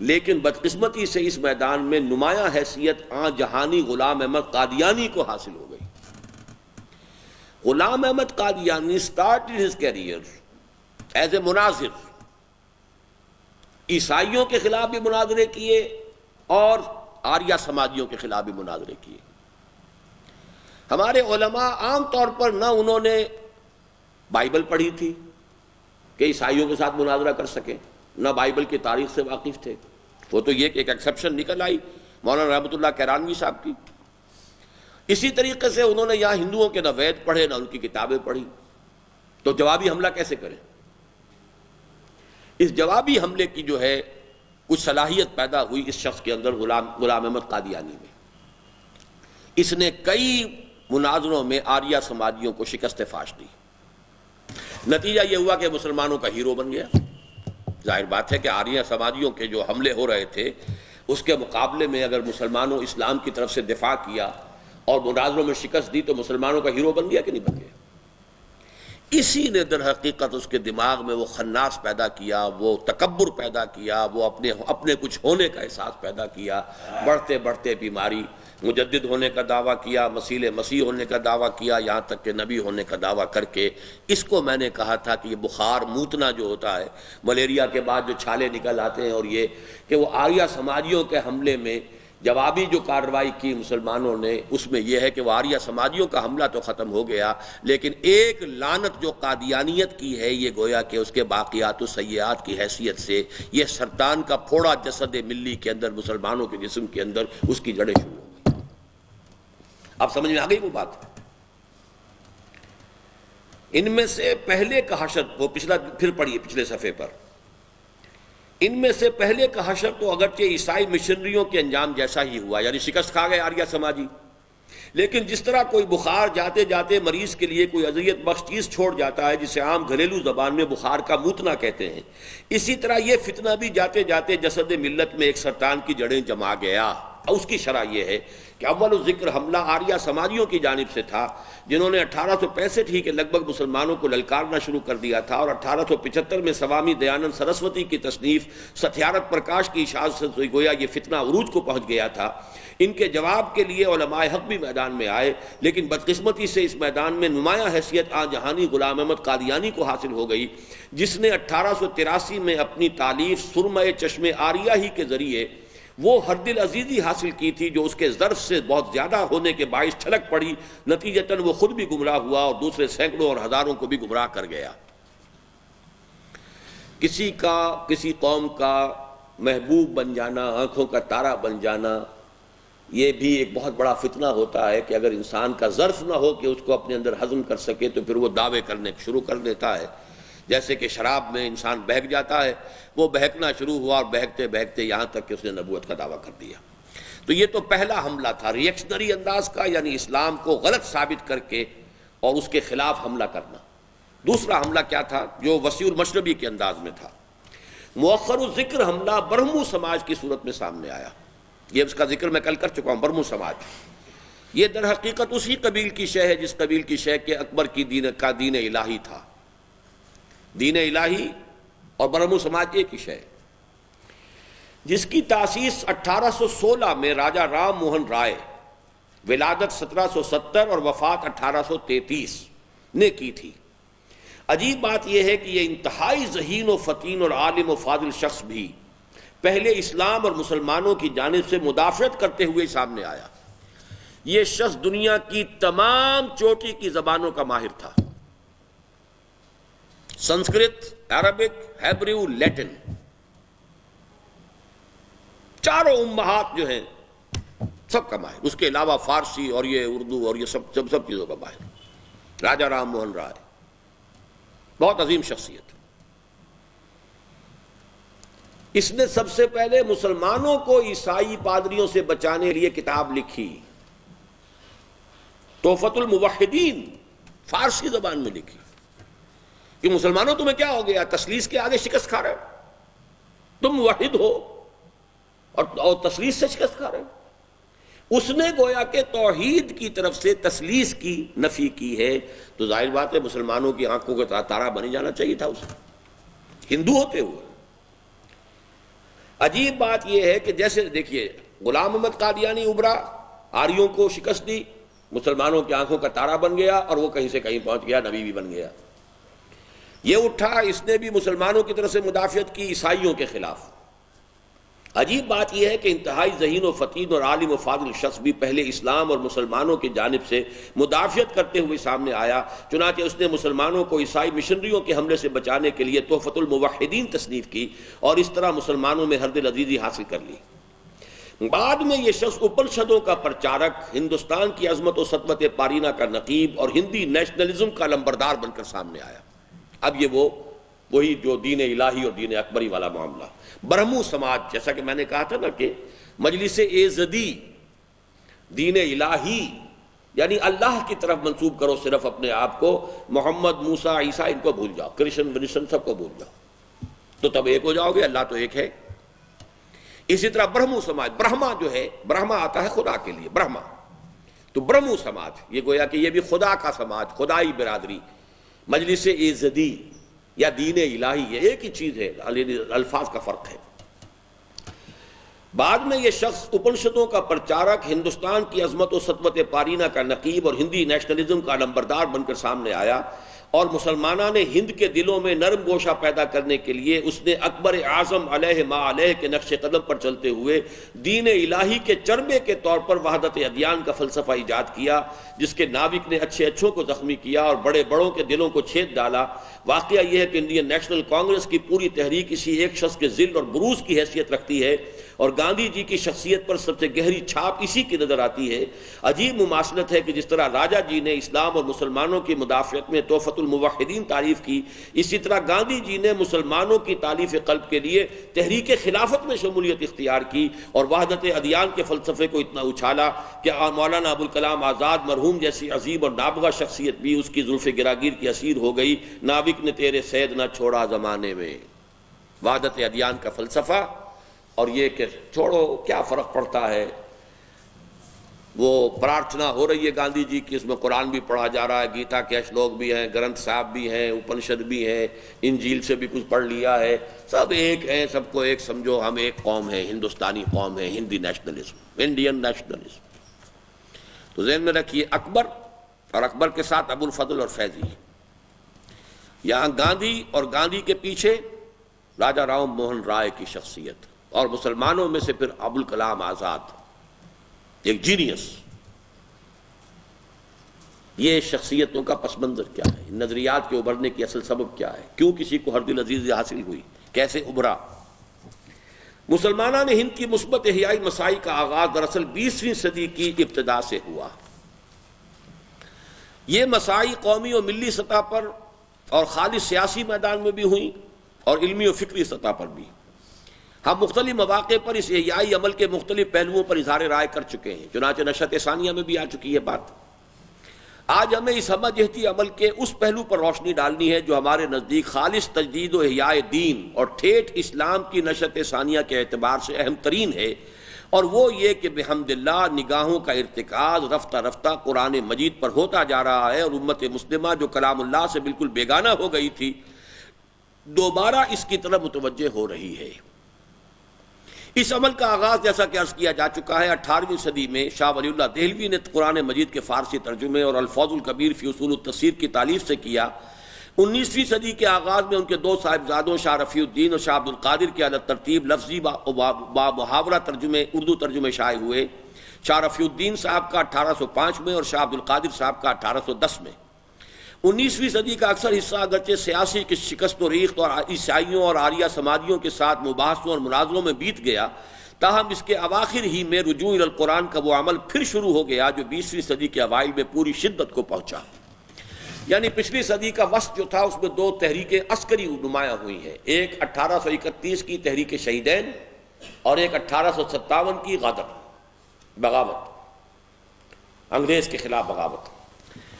لیکن بدقسمتی سے اس میدان میں نمایاں حیثیت جہانی غلام احمد قادیانی کو حاصل ہو گئی۔ Ghulam Ahmad Qadiani started his career as a مناظر، عیسائیوں کے خلاف بھی مناظرے کیے اور آریہ سماجیوں کے خلاف بھی مناظرے کیے۔ ہمارے علماء عام طور پر نہ انہوں نے بائبل پڑھی تھی کہ عیسائیوں کے ساتھ مناظرہ کر سکیں، نہ بائبل کی تاریخ سے واقف تھے۔ وہ تو یہ کہ ایک ایکسیپشن نکل آئی مولانا رحمۃ اللہ کیرانوی صاحب کی۔ اسی طریقے سے انہوں نے یہاں ہندوؤں کے نہ وید پڑھے نہ ان کی کتابیں پڑھی، تو جوابی حملہ کیسے کریں؟ اس جوابی حملے کی جو ہے کچھ صلاحیت پیدا ہوئی اس شخص کے اندر، غلام احمد قادیانی میں۔ اس نے کئی مناظروں میں آریہ سماجیوں کو شکست فاش دی۔ نتیجہ یہ ہوا کہ مسلمانوں کا ہیرو بن گیا۔ ظاہر بات ہے کہ آریہ سماجیوں کے جو حملے ہو رہے تھے اس کے مقابلے میں اگر مسلمانوں اسلام کی طرف سے دفاع کیا اور مناظروں میں شکست دی تو مسلمانوں کا ہیرو بن گیا کہ نہیں بن گیا؟ اسی نے در حقیقت اس کے دماغ میں وہ خناس پیدا کیا، وہ تکبر پیدا کیا، وہ اپنے کچھ ہونے کا احساس پیدا کیا۔ بڑھتے بڑھتے بیماری، مجدد ہونے کا دعویٰ کیا، مسیح ہونے کا دعویٰ کیا، یہاں تک کہ نبی ہونے کا دعویٰ کر کے اس کو میں نے کہا تھا کہ یہ بخار موتنا جو ہوتا ہے، ملیریا کے بعد جو چھالے نکل آتے ہیں، اور یہ کہ وہ آریہ سماجیوں کے حملے میں جوابی جو کارروائی کی مسلمانوں نے، اس میں یہ ہے کہ وہ آریہ سماجیوں کا حملہ تو ختم ہو گیا، لیکن ایک لعنت جو قادیانیت کی ہے یہ گویا کہ اس کے باقیات و سیئات کی حیثیت سے یہ سرطان کا پھوڑا جسد ملی کے اندر، مسلمانوں کے جسم کے اندر اس کی جڑیں شروع ہو گئی۔ اب سمجھ میں آ گئی وہ بات؟ ان میں سے پہلے کا حشر، وہ پھر پڑھیے پچھلے صفحے پر، ان میں سے پہلے کا حشر تو اگرچہ عیسائی مشنریوں کے انجام جیسا ہی ہوا، یعنی شکست کھا گئے آریہ سماجی، لیکن جس طرح کوئی بخار جاتے جاتے مریض کے لیے کوئی اذیت بخش چیز چھوڑ جاتا ہے جسے عام گھریلو زبان میں بخار کا موتنا کہتے ہیں، اسی طرح یہ فتنہ بھی جاتے جاتے جسد ملت میں ایک سرطان کی جڑیں جما گیا۔ اور اس کی شرح یہ ہے کہ اول ذکر حملہ آریہ سماجیوں کی جانب سے تھا، جنہوں نے 1865 ہی کے لگ بھگ مسلمانوں کو للکارنا شروع کر دیا تھا، اور 1875 میں سوامی دیانند سرسوتی کی تصنیف ستیارت پرکاش کی اشاعت سے گویا یہ فتنہ عروج کو پہنچ گیا تھا۔ ان کے جواب کے لیے علماء حق بھی میدان میں آئے، لیکن بدقسمتی سے اس میدان میں نمایاں حیثیت جہانی غلام احمد قادیانی کو حاصل ہو گئی، جس نے 1883 میں اپنی تالیف سرمہ چشم آریہ ہی کے ذریعے وہ حد العزیزی حاصل کی تھی جو اس کے ظرف سے بہت زیادہ ہونے کے باعث چھلک پڑی، نتیجتاً وہ خود بھی گمراہ ہوا اور دوسرے سینکڑوں اور ہزاروں کو بھی گمراہ کر گیا۔ کسی قوم کا محبوب بن جانا، آنکھوں کا تارا بن جانا، یہ بھی ایک بہت بڑا فتنہ ہوتا ہے کہ اگر انسان کا ظرف نہ ہو کہ اس کو اپنے اندر ہضم کر سکے تو پھر وہ دعوے کرنے شروع کر دیتا ہے۔ جیسے کہ شراب میں انسان بہک جاتا ہے، وہ بہکنا شروع ہوا اور بہکتے بہکتے یہاں تک کہ اس نے نبوت کا دعویٰ کر دیا۔ تو یہ تو پہلا حملہ تھا ریئیکشنری انداز کا، یعنی اسلام کو غلط ثابت کر کے اور اس کے خلاف حملہ کرنا۔ دوسرا حملہ کیا تھا جو وسیع المشربی کے انداز میں تھا؟ مؤخر الذکر حملہ برہمو سماج کی صورت میں سامنے آیا۔ یہ اس کا ذکر میں کل کر چکا ہوں۔ برہمو سماج یہ در حقیقت اسی قبیل کی شے ہے جس قبیل کی شے کہ اکبر کی دین الہی تھا۔ دین الہی اور برہمو سماج ایک ہی شے، جس کی تاسیس 1816 میں راجہ رام موہن رائے، ولادت 1770 اور وفات 1833 نے کی تھی۔ عجیب بات یہ ہے کہ یہ انتہائی ذہین و فطین اور عالم و فاضل شخص بھی پہلے اسلام اور مسلمانوں کی جانب سے مدافعت کرتے ہوئے سامنے آیا۔ یہ شخص دنیا کی تمام چوٹی کی زبانوں کا ماہر تھا، سنسکرت، عربک، ہیبریو، لیٹن، چاروں امہات جو ہیں سب کا ماہر، اس کے علاوہ فارسی اور یہ اردو اور یہ سب چیزوں کا ماہر۔ راجہ رام موہن رائے بہت عظیم شخصیت۔ اس نے سب سے پہلے مسلمانوں کو عیسائی پادریوں سے بچانے کے لیے کتاب لکھی، تحفۃ الموحدین، فارسی زبان میں لکھی کہ مسلمانوں تمہیں کیا ہو گیا، تثلیث کے آگے شکست کھا رہے ہو، تم موحد ہو اور تثلیث سے شکست کھا رہے ہو۔ اس نے گویا کہ توحید کی طرف سے تثلیث کی نفی کی ہے، تو ظاہر بات ہے مسلمانوں کی آنکھوں کا تارا بن جانا چاہیے تھا اسے، ہندو ہوتے ہوئے۔ عجیب بات یہ ہے کہ جیسے دیکھیے غلام محمد قادیانی ابھرا، آریوں کو شکست دی، مسلمانوں کی آنکھوں کا تارا بن گیا اور وہ کہیں سے کہیں پہنچ گیا، نبی بھی بن گیا۔ یہ اٹھا، اس نے بھی مسلمانوں کی طرف سے مدافعت کی عیسائیوں کے خلاف۔ عجیب بات یہ ہے کہ انتہائی ذہین و فطین اور عالم و فاضل شخص بھی پہلے اسلام اور مسلمانوں کی جانب سے مدافعت کرتے ہوئے سامنے آیا، چنانچہ اس نے مسلمانوں کو عیسائی مشنریوں کے حملے سے بچانے کے لیے تحفۃ الموحدین تصنیف کی اور اس طرح مسلمانوں میں ہرد العزیزی حاصل کر لی۔ بعد میں یہ شخص اپنشدوں کا پرچارک، ہندوستان کی عظمت و سطوت پارینہ کا نقیب اور ہندی نیشنلزم کا لمبردار بن کر سامنے آیا۔ اب یہ وہی جو دین الہی اور دین اکبری والا معاملہ۔ برہمو سماج، جیسا کہ میں نے کہا تھا نا کہ مجلس ایزدی، دین الہی یعنی اللہ کی طرف منسوب کرو صرف اپنے آپ کو، محمد، موسیٰ، عیسیٰ ان کو بھول جاؤ، کرشن ونشن سب کو بھول جاؤ، تو تب ایک ہو جاؤ گے، اللہ تو ایک ہے۔ اسی طرح برہمو سماج، برہما جو ہے، برہما آتا ہے خدا کے لیے، برہما، تو برہمو سماج یہ گویا کہ یہ بھی خدا کا سماج، خدائی برادری، مجلس ایزدی یا دین الہی، یہ ایک ہی چیز ہے، الفاظ کا فرق ہے۔ بعد میں یہ شخص اپنشدوں کا پرچارک، ہندوستان کی عظمت و سطوت پارینہ کا نقیب اور ہندی نیشنلزم کا علمبردار بن کر سامنے آیا، اور مسلمانوں نے ہند کے دلوں میں نرم گوشہ پیدا کرنے کے لیے اس نے اکبر اعظم علیہ ما علیہ کے نقش قدم پر چلتے ہوئے دین الہی کے چربے کے طور پر وحدت ادیان کا فلسفہ ایجاد کیا، جس کے ناوک نے اچھے اچھوں کو زخمی کیا اور بڑے بڑوں کے دلوں کو چھید ڈالا۔ واقعہ یہ ہے کہ انڈین نیشنل کانگریس کی پوری تحریک اسی ایک شخص کے ذل اور بروز کی حیثیت رکھتی ہے، اور گاندھی جی کی شخصیت پر سب سے گہری چھاپ اسی کی نظر آتی ہے۔ عجیب مماثلت ہے کہ جس طرح راجہ جی نے اسلام اور مسلمانوں کی مدافعت میں تحفۃ الموحدین تعریف کی، اسی طرح گاندھی جی نے مسلمانوں کی تالیف قلب کے لیے تحریک خلافت میں شمولیت اختیار کی اور وحدت ادیان کے فلسفے کو اتنا اچھالا کہ مولانا ابوالکلام آزاد مرحوم جیسی عظیم اور نابغہ شخصیت بھی اس کی زلف گراگیر کی اسیر ہو گئی۔ ناوک نے تیرے سید نہ چھوڑا زمانے میں، وحدت ادیان کا فلسفہ، اور یہ کہ چھوڑو کیا فرق پڑتا ہے۔ وہ پرارتھنا ہو رہی ہے گاندھی جی کی، اس میں قرآن بھی پڑھا جا رہا ہے، گیتا کے اشلوک بھی ہیں، گرنتھ صاحب بھی ہیں، اپنشد بھی ہیں، انجیل سے بھی کچھ پڑھ لیا ہے، سب ایک ہیں، سب کو ایک سمجھو، ہم ایک قوم ہیں، ہندوستانی قوم ہے، ہندی نیشنلزم، انڈین نیشنلزم۔ تو ذہن میں رکھیے اکبر، اور اکبر کے ساتھ ابو الفضل اور فیضی، یہاں گاندھی اور گاندھی کے پیچھے راجہ رام موہن رائے کی شخصیت، اور مسلمانوں میں سے پھر ابوالکلام آزاد، ایک جینیس۔ یہ شخصیتوں کا پس منظر کیا ہے، ان نظریات کے ابھرنے کی اصل سبب کیا ہے، کیوں کسی کو ہرد العزیز حاصل ہوئی، کیسے ابھرا؟ مسلمانوں نے ہند کی مثبت احیائی مساعی کا آغاز دراصل 20ویں صدی کی ابتدا سے ہوا۔ یہ مساعی قومی اور ملی سطح پر اور خالص سیاسی میدان میں بھی ہوئیں اور علمی و فکری سطح پر بھی۔ ہم مختلف مواقع پر اس احیائی عمل کے مختلف پہلوؤں پر اظہار رائے کر چکے ہیں، چنانچہ نشرت ثانیہ میں بھی آ چکی ہے بات۔ آج ہمیں اس ہمہ جہتی عمل کے اس پہلو پر روشنی ڈالنی ہے جو ہمارے نزدیک خالص تجدید و احیاء دین اور ٹھیٹھ اسلام کی نشرت ثانیہ کے اعتبار سے اہم ترین ہے، اور وہ یہ کہ بحمد اللہ نگاہوں کا ارتکاز رفتہ رفتہ قرآن مجید پر ہوتا جا رہا ہے، اور امت مسلمہ جو کلام اللہ سے بالکل بیگانہ ہو گئی تھی دوبارہ اس کی طرف متوجہ ہو رہی ہے۔ اس عمل کا آغاز جیسا کہ عرض کیا جا چکا ہے 18ویں صدی میں شاہ ولی اللہ دہلوی نے قرآن مجید کے فارسی ترجمے اور الفوظ الکبیر فی اصول التفسیر کی تالیف سے کیا۔ 19ویں صدی کے آغاز میں ان کے دو صاحبزادوں شاہ رفیع الدین اور شاہ عبد القادر کے علی ترتیب لفظی با محاورہ ترجمے اردو ترجمے شائع ہوئے۔ شاہ رفیع الدین صاحب کا 1805 میں اور شاہ عبد القادر صاحب کا 1810 میں۔ 19ویں صدی کا اکثر حصہ اگرچہ سیاسی کی شکست و ریخت اور عیسائیوں اور آریہ سماجیوں کے ساتھ مباحثوں اور مناظروں میں بیت گیا، تاہم اس کے اواخر ہی میں رجوع الی القرآن کا وہ عمل پھر شروع ہو گیا جو 20ویں صدی کے اوائل میں پوری شدت کو پہنچا۔ یعنی پچھلی صدی کا وسط جو تھا اس میں دو تحریکیں عسکری نمایاں ہوئی ہیں، ایک 1831 کی تحریک شہیدین اور ایک 1857 کی غدر، بغاوت، انگریز کے خلاف بغاوت۔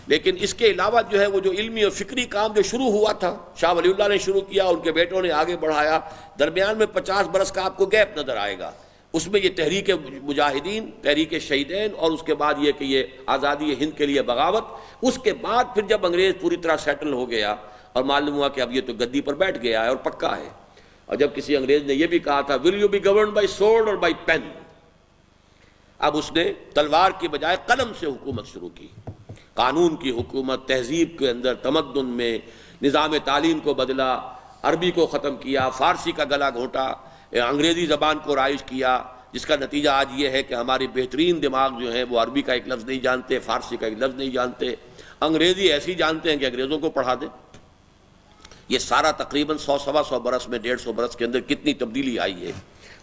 لیکن اس کے علاوہ جو ہے وہ جو علمی اور فکری کام جو شروع ہوا تھا شاہ ولی اللہ نے شروع کیا، ان کے بیٹوں نے آگے بڑھایا، درمیان میں 50 برس کا آپ کو گیپ نظر آئے گا۔ اس میں یہ تحریک مجاہدین، تحریک شہیدین، اور اس کے بعد یہ کہ یہ آزادی ہند کے لیے بغاوت۔ اس کے بعد پھر جب انگریز پوری طرح سیٹل ہو گیا اور معلوم ہوا کہ اب یہ تو گدی پر بیٹھ گیا ہے اور پکا ہے، اور جب کسی انگریز نے یہ بھی کہا تھا will you be governed by sword اور بائی پین، اب اس نے تلوار کی بجائے قلم سے حکومت شروع کی، قانون کی حکومت، تہذیب کے اندر، تمدن میں، نظام تعلیم کو بدلا، عربی کو ختم کیا، فارسی کا گلا گھونٹا، انگریزی زبان کو رائج کیا، جس کا نتیجہ آج یہ ہے کہ ہماری بہترین دماغ جو ہیں وہ عربی کا ایک لفظ نہیں جانتے، فارسی کا ایک لفظ نہیں جانتے، انگریزی ایسی جانتے ہیں کہ انگریزوں کو پڑھا دیں۔ یہ سارا تقریباً 100-125 برس میں، 150 برس کے اندر کتنی تبدیلی آئی ہے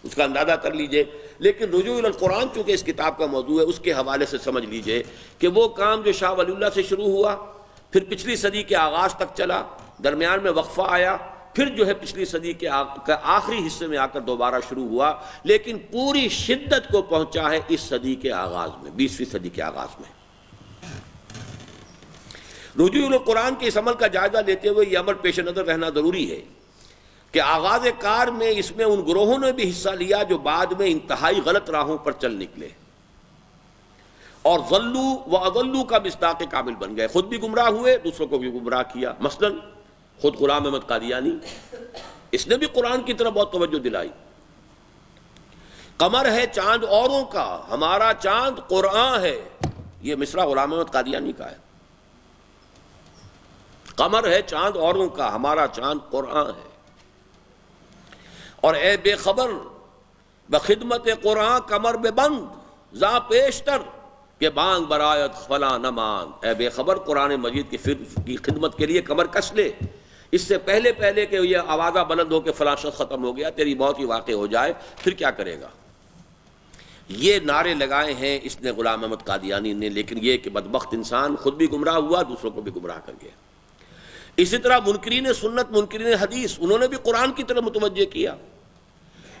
اس کا اندازہ کر لیجئے۔ لیکن رجوع الی القرآن چونکہ اس کتاب کا موضوع ہے، اس کے حوالے سے سمجھ لیجئے کہ وہ کام جو شاہ ولی اللہ سے شروع ہوا، پھر پچھلی صدی کے آغاز تک چلا، درمیان میں وقفہ آیا، پھر جو ہے پچھلی صدی کے آخری حصے میں آ کر دوبارہ شروع ہوا، لیکن پوری شدت کو پہنچا ہے اس صدی کے آغاز میں، 20ویں صدی کے آغاز میں۔ رجوع الی القرآن کے اس عمل کا جائزہ لیتے ہوئے یہ عمل پیش نظر رہنا ضروری ہے کہ آغاز کار میں اس میں ان گروہوں نے بھی حصہ لیا جو بعد میں انتہائی غلط راہوں پر چل نکلے اور ضلوا و اضلوا کا مصداق کامل بن گئے، خود بھی گمراہ ہوئے، دوسروں کو بھی گمراہ کیا۔ مثلا خود غلام احمد قادیانی، اس نے بھی قرآن کی طرف بہت توجہ دلائی۔ قمر ہے چاند اوروں کا، ہمارا چاند قرآن ہے، یہ مصرع غلام احمد قادیانی کا ہے۔ قمر ہے چاند اوروں کا، ہمارا چاند قرآن ہے، اور اے بے خبر بخدمت قرآن کمر بے بند زاں پیشتر کہ بانگ برایت فلاں نہ مانگ۔ اے بے خبر قرآن مجید کی خدمت کے لیے کمر کس لے، اس سے پہلے کہ یہ آوازہ بلند ہو کہ فلاں شخص ختم ہو گیا، تیری موت ہی واقع ہو جائے، پھر کیا کرے گا۔ یہ نعرے لگائے ہیں اس نے غلام احمد قادیانی نے، لیکن یہ کہ بدبخت انسان خود بھی گمراہ ہوا، دوسروں کو بھی گمراہ کر گیا۔ اسی طرح منکرین سنت، منکرین حدیث، انہوں نے بھی قرآن کی طرف متوجہ کیا،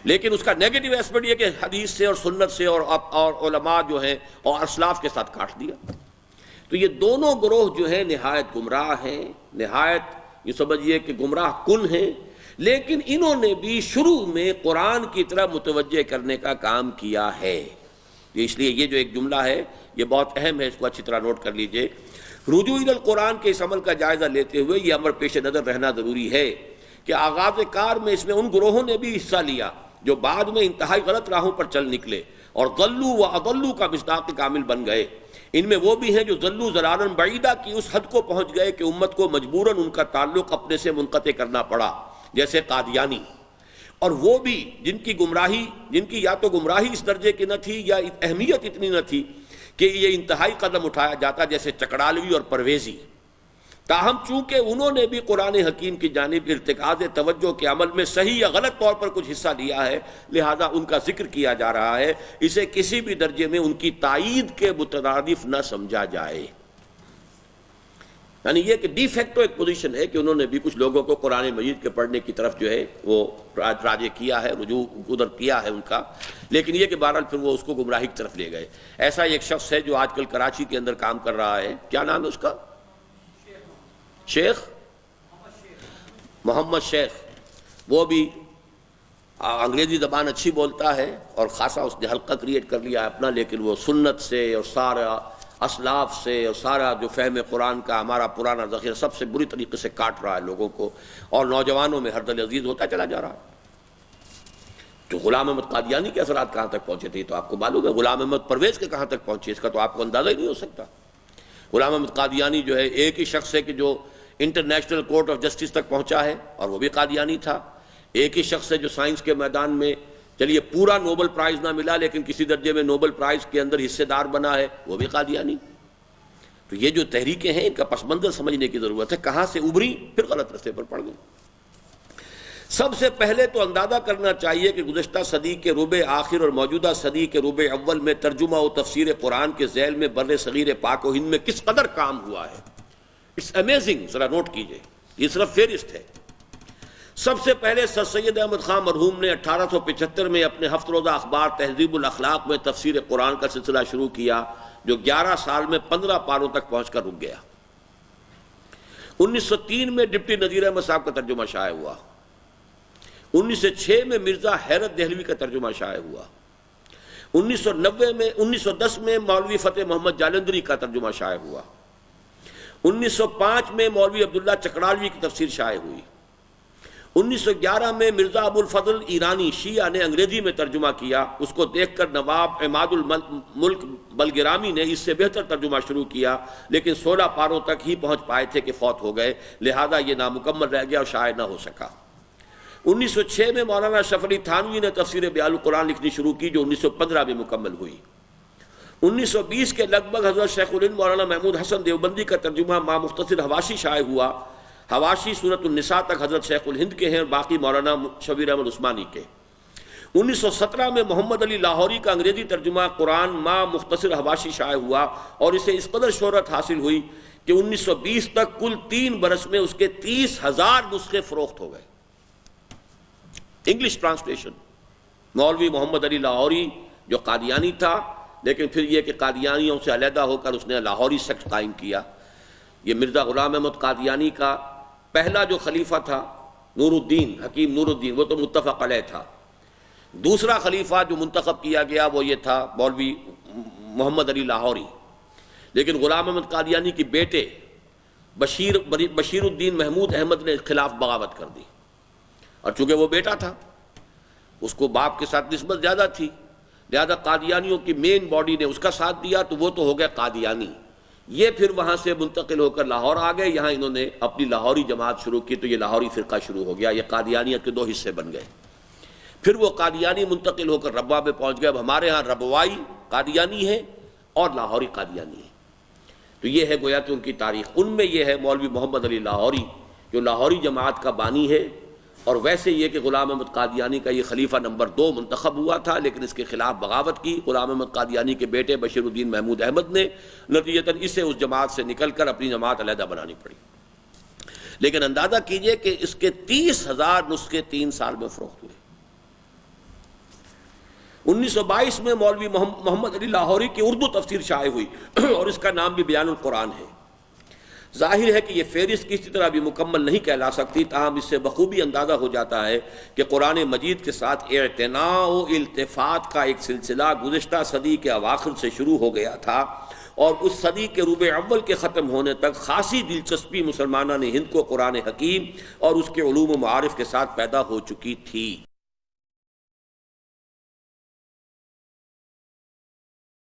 لیکن اس کا نیگیٹو ایسپیکٹ یہ کہ حدیث سے اور سنت سے اور علماء جو ہیں اور اسلاف کے ساتھ کاٹ دیا۔ تو یہ دونوں گروہ جو ہیں نہایت گمراہ ہیں، نہایت یہ سمجھیے کہ گمراہ کن ہیں، لیکن انہوں نے بھی شروع میں قرآن کی طرف متوجہ کرنے کا کام کیا ہے۔ اس لیے یہ جو ایک جملہ ہے یہ بہت اہم ہے، اس کو اچھی طرح نوٹ کر لیجئے۔ رجوع الی القرآن کے اس عمل کا جائزہ لیتے ہوئے یہ امر پیش نظر رہنا ضروری ہے کہ آغاز کار میں اس میں ان گروہوں نے بھی حصہ لیا جو بعد میں انتہائی غلط راہوں پر چل نکلے اور ضلوا و اضلوا کا مصداق کامل بن گئے۔ ان میں وہ بھی ہیں جو ضلوا ضلالا بعیدا کی اس حد کو پہنچ گئے کہ امت کو مجبوراً ان کا تعلق اپنے سے منقطع کرنا پڑا، جیسے قادیانی، اور وہ بھی جن کی یا تو گمراہی اس درجے کی نہ تھی یا اہمیت اتنی نہ تھی کہ یہ انتہائی قدم اٹھایا جاتا، جیسے چکڑالوی اور پرویزی۔ تاہم چونکہ انہوں نے بھی قرآن حکیم کی جانب ارتکاز توجہ کے عمل میں صحیح یا غلط طور پر کچھ حصہ لیا ہے، لہذا ان کا ذکر کیا جا رہا ہے، اسے کسی بھی درجے میں ان کی تائید کے مترادف نہ سمجھا جائے۔ یعنی یہ کہ ڈی فیکٹو ایک پوزیشن ہے کہ انہوں نے بھی کچھ لوگوں کو قرآن مجید کے پڑھنے کی طرف جو ہے وہ راجع کیا ہے، رجوع ادھر کیا ہے ان کا، لیکن یہ کہ بہرحال پھر وہ اس کو گمراہی کی طرف لے گئے۔ ایسا ایک شخص ہے جو آج کل کراچی کے اندر کام کر رہا ہے، کیا نام ہے اس کا؟ شیخ محمد شیخ، وہ بھی انگریزی زبان اچھی بولتا ہے اور خاصا اس نے حلقہ کریٹ کر لیا اپنا، لیکن وہ سنت سے اور سارا اسلاف سے اور سارا جو فہم قرآن کا ہمارا پرانا ذخیرہ سب سے بری طریقے سے کاٹ رہا ہے لوگوں کو، اور نوجوانوں میں ہر دل عزیز ہوتا چلا جا رہا ہے۔ تو غلام احمد قادیانی کے اثرات کہاں تک پہنچے تھے تو آپ کو معلوم ہے، غلام احمد پرویز کے کہاں تک پہنچے اس کا تو آپ کو اندازہ ہی نہیں ہو سکتا۔ غلام احمد قادیانی جو ہے ایک ہی شخص ہے کہ جو انٹرنیشنل کورٹ آف جسٹس تک پہنچا ہے اور وہ بھی قادیانی تھا، ایک ہی شخص ہے جو سائنس کے میدان میں چلیے پورا نوبل پرائز نہ ملا لیکن کسی درجے میں نوبل پرائز کے اندر حصے دار بنا ہے، وہ بھی قادیانی۔ تو یہ جو تحریکیں ہیں ان کا پس منظر سمجھنے کی ضرورت ہے، کہاں سے ابھری پھر غلط رستے پر پڑ گئی۔ سب سے پہلے تو اندازہ کرنا چاہیے کہ گزشتہ صدی کے ربع آخر اور موجودہ صدی کے ربع اول میں ترجمہ و تفسیر قرآن کے ذیل میں بر صغیر پاک و ہند میں کس قدر کام ہوا ہے۔ اٹس امیزنگ، ذرا نوٹ کیجئے، یہ صرف فہرست ہے۔ سب سے پہلے سر سید احمد خان مرحوم نے 1875 میں اپنے ہفت روزہ اخبار تہذیب الاخلاق میں تفسیر قرآن کا سلسلہ شروع کیا، جو 11 سال میں 15 پاروں تک پہنچ کر رک گیا۔ 1903 میں ڈپٹی نذیر احمد صاحب کا ترجمہ شائع ہوا، 1906 میں مرزا حیرت دہلوی کا ترجمہ شائع ہوا، 1910 میں مولوی فتح محمد جالندری کا ترجمہ شائع ہوا، 1905 میں مولوی عبداللہ چکڑالوی کی تفسیر شائع ہوئی، 1911 میں مرزا ابو الفضل ایرانی شیعہ نے انگریزی میں ترجمہ کیا، اس کو دیکھ کر نواب عماد الملک بلگرامی نے اس سے بہتر ترجمہ شروع کیا، لیکن 16 پاروں تک ہی پہنچ پائے تھے کہ فوت ہو گئے، لہذا یہ نامکمل رہ گیا اور شائع نہ ہو سکا۔ 1906 میں مولانا اشرف علی تھانوی نے تفسیر بیان القرآن لکھنی شروع کی، جو 1915 میں مکمل ہوئی۔ 1920 کے لگ بھگ حضرت شیخ الہند مولانا محمود حسن دیوبندی کا ترجمہ ما مختصر حواشی شائع ہوا۔ حواشی سورۃ النساء تک حضرت شیخ الہند کے ہیں اور باقی مولانا شبیر احمد عثمانی کے۔ 1917 میں محمد علی لاہوری کا انگریزی ترجمہ قرآن ما مختصر حواشی شائع ہوا اور اسے اس قدر شہرت حاصل ہوئی کہ 1920 تک کل 3 برس میں اس کے 30,000 نسخے فروخت ہو گئے۔ English translation. مولوی محمد علی لاہوری جو قادیانی تھا، لیکن پھر یہ کہ قادیانیوں سے علیحدہ ہو کر اس نے لاہوری سیکٹ قائم کیا۔ یہ مرزا غلام احمد قادیانی کا پہلا جو خلیفہ تھا نور الدین حکیم نور الدین، وہ تو متفق علیہ تھا۔ دوسرا خلیفہ جو منتخب کیا گیا وہ یہ تھا مولوی محمد علی لاہوری، لیکن غلام احمد قادیانی کے بیٹے بشیر الدین محمود احمد نے خلاف بغاوت کر دی، اور چونکہ وہ بیٹا تھا اس کو باپ کے ساتھ نسبت زیادہ تھی، لہذا قادیانیوں کی مین باڈی نے اس کا ساتھ دیا تو وہ تو ہو گیا قادیانی۔ یہ پھر وہاں سے منتقل ہو کر لاہور آ گئے، یہاں انہوں نے اپنی لاہوری جماعت شروع کی تو یہ لاہوری فرقہ شروع ہو گیا، یہ قادیانیت کے 2 حصے بن گئے۔ پھر وہ قادیانی منتقل ہو کر ربوہ میں پہنچ گئے۔ اب ہمارے ہاں ربوائی قادیانی ہے اور لاہوری قادیانی ہے، تو یہ ہے گویا کہ ان کی تاریخ۔ ان میں یہ ہے مولوی محمد علی لاہوری جو لاہوری جماعت کا بانی ہے، اور ویسے یہ کہ غلام احمد قادیانی کا یہ خلیفہ نمبر 2 منتخب ہوا تھا، لیکن اس کے خلاف بغاوت کی غلام احمد قادیانی کے بیٹے بشیر الدین محمود احمد نے، نتیجتاً اسے اس جماعت سے نکل کر اپنی جماعت علیحدہ بنانی پڑی۔ لیکن اندازہ کیجئے کہ اس کے 30,000 نسخے 3 سال میں فروخت ہوئے۔ 1922 میں مولوی محمد علی لاہوری کی اردو تفسیر شائع ہوئی اور اس کا نام بھی بیان القرآن ہے۔ ظاہر ہے کہ یہ فہرست کسی طرح بھی مکمل نہیں کہلا سکتی، تاہم اس سے بخوبی اندازہ ہو جاتا ہے کہ قرآن مجید کے ساتھ اعتناء و التفات کا ایک سلسلہ گزشتہ صدی کے اواخر سے شروع ہو گیا تھا، اور اس صدی کے ربع اول کے ختم ہونے تک خاصی دلچسپی مسلمانان ہند کو قرآن حکیم اور اس کے علوم و معارف کے ساتھ پیدا ہو چکی تھی۔